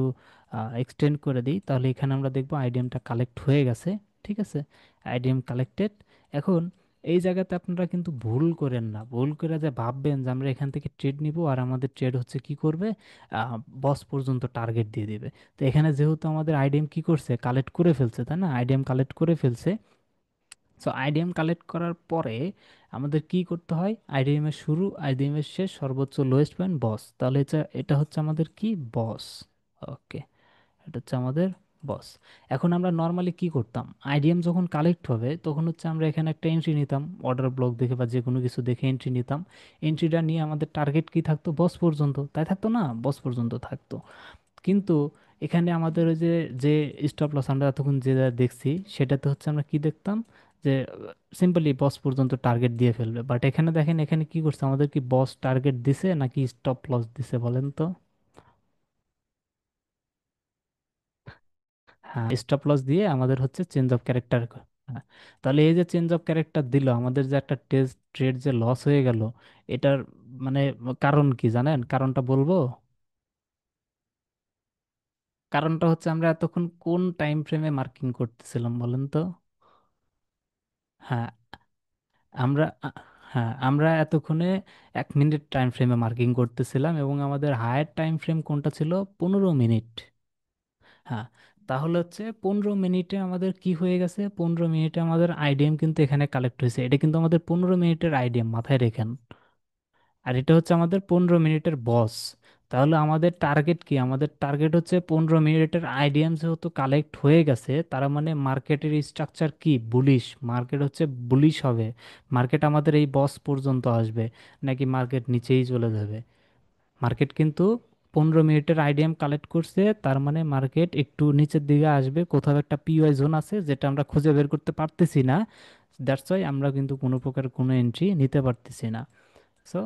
এক্সটেন্ড করে দিই, তাহলে এখানে আমরা দেখব আইডিএমটা কালেক্ট হয়ে গেছে। ঠিক আছে, আইডিএম কালেক্টেড। এখন এই জায়গাতে আপনারা কিন্তু ভুল করেন না, ভুল করে যে ভাববেন যে আমরা এখান থেকে ট্রেড নিব আর আমাদের ট্রেড হচ্ছে কি করবে, বস পর্যন্ত টার্গেট দিয়ে দিবে। তো এখানে যেহেতু আমাদের আইডিএম কি করছে, কালেক্ট করে ফেলছে, তাই না, আইডিএম কালেক্ট করে ফেলছে। সো আইডিএম কালেক্ট করার পরে আমাদের কি করতে হয়, আইডিএম এর শুরু, আইডিএম এর শেষ, সর্বোচ্চ লোয়েস্ট পয়েন্ট বস। তাহলে এটা এটা হচ্ছে আমাদের কি বস। ওকে, এটা হচ্ছে আমাদের বস। এখন আমরা নর্মালি কি করতাম, আইডিএম যখন কালেক্ট হবে তখন হচ্ছে আমরা এখানে একটা এন্ট্রি নিতাম, অর্ডার ব্লক দেখে বা যে কোনো কিছু দেখে এন্ট্রি নিতাম। এন্ট্রিটা নিয়ে আমাদের টার্গেট কি থাকতো, বস পর্যন্ত, তাই থাকতো না, বস পর্যন্ত থাকতো। কিন্তু এখানে আমাদের ওই যে যে স্টপ লস আমরা এতক্ষণ যে যা দেখছি সেটাতে হচ্ছে আমরা কি দেখতাম, যে সিম্পলি বস পর্যন্ত টার্গেট দিয়ে ফেলবে। বাট এখানে দেখেন, এখানে কি করছে, আমাদের কি বস টার্গেট দিছে নাকি স্টপ লস দিছে বলেন তো? হ্যাঁ, স্টপ লস দিয়ে আমাদের হচ্ছে চেঞ্জ অফ ক্যারেক্টার। তাহলে এই যে চেঞ্জ অফ ক্যারেক্টার দিল, আমাদের যে একটা টেস্ট ট্রেড যে লস হয়ে গেল, এটার মানে কারণ কি জানেন? কারণটা বলবো। কারণটা হচ্ছে আমরা এতক্ষণ কোন টাইম ফ্রেমে মার্কিং করতেছিলাম বলেন তো? হ্যাঁ, আমরা হ্যাঁ, আমরা এতক্ষণে 1 মিনিট টাইম ফ্রেমে মার্কিং করতেছিলাম এবং আমাদের হায়ার টাইম ফ্রেম কোনটা ছিল? 15 মিনিট। হ্যাঁ, তাহলে হচ্ছে 15 মিনিটে আমাদের কি হয়ে গেছে? 15 মিনিটে আমাদের আইডিএম কিন্তু এখানে কালেক্ট হয়েছে। এটা কিন্তু আমাদের 15 মিনিটের আইডিএম, মাথায় রেখেন। আর এটা হচ্ছে আমাদের 15 মিনিটের বস। তাহলে আমাদের টার্গেট কি? আমাদের টার্গেট হচ্ছে 15 মিনিটের আইডিএম যেহেতু কালেক্ট হয়ে গেছে, তার মানে মার্কেটের স্ট্রাকচার কি? বুলিশ। মার্কেট হচ্ছে বুলিশ হবে। মার্কেট আমাদের এই বস পর্যন্ত আসবে, নাকি মার্কেট নিচেই চলে যাবে? মার্কেট কিন্তু 15 মিনিটের আইডিএম কালেক্ট করছে, তার মানে মার্কেট একটু নিচের দিকে আসবে। কোথাও একটা পিওয়াই জোন আছে যেটা আমরা খুঁজে বের করতে পারতেছি না। দ্যাটস ওয়াই আমরা কিন্তু কোনো প্রকার কোনো এন্ট্রি নিতে পারতেছি না। সো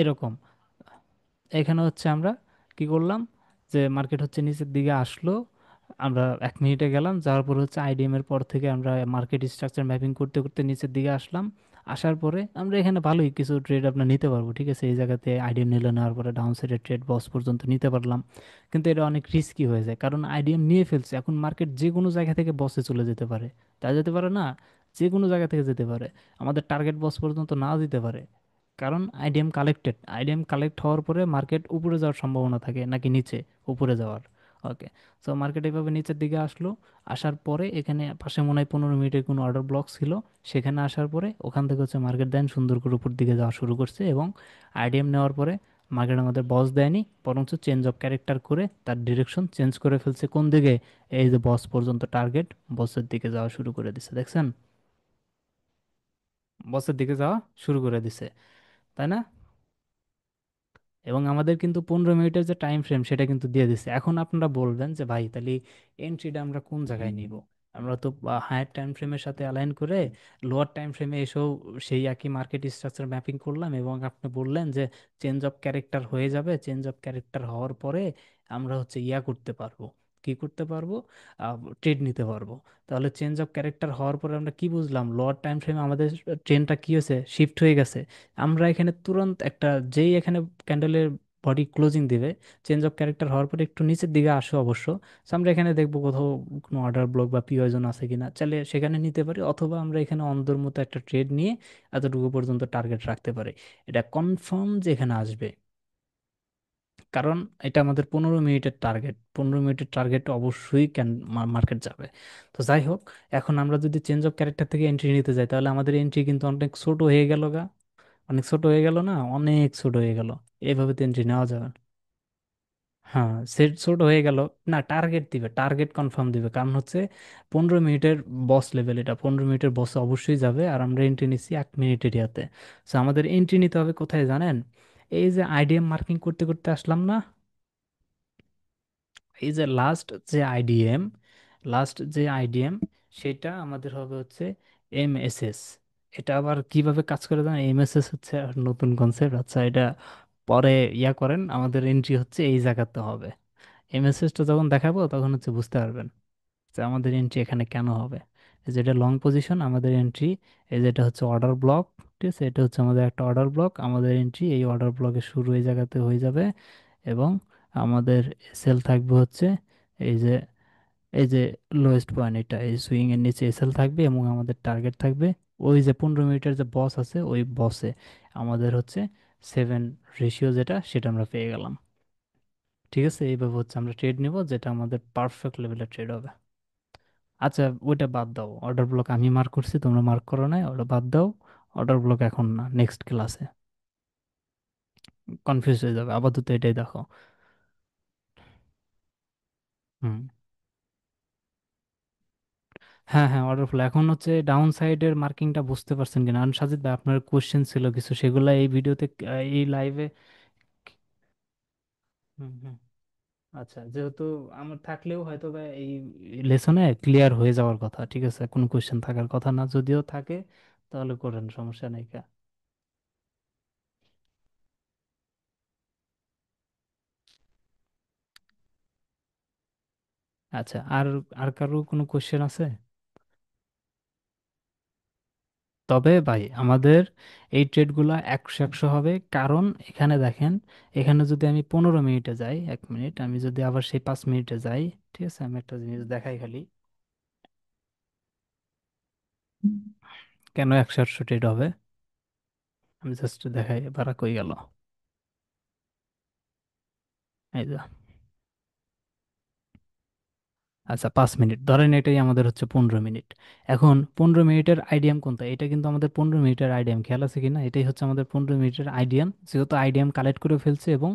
এরকম। এখানে হচ্ছে আমরা কি করলাম, যে মার্কেট হচ্ছে নিচের দিকে আসলো, আমরা 1 মিনিটে গেলাম, যাওয়ার পর হচ্ছে আইডিএম এর পর থেকে আমরা মার্কেট স্ট্রাকচার ম্যাপিং করতে করতে নিচের দিকে আসলাম। আসার পরে আমরা এখানে ভালোই কিছু ট্রেড আমরা নিতে পারবো, ঠিক আছে? এই জায়গাতে আইডিএম নিলে নেওয়ার পরে ডাউন সাইডের ট্রেড বস পর্যন্ত নিতে পারলাম। কিন্তু এটা অনেক রিস্কি হয়ে যায়, কারণ আইডিএম নিয়ে ফেলছে, এখন মার্কেট যে কোনো জায়গা থেকে বসে চলে যেতে পারে। তা যেতে পারে না? যে কোনো জায়গা থেকে যেতে পারে, আমাদের টার্গেট বস পর্যন্ত নাও দিতে পারে। কারণ আইডিএম কালেক্ট হওয়ার পরে মার্কেট উপরে যাওয়ার সম্ভাবনা থাকে নাকি নিচে? উপরে যাওয়ার। ওকে। সো মার্কেট এইভাবে নিচের দিকে আসলো। আসার পরে এখানে পাশে মনে হয় 15 মিনিটের কোনো অর্ডার ব্লক ছিল। সেখানে আসার পরে ওখান থেকে হচ্ছে মার্কেট দেন সুন্দর করে উপর দিকে যাওয়া শুরু করছে, এবং আইডিএম নেওয়ার পরে মার্কেট আমাদের বস দেয়নি, বরঞ্চ চেঞ্জ অফ ক্যারেক্টার করে তার ডিরেকশন চেঞ্জ করে ফেলছে। কোন দিকে? এই যে বস পর্যন্ত টার্গেট, বসের দিকে যাওয়া শুরু করে দিছে, দেখছেন? বসের দিকে যাওয়া শুরু করে দিছে, তাই না? এবং আমাদের কিন্তু 15 মিনিটের যে টাইম ফ্রেম সেটা কিন্তু দিয়ে দিচ্ছে। এখন আপনারা বলবেন যে ভাই তাহলে এন্ট্রিটা আমরা কোন জায়গায় নিব? আমরা তো হায়ার টাইম ফ্রেমের সাথে অ্যালাইন করে লোয়ার টাইম ফ্রেমে এসেও সেই একই মার্কেট স্ট্রাকচার ম্যাপিং করলাম, এবং আপনি বললেন যে চেঞ্জ অফ ক্যারেক্টার হয়ে যাবে, চেঞ্জ অফ ক্যারেক্টার হওয়ার পরে আমরা হচ্ছে ইয়া করতে পারবো। কি করতে পারবো? ট্রেড নিতে পারবো। তাহলে চেঞ্জ অফ ক্যারেক্টার হওয়ার পরে আমরা কি বুঝলাম? লোয়ার টাইম ফ্রেমে আমাদের ট্রেনটা কি হয়েছে? শিফট হয়ে গেছে। আমরা এখানে তুরন্ত একটা, যেই এখানে ক্যান্ডেলের বডি ক্লোজিং দিবে, চেঞ্জ অফ ক্যারেক্টার হওয়ার পরে একটু নিচের দিকে আসো অবশ্য। So আমরা এখানে দেখবো কোথাও কোনো অর্ডার ব্লক বা পিওজন আছে কিনা, চাইলে সেখানে নিতে পারি, অথবা আমরা এখানে অন্ধের মতো একটা ট্রেড নিয়ে এতটুকু পর্যন্ত টার্গেট রাখতে পারি। এটা কনফার্ম যে এখানে আসবে, কারণ এটা আমাদের 15 মিনিটের টার্গেট। 15 মিনিটের টার্গেট অবশ্যই মার্কেট যাবে। তো যাই হোক, এখন আমরা যদি চেঞ্জ অফ ক্যারেক্টার থেকে এন্ট্রি নিতে যাই, তাহলে আমাদের এন্ট্রি কিন্তু অনেক ছোট হয়ে গেল গা। অনেক ছোট হয়ে গেল না? অনেক ছোট হয়ে গেল। এইভাবে তো এন্ট্রি নেওয়া যাবে না। হ্যাঁ, সেট ছোট হয়ে গেল। না, টার্গেট দিবে, টার্গেট কনফার্ম দিবে, কারণ হচ্ছে 15 মিনিটের বস লেভেল, এটা 15 মিনিটের বসে অবশ্যই যাবে, আর আমরা এন্ট্রি নিচ্ছি 1 মিনিটের ইয়াতে। সো আমাদের এন্ট্রি নিতে হবে কোথায় জানেন? এই যে আইডিএম মার্কিং করতে করতে আসলাম না, এই যে লাস্ট যে আইডিএম সেটা আমাদের হবে হচ্ছে এমএসএস। এটা আবার কিভাবে কাজ করে জানেন? এমএসএস হচ্ছে আর নতুন কনসেপ্ট। আচ্ছা, এটা পরে ইয়া করেন, আমাদের এন্ট্রি হচ্ছে এই জায়গাতে হবে। এমএসএসটা যখন দেখাবো তখন হচ্ছে বুঝতে পারবেন যে আমাদের এন্ট্রি এখানে কেন হবে। এই যেটা লং পজিশন, আমাদের এন্ট্রি। এই যেটা হচ্ছে অর্ডার ব্লক, ঠিক আছে? এটা হচ্ছে আমাদের একটা অর্ডার ব্লক, আমাদের এন্ট্রি এই অর্ডার ব্লকের শুরু এই জায়গাতে হয়ে যাবে। এবং আমাদের সেল থাকবে হচ্ছে এই যে, এই যে লোয়েস্ট পয়েন্ট, এটা এই সুইং এর নিচে এসএল থাকবে, এবং আমাদের টার্গেট থাকবে ওই যে 15 মিনিটের যে বস আছে ওই বসে। আমাদের হচ্ছে 7 রেশিও যেটা, সেটা আমরা পেয়ে গেলাম। ঠিক আছে, এইভাবে হচ্ছে আমরা ট্রেড নিব, যেটা আমাদের পারফেক্ট লেভেলের ট্রেড হবে। আচ্ছা, ওইটা বাদ দাও, অর্ডার ব্লক আমি মার্ক করছি, তোমরা মার্ক করো নাই, ওটা বাদ দাও। অর্ডার ব্লক এখন না, নেক্সট ক্লাসে। কনফিউজ হয়ে যাবে, আপাতত এটাই দেখো। হুম। হ্যাঁ হ্যাঁ, অর্ডার ফ্লো এখন হচ্ছে ডাউন সাইডের মার্কিংটা বুঝতে পারছেন কিনা? আর সাজিদ ভাই, আপনার কোশ্চেন ছিল কিছু, সেগুলো এই ভিডিওতে, এই লাইভে। হুম হুম। আচ্ছা, যেহেতু আমার থাকলেও হয়তো বা এই লেসনে ক্লিয়ার হয়ে যাওয়ার কথা, ঠিক আছে? কোনো কোশ্চেন থাকার কথা না, যদিও থাকে তাহলে করেন, সমস্যা নেই কা। আচ্ছা, আর আর কারো কোনো কোশ্চেন আছে? তবে ভাই আমাদের এই ট্রেডগুলো 100-100 হবে, কারণ এখানে দেখেন, এখানে যদি আমি 15 মিনিটে যাই, 1 মিনিট, আমি যদি আবার সেই 5 মিনিটে যাই, ঠিক আছে, আমি একটা জিনিস দেখাই খালি, কেন 100-100 ট্রেড হবে, আমি জাস্ট দেখাই, বারা কই গেল, এই যে, আচ্ছা 5 মিনিট ধরেন, এটাই আমাদের হচ্ছে 15 মিনিট। এখন 15 মিনিটের আইডিয়াম কোনটা, এটা কিন্তু আমাদের 15 মিনিটের আইডিয়াম, খেয়াল আছে কিনা, এটাই হচ্ছে আমাদের 15 মিনিটের আইডিয়াম, যেহেতু আইডিয়াম কালেক্ট করে ফেলছে এবং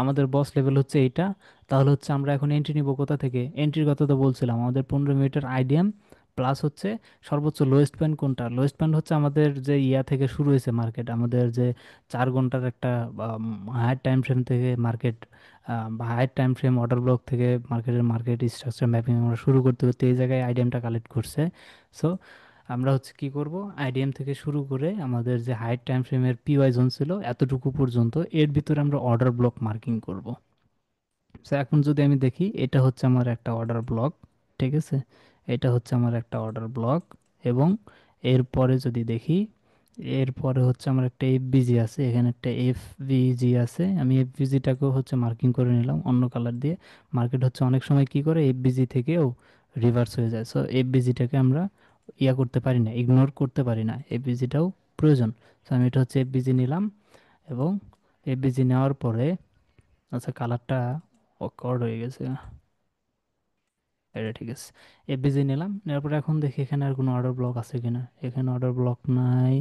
আমাদের বস লেভেল হচ্ছে এইটা। তাহলে হচ্ছে আমরা এখন এন্ট্রি নিব কোথা থেকে, এন্ট্রির কথা তো বলছিলাম, আমাদের 15 মিনিটের আইডিয়াম প্লাস হচ্ছে সর্বোচ্চ লোয়েস্ট পয়েন্ট কোনটা, লোয়েস্ট পয়েন্ট হচ্ছে আমাদের যে ইয়া থেকে শুরু হয়েছে মার্কেট, আমাদের যে 4 ঘন্টার একটা হায়ার টাইম ফ্রেম থেকে মার্কেট, বা higher time frame order block থেকে মার্কেট স্ট্রাকচার ম্যাপিং আমরা শুরু করতে করতে এই জায়গায় আইডিএমটা কালেক্ট করছে। সো আমরা হচ্ছে কি করব, আইডিএম থেকে শুরু করে আমাদের যে হায়ার টাইম ফ্রেমের পিওয়াই জোন ছিল এতটুকু পর্যন্ত, এর ভিতরে আমরা অর্ডার ব্লক মার্কিং করব। সো এখন যদি আমি দেখি, এটা হচ্ছে আমার একটা অর্ডার ব্লক, ঠিক আছে, এটা হচ্ছে আমার একটা অর্ডার ব্লক, এবং এরপরে যদি দেখি, এরপরে হচ্ছে আমার একটা এফবিজি আছে, এখানে একটা এফভিজি আছে, আমি এফভিজিটাকেও হচ্ছে মার্কিং করে নিলাম অন্য কালার দিয়ে। মার্কেট হচ্ছে অনেক সময় কি করে, এফবিজি থেকেও রিভার্স হয়ে যায়, সো এফবিজিটাকে আমরা ইয়া করতে পারি না, ইগনোর করতে পারি না, এফবিজিটাও প্রয়োজন। সো আমি এটা হচ্ছে এফবিজি নিলাম, এবং এফবিজি নেওয়ার পরে, আচ্ছা কালারটা অকওয়ার্ড হয়ে গেছে, এটা ঠিক আছে, এফবিজি নিলাম, নেওয়ার পরে এখন দেখি এখানে আর কোনো অর্ডার ব্লক আছে কিনা, এখানে অর্ডার ব্লক নাই,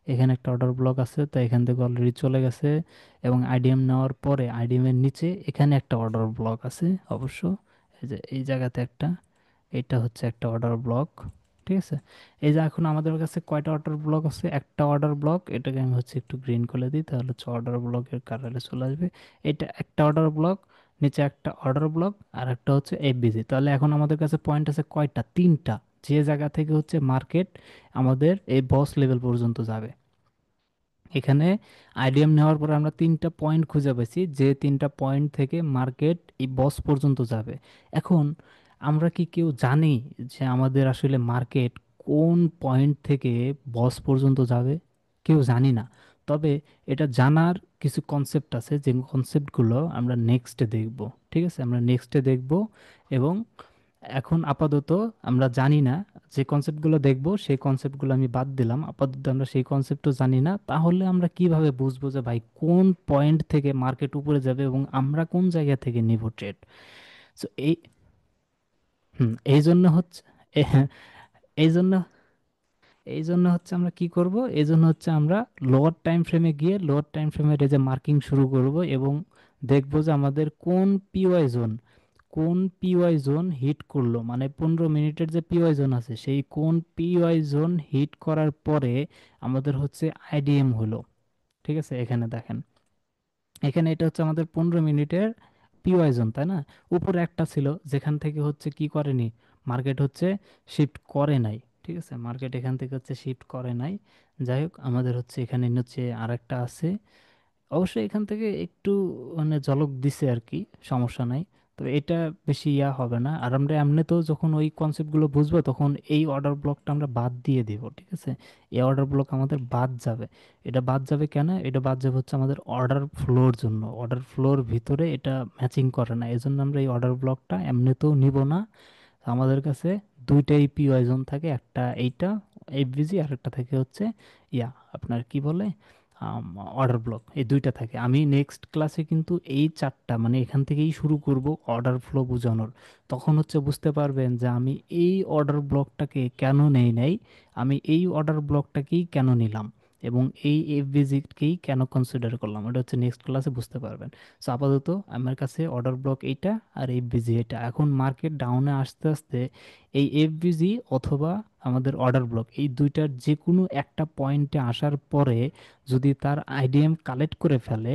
এখানে একটা অর্ডার ব্লক আছে, তো এখান থেকে অলরেডি চলে গেছে। এবং আইডিএম নেওয়ার পরে আইডিএম এর নিচে এখানে একটা অর্ডার ব্লক আছে অবশ্য, এই যে এই জায়গাতে একটা, এটা হচ্ছে একটা অর্ডার ব্লক, ঠিক আছে। এই যে এখন আমাদের কাছে কয়টা অর্ডার ব্লক আছে, একটা অর্ডার ব্লক, এটাকে আমি হচ্ছে একটু গ্রিন করে দিই, তাহলে হচ্ছে অর্ডার ব্লকের কালারে চলে আসবে। এটা একটা অর্ডার ব্লক, নিচে একটা অর্ডার ব্লক, আর একটা হচ্ছে এফবিজি, তাহলে এখন আমাদের কাছে পয়েন্ট আছে কয়টা, তিনটা, যে জায়গা থেকে হচ্ছে মার্কেট আমাদের এই বস লেভেল পর্যন্ত যাবে। এখানে আইডিএম নেওয়ার পর আমরা তিনটা পয়েন্ট খুঁজে পেয়েছি, যে তিনটা পয়েন্ট থেকে মার্কেট এই বস পর্যন্ত যাবে। এখন আমরা কি কেউ জানি যে আমাদের আসলে মার্কেট কোন পয়েন্ট থেকে বস পর্যন্ত যাবে? কেউ জানি না। তবে এটা জানার কিছু কনসেপ্ট আছে, যে কনসেপ্টগুলো আমরা নেক্সটে দেখব, ঠিক আছে, আমরা নেক্সটে দেখব। এবং এখন আপাতত আমরা জানি না, যে কনসেপ্টগুলো দেখব সেই কনসেপ্টগুলো আমি বাদ দিলাম, আপাতত আমরা সেই কনসেপ্টও জানি না, তাহলে আমরা কিভাবে বুঝবো যে ভাই কোন পয়েন্ট থেকে মার্কেট উপরে যাবে এবং আমরা কোন জায়গা থেকে নিব ট্রেড? সো এই জন্য হচ্ছে, এ- এই জন্য এই জন্য হচ্ছে আমরা কি করব, এই জন্য হচ্ছে আমরা লোয়ার টাইম ফ্রেমে গিয়ে লোয়ার টাইম ফ্রেমের এই যে মার্কিং শুরু করব, এবং দেখব যে আমাদের কোন পিওয়াই জোন হিট করলো, মানে 15 মিনিটের যে পিওয়াই জোন আছে, সেই কোন পিওয়াই জোন হিট করার পরে আমাদের হচ্ছে আইডিএম হলো, ঠিক আছে। এখানে দেখেন, এখানে এটা হচ্ছে আমাদের 15 মিনিটের পিওয়াই জোন, তাই না? উপরে একটা ছিল যেখান থেকে হচ্ছে কি করেনি, মার্কেট হচ্ছে শিফট করে নাই, ঠিক আছে, মার্কেট এখান থেকে হচ্ছে শিফট করে নাই। যাই হোক, আমাদের হচ্ছে এখানে হচ্ছে আরেকটা আছে, অবশ্যই এখান থেকে একটু মানে ঝলক দিছে আর কি, সমস্যা নাই। তবে এটা বেশি ইয়া হবে না, আর আমরা এমনিতেও যখন ওই কনসেপ্টগুলো বুঝবো তখন এই অর্ডার ব্লকটা আমরা বাদ দিয়ে দিব, ঠিক আছে। এই অর্ডার ব্লক আমাদের বাদ যাবে। এটা বাদ যাবে কেন, এটা বাদ যাবে হচ্ছে আমাদের অর্ডার ফ্লোর জন্য, অর্ডার ফ্লোর ভিতরে এটা ম্যাচিং করে না, এই জন্য আমরা এই অর্ডার ব্লকটা এমনিতেও নিব না। আমাদের কাছে দুইটাই পিওয়াই জোন থাকে, একটা এইটা এফভিজি, আর একটা থাকে হচ্ছে ইয়া, আপনার কি বলে, অর্ডার ব্লক, এই দুইটা থাকে। আমি নেক্সট ক্লাসে কিন্তু এই চারটা মানে এখান থেকেই শুরু করব অর্ডার ফ্লো বোঝানোর, তখন হচ্ছে বুঝতে পারবেন যে আমি এই অর্ডার ব্লকটাকে কেন নেই, আমি এই অর্ডার ব্লকটাকেই কেন নিলাম, এবং এই এফভিজিকেই কেন কনসিডার করলাম, এটা হচ্ছে নেক্সট ক্লাসে বুঝতে পারবেন। সো আপাতত আমার কাছে অর্ডার ব্লক এইটা আর এফভিজি এটা, এখন মার্কেট ডাউনে আস্তে আস্তে এই এফভিজি অথবা আমাদের অর্ডার ব্লক, এই দুইটার যে কোনো একটা পয়েন্টে আসার পরে যদি তার আইডিএম কালেক্ট করে ফেলে,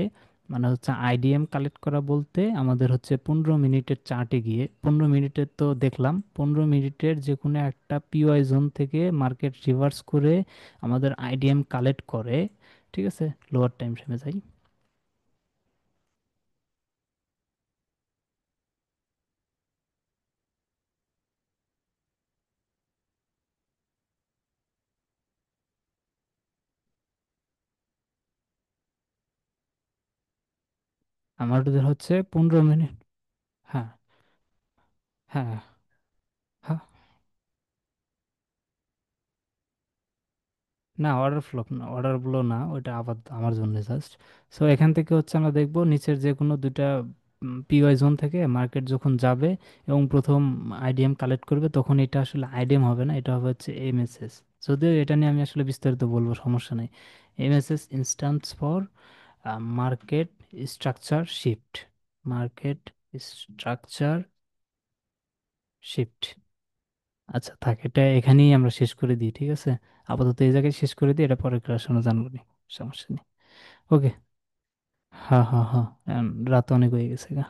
মানে হচ্ছে আইডিএম কালেক্ট করা বলতে আমাদের হচ্ছে 15 মিনিটের চার্টে গিয়ে, 15 মিনিটের তো দেখলাম, 15 মিনিটের যে কোনো একটা পিওয়াই জোন থেকে মার্কেট রিভার্স করে আমাদের আইডিএম কালেক্ট করে, ঠিক আছে, লোয়ার টাইম ফ্রেমে যাই। আমাদের হচ্ছে 15 মিনিট। হ্যাঁ, হ্যাঁ, হ্যাঁ। না, অর্ডার ফ্লপ না, অর্ডার গুলো না, ওইটা আবার আমার জন্য জাস্ট। সো এখান থেকে হচ্ছে আমরা দেখবো নিচের যে কোনো দুইটা পিওয়াই জোন থেকে মার্কেট যখন যাবে এবং প্রথম আইডিএম কালেক্ট করবে, তখন এটা আসলে আইডিএম হবে না, এটা হবে হচ্ছে এমএসএস। যদিও এটা নিয়ে আমি আসলে বিস্তারিত বলবো, সমস্যা নেই। MSS instance for market structure shift. Market structure shift. আচ্ছা থাক, এটা এখানেই আমরা শেষ করে দিই, ঠিক আছে? আপাতত এই জায়গায় শেষ করে দিই, এটা পরের ক্লাসে আমরা জানবো নি। সমস্যা নেই। ওকে। হ্যাঁ, হ্যাঁ, হ্যাঁ। রাত অনেক হয়ে গেছে গা।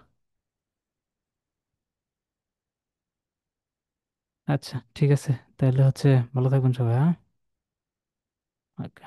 আচ্ছা ঠিক আছে, তাহলে হচ্ছে ভালো থাকবেন সবাই, হ্যাঁ। ওকে।